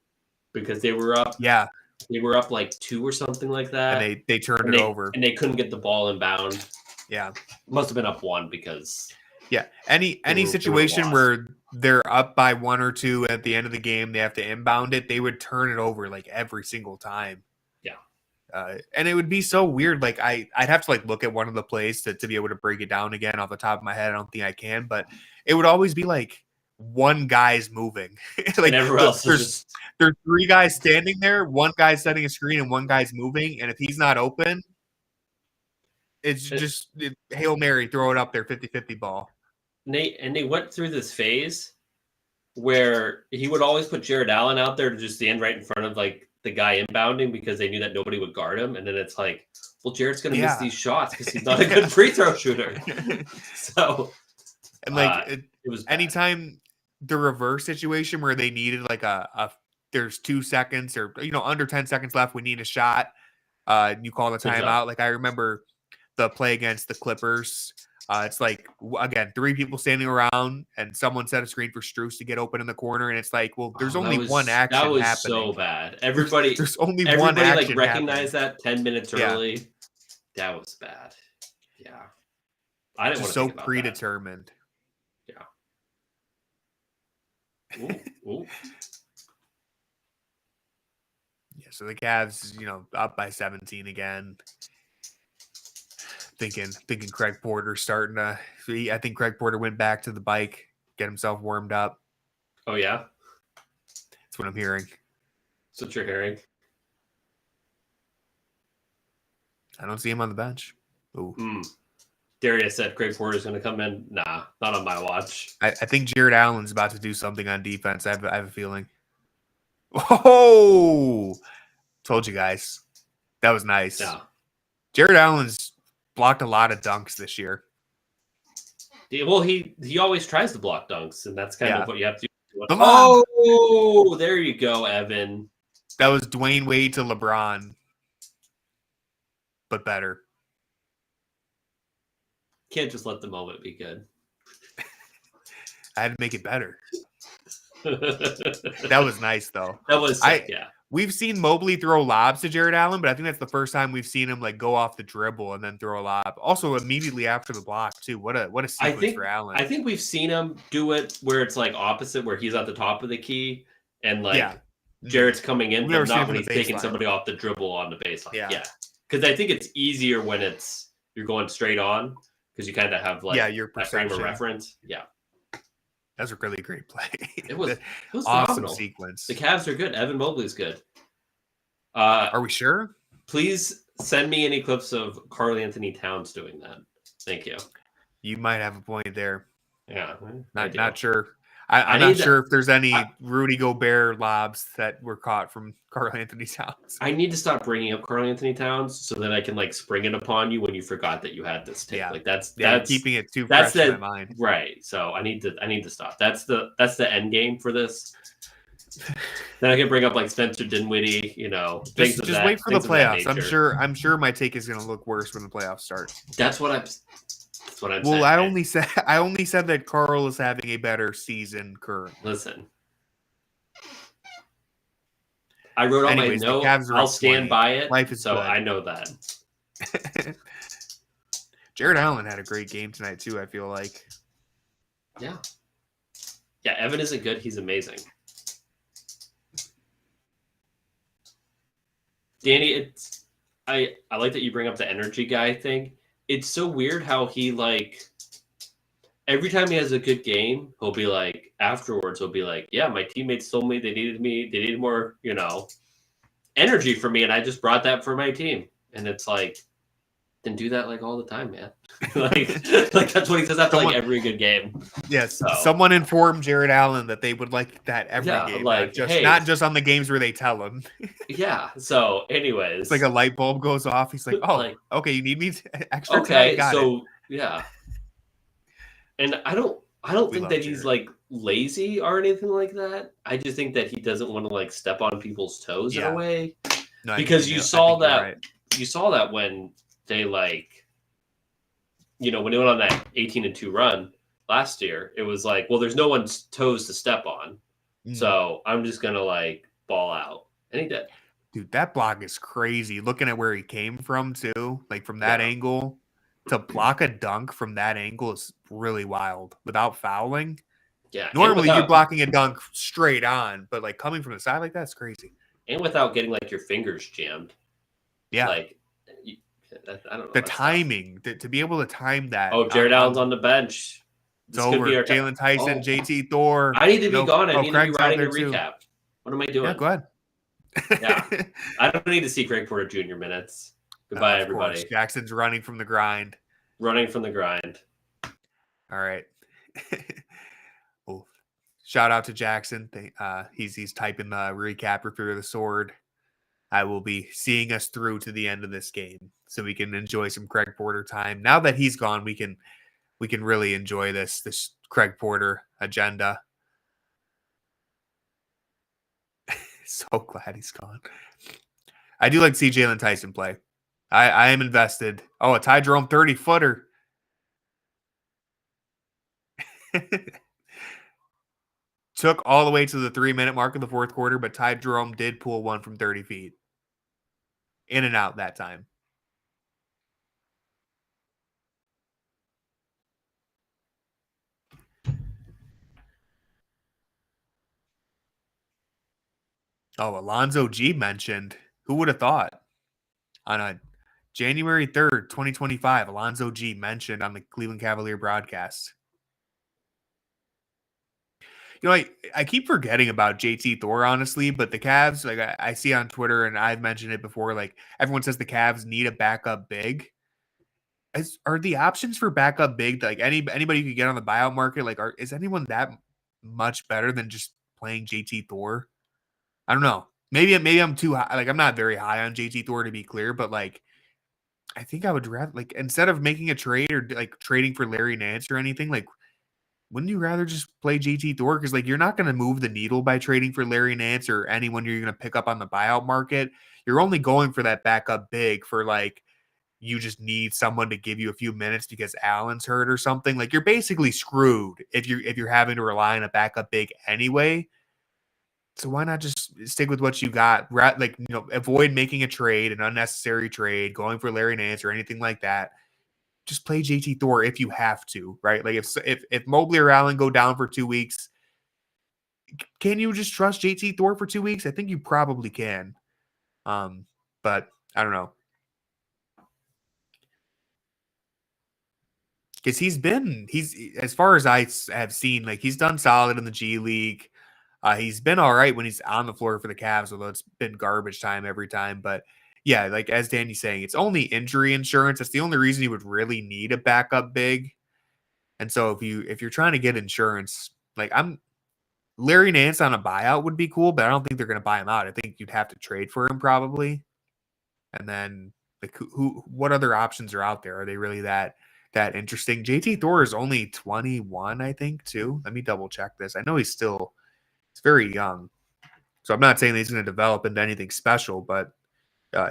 because they were up. Yeah, they were up 2 or something like that. And they turned it over, and they couldn't get the ball inbound. Yeah, must have been up 1 because. Yeah, any situation where they're up by 1 or 2 at the end of the game, they have to inbound it. They would turn it over every single time. And it would be so weird. I'd have to look at one of the plays to be able to break it down again off the top of my head. I don't think I can, but it would always be one guy's moving. And everyone else there's 3 guys standing there, 1 guy's setting a screen, and 1 guy's moving. And if he's not open, it's just Hail Mary, throw it up there, 50-50 ball. And they went through this phase where he would always put Jared Allen out there to just stand right in front of the guy inbounding because they knew that nobody would guard him. And then it's well, Jared's going to miss these shots because he's not a good free throw shooter. So, and it was bad. Anytime the reverse situation where they needed there's 2 seconds or, under 10 seconds left, we need a shot. You call the timeout. I remember the play against the Clippers. It's again, 3 people standing around and someone set a screen for Strus to get open in the corner. And it's well, there's only one action happening. That was so bad. Everybody, there's only one action recognized that 10 minutes early. That was bad. Yeah. I didn't want to think about predetermined. That. Yeah. Ooh. Yeah. So the Cavs, up by 17 again. Thinking Craig Porter starting to. I think Craig Porter went back to the bike, get himself warmed up. Oh yeah, that's what I'm hearing. That's what you're hearing. I don't see him on the bench. Ooh. Darius said Craig Porter's going to come in. Nah, not on my watch. I think Jared Allen's about to do something on defense. I have a feeling. Oh, told you guys. That was nice. Yeah. Jared Allen's blocked a lot of dunks this year. Yeah, well, he always tries to block dunks, and that's kind of what you have to do The lob. Oh, there you go, Evan. That was Dwayne Wade to LeBron, but better. Can't just let the moment be good. I had to make it better. That was nice, though. That was sick, yeah. We've seen Mobley throw lobs to Jared Allen, but I think that's the first time we've seen him like go off the dribble and then throw a lob. Also, immediately after the block, too. What a sequence for Allen. I think we've seen him do it where it's like opposite, where he's at the top of the key and like Jared's coming in, but not when he's taking somebody off the dribble on the baseline. Yeah. Because I think it's easier when you're going straight on because you kind of have like your that frame of reference. Yeah. That's a really great play. It was awesome phenomenal. Sequence. The Cavs are good. Evan Mobley's good. Are we sure? Please send me any clips of Karl Anthony Towns doing that. Thank you. You might have a point there. Yeah. Not sure. I'm not sure if there's any Rudy Gobert lobs that were caught from Karl Anthony Towns. I need to stop bringing up Karl Anthony Towns so that I can like spring it upon you when you forgot that you had this tape. Like that's keeping it too fresh in my mind. Right. So I need to stop. That's the end game for this. Then I can bring up like Spencer Dinwiddie, just wait for the playoffs. I'm sure my take is going to look worse when the playoffs start. That's what I'm saying. Well, I only said that Karl is having a better season currently. Listen, I wrote on my note. I'll stand by it. Life is so good. I know that. Jared Allen had a great game tonight too. I feel like. Yeah. Evan isn't good. He's amazing. Danny, I like that you bring up the energy guy thing. It's so weird how he like every time he has a good game, he'll be like afterwards, he'll be like, yeah, my teammates told me they needed more, energy for me, and I just brought that for my team. And it's like, then do that like all the time, man. like that's what he says after like every good game. Yes. So. Someone informed Jared Allen that they would like that every game. Like not just on the games where they tell him. Yeah. So anyways. It's like a light bulb goes off. He's like, oh, okay, you need me extra okay, time? So yeah. And I don't think that he's like lazy or anything like that. I just think that he doesn't want to like step on people's toes in a way. No, because you saw that when they like, when they went on that 18-2 run last year, it was like, well, there's no one's toes to step on. So I'm just going to like ball out. And he did. Dude, that block is crazy. Looking at where he came from too, like from that angle to block a dunk from that angle is really wild without fouling. Yeah. Normally you're blocking a dunk straight on, but like coming from the side like that's crazy. And without getting like your fingers jammed. Yeah. Like, I don't know. The timing, to be able to time that. Oh, Jared Allen's on the bench. It's over. Jalen Tyson, JT Thor. I need to be gone. I need to be writing a recap. What am I doing? Yeah, go ahead. Yeah. I don't need to see Craig Porter Jr. minutes. Goodbye, everybody. Course. Jackson's running from the grind. All right. Well, shout out to Jackson. He's typing the recap or through the sword. I will be seeing us through to the end of this game so we can enjoy some Craig Porter time. Now that he's gone, we can really enjoy this Craig Porter agenda. So glad he's gone. I do like to see Jalen Tyson play. I am invested. Oh, a Ty Jerome 30-footer. Took all the way to the 3-minute mark of the fourth quarter, but Ty Jerome did pull one from 30 feet. In and out that time. Oh, Alonzo G mentioned. Who would have thought? On a January 3rd, 2025, Alonzo G mentioned on the Cleveland Cavalier broadcast. I keep forgetting about JT Thor, honestly, but the Cavs, like I see on Twitter, and I've mentioned it before, like everyone says the Cavs need a backup big. Are the options for backup big, like anybody you could get on the buyout market, like is anyone that much better than just playing JT Thor? I don't know. Maybe I'm too high. Like I'm not very high on JT Thor, to be clear, but like I think I would rather, like, instead of making a trade or like trading for Larry Nance or anything, like wouldn't you rather just play JT Thor? Because like you're not going to move the needle by trading for Larry Nance or anyone you're going to pick up on the buyout market. You're only going for that backup big for like you just need someone to give you a few minutes because Allen's hurt or something. Like you're basically screwed if you're having to rely on a backup big anyway. So why not just stick with what you got? Like, avoid making a trade, an unnecessary trade, going for Larry Nance or anything like that. Just play JT Thor if you have to, right? Like if Mobley or Allen go down for 2 weeks, can you just trust JT Thor for 2 weeks? I think you probably can. But I don't know. Because he's as far as I have seen, like he's done solid in the G League. He's been all right when he's on the floor for the Cavs, although it's been garbage time every time. But yeah, like as Danny's saying, it's only injury insurance. That's the only reason you would really need a backup big. And so if you're trying to get insurance, like Larry Nance on a buyout would be cool, but I don't think they're going to buy him out. I think you'd have to trade for him probably. And then like what other options are out there? Are they really that interesting? JT Thor is only 21, I think, too. Let me double check this. I know he's very young. So I'm not saying that he's going to develop into anything special, but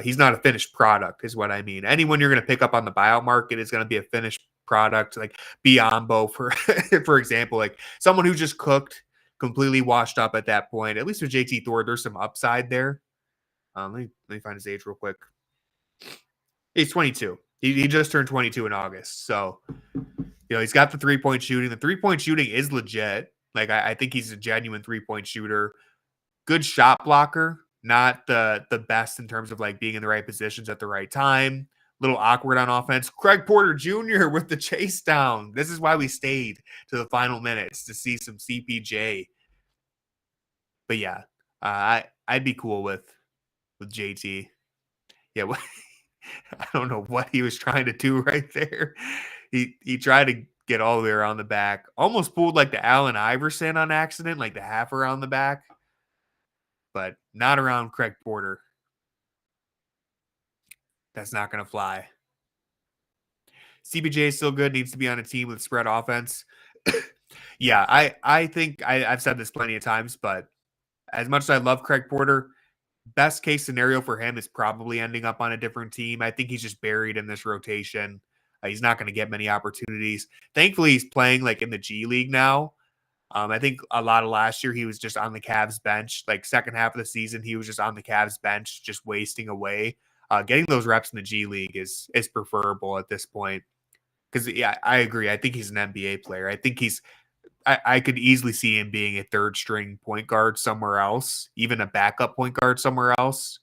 he's not a finished product is what I mean. Anyone you're going to pick up on the buyout market is going to be a finished product, like Biyombo, for example, like someone who just cooked, completely washed up at that point. At least with JT Thor, there's some upside there. Let me find his age real quick. He's 22. He just turned 22 in August. So, he's got the 3-point shooting. The 3-point shooting is legit. Like, I think he's a genuine 3-point shooter. Good shot blocker. Not the best in terms of, like, being in the right positions at the right time. Little awkward on offense. Craig Porter Jr. with the chase down. This is why we stayed to the final minutes, to see some CPJ. But, yeah, I'd be cool with JT. Yeah, I don't know what he was trying to do right there. He tried to get all the way around the back. Almost pulled like the Allen Iverson on accident, like the half around the back. But not around Craig Porter. That's not going to fly. CBJ is still good. Needs to be on a team with spread offense. Yeah, I think I've said this plenty of times, but as much as I love Craig Porter, best case scenario for him is probably ending up on a different team. I think he's just buried in this rotation. He's not going to get many opportunities. Thankfully, he's playing like in the G League now. I think a lot of last year he was just on the Cavs bench. Like second half of the season, he was just on the Cavs bench, just wasting away. Getting those reps in the G League is preferable at this point. Because yeah, I agree. I think he's an NBA player. I think I could easily see him being a third string point guard somewhere else, even a backup point guard somewhere else.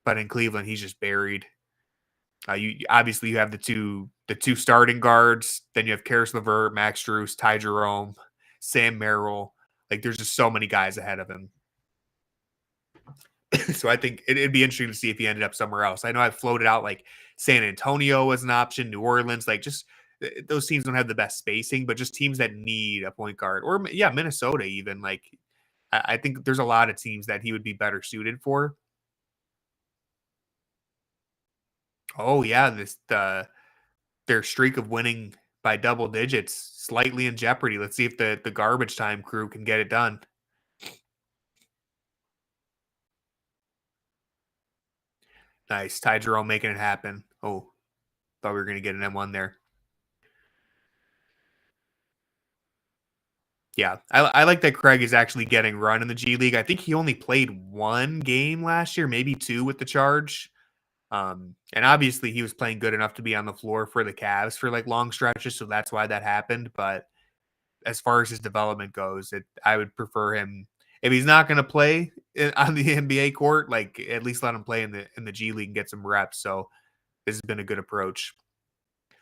But in Cleveland, he's just buried. You have the two starting guards. Then you have Karis LeVert, Max Strus, Ty Jerome, Sam Merrill. Like there's just so many guys ahead of him. So I think it'd be interesting to see if he ended up somewhere else. I know I've floated out like San Antonio as an option, New Orleans, like just those teams don't have the best spacing, but just teams that need a point guard, or yeah, Minnesota even. Like I think there's a lot of teams that he would be better suited for. Oh yeah, their streak of winning by double digits slightly in jeopardy. Let's see if the garbage time crew can get it done. Nice. Ty Jerome making it happen. Oh, thought we were going to get an M1 there. Yeah, I like that Craig is actually getting run in the G League. I think he only played one game last year, maybe two with the Charge. And obviously he was playing good enough to be on the floor for the Cavs for like long stretches, so that's why that happened. But as far as his development goes, I would prefer him if he's not going to play on the NBA court, like at least let him play in the G League and get some reps. So this has been a good approach.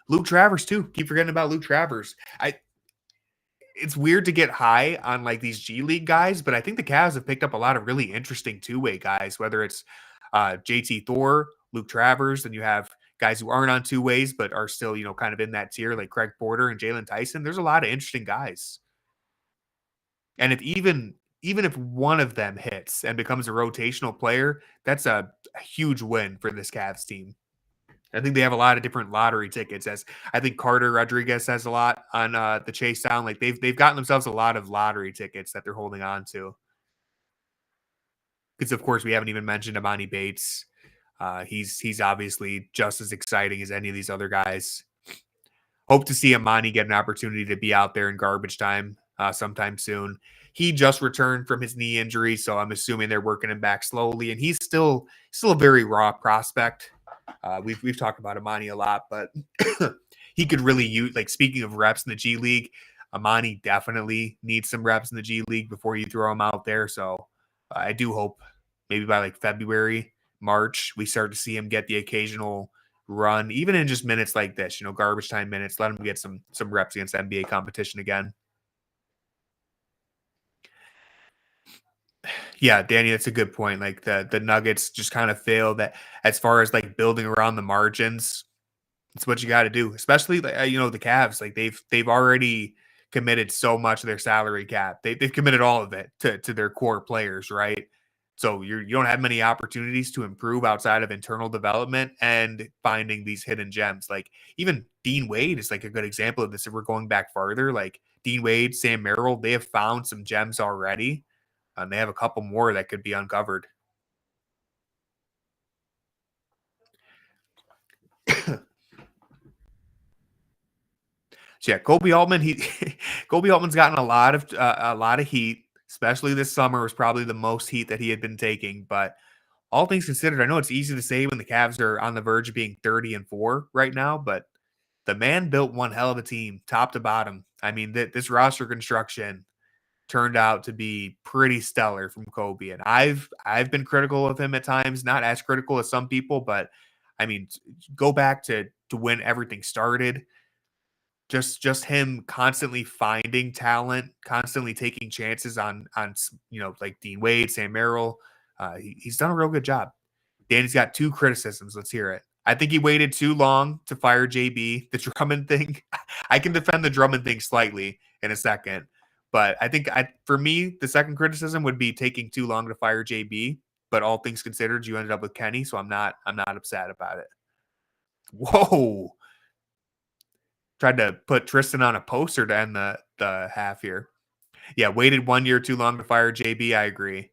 Luke Travers too. Keep forgetting about Luke Travers. It's weird to get high on like these G League guys, but I think the Cavs have picked up a lot of really interesting two-way guys, whether it's JT Thor, Luke Travers, and you have guys who aren't on two ways, but are still, kind of in that tier, like Craig Porter and Jalen Tyson. There's a lot of interesting guys. And if even if one of them hits and becomes a rotational player, that's a huge win for this Cavs team. I think they have a lot of different lottery tickets. As I think Carter Rodriguez has a lot on the Chase Down. Like they've gotten themselves a lot of lottery tickets that they're holding on to. Because of course we haven't even mentioned Amani Bates. He's obviously just as exciting as any of these other guys. Hope to see Amani get an opportunity to be out there in garbage time sometime soon. He just returned from his knee injury, so I'm assuming they're working him back slowly. And he's still a very raw prospect. We've talked about Amani a lot, but he could really use, like, speaking of reps in the G League, Amani definitely needs some reps in the G League before you throw him out there. So I do hope maybe by like February, March, we start to see him get the occasional run, even in just minutes like this, garbage time minutes. Let him get some reps against NBA competition again. Yeah, Danny, that's a good point. Like the Nuggets just kind of failed that as far as like building around the margins. It's what you got to do, especially the Cavs. Like they've already committed so much of their salary cap. They've committed all of it to their core players, right? So you don't have many opportunities to improve outside of internal development and finding these hidden gems. Like even Dean Wade is like a good example of this. If we're going back farther, like Dean Wade, Sam Merrill, they have found some gems already. And they have a couple more that could be uncovered. So yeah, Kobe Altman. Kobe Altman's gotten a lot of heat, especially this summer was probably the most heat that he had been taking. But all things considered, I know it's easy to say when the Cavs are on the verge of being 30-4 right now, but the man built one hell of a team, top to bottom. I mean, this roster construction turned out to be pretty stellar from Kobe. And I've been critical of him at times, not as critical as some people, but I mean, go back to when everything started. Just him constantly finding talent, constantly taking chances on like Dean Wade, Sam Merrill. He's done a real good job. Danny's got 2 criticisms. Let's hear it. I think he waited too long to fire JB. The Drummond thing, I can defend the Drummond thing slightly in a second. But I think for me, the second criticism would be taking too long to fire JB. But all things considered, you ended up with Kenny, so I'm not upset about it. Whoa. Tried to put Tristan on a poster to end the half here. Yeah, waited 1 year too long to fire JB. I agree.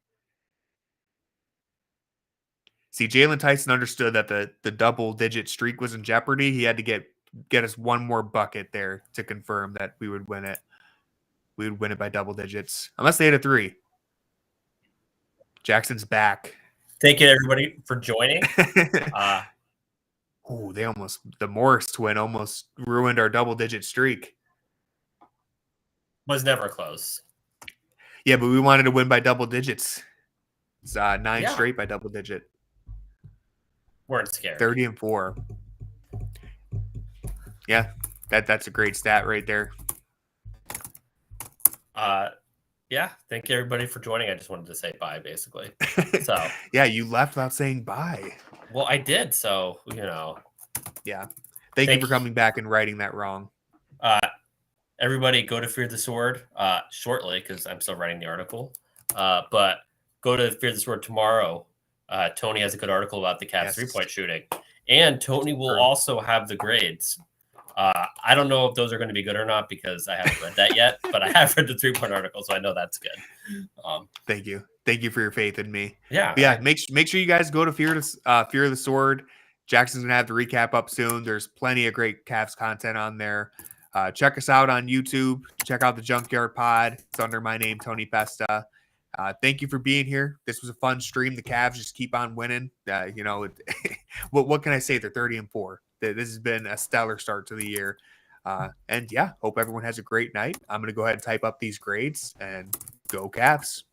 See, Jalen Tyson understood that the double-digit streak was in jeopardy. He had to get us one more bucket there to confirm that we would win it. We would win it by double digits, unless they had a 3. Jackson's back. Thank you, everybody, for joining. The Morris twin almost ruined our double-digit streak. Was never close. Yeah, but we wanted to win by double digits. It's 9 straight by double digit. Weren't scared. 30-4. Yeah, that's a great stat right there. Yeah, thank you everybody for joining. I just wanted to say bye, basically. So yeah, you left without saying bye. Well, I did, so Yeah. Thank you for coming back and writing that wrong. Everybody go to Fear the Sword shortly because I'm still writing the article. But go to Fear the Sword tomorrow. Tony has a good article about the Cavs 3-point shooting. And Tony will also have the grades. I don't know if those are going to be good or not because I haven't read that yet, but I have read the 3-point article, so I know that's good. Thank you. Thank you for your faith in me. Yeah. But yeah, make sure you guys go to Fear of the Sword. Jackson's going to have the recap up soon. There's plenty of great Cavs content on there. Check us out on YouTube. Check out the Junkyard Pod. It's under my name, Tony Pesta. Thank you for being here. This was a fun stream. The Cavs just keep on winning. What can I say? They're 30-4. This has been a stellar start to the year. And yeah, hope everyone has a great night. I'm going to go ahead and type up these grades and go Cavs.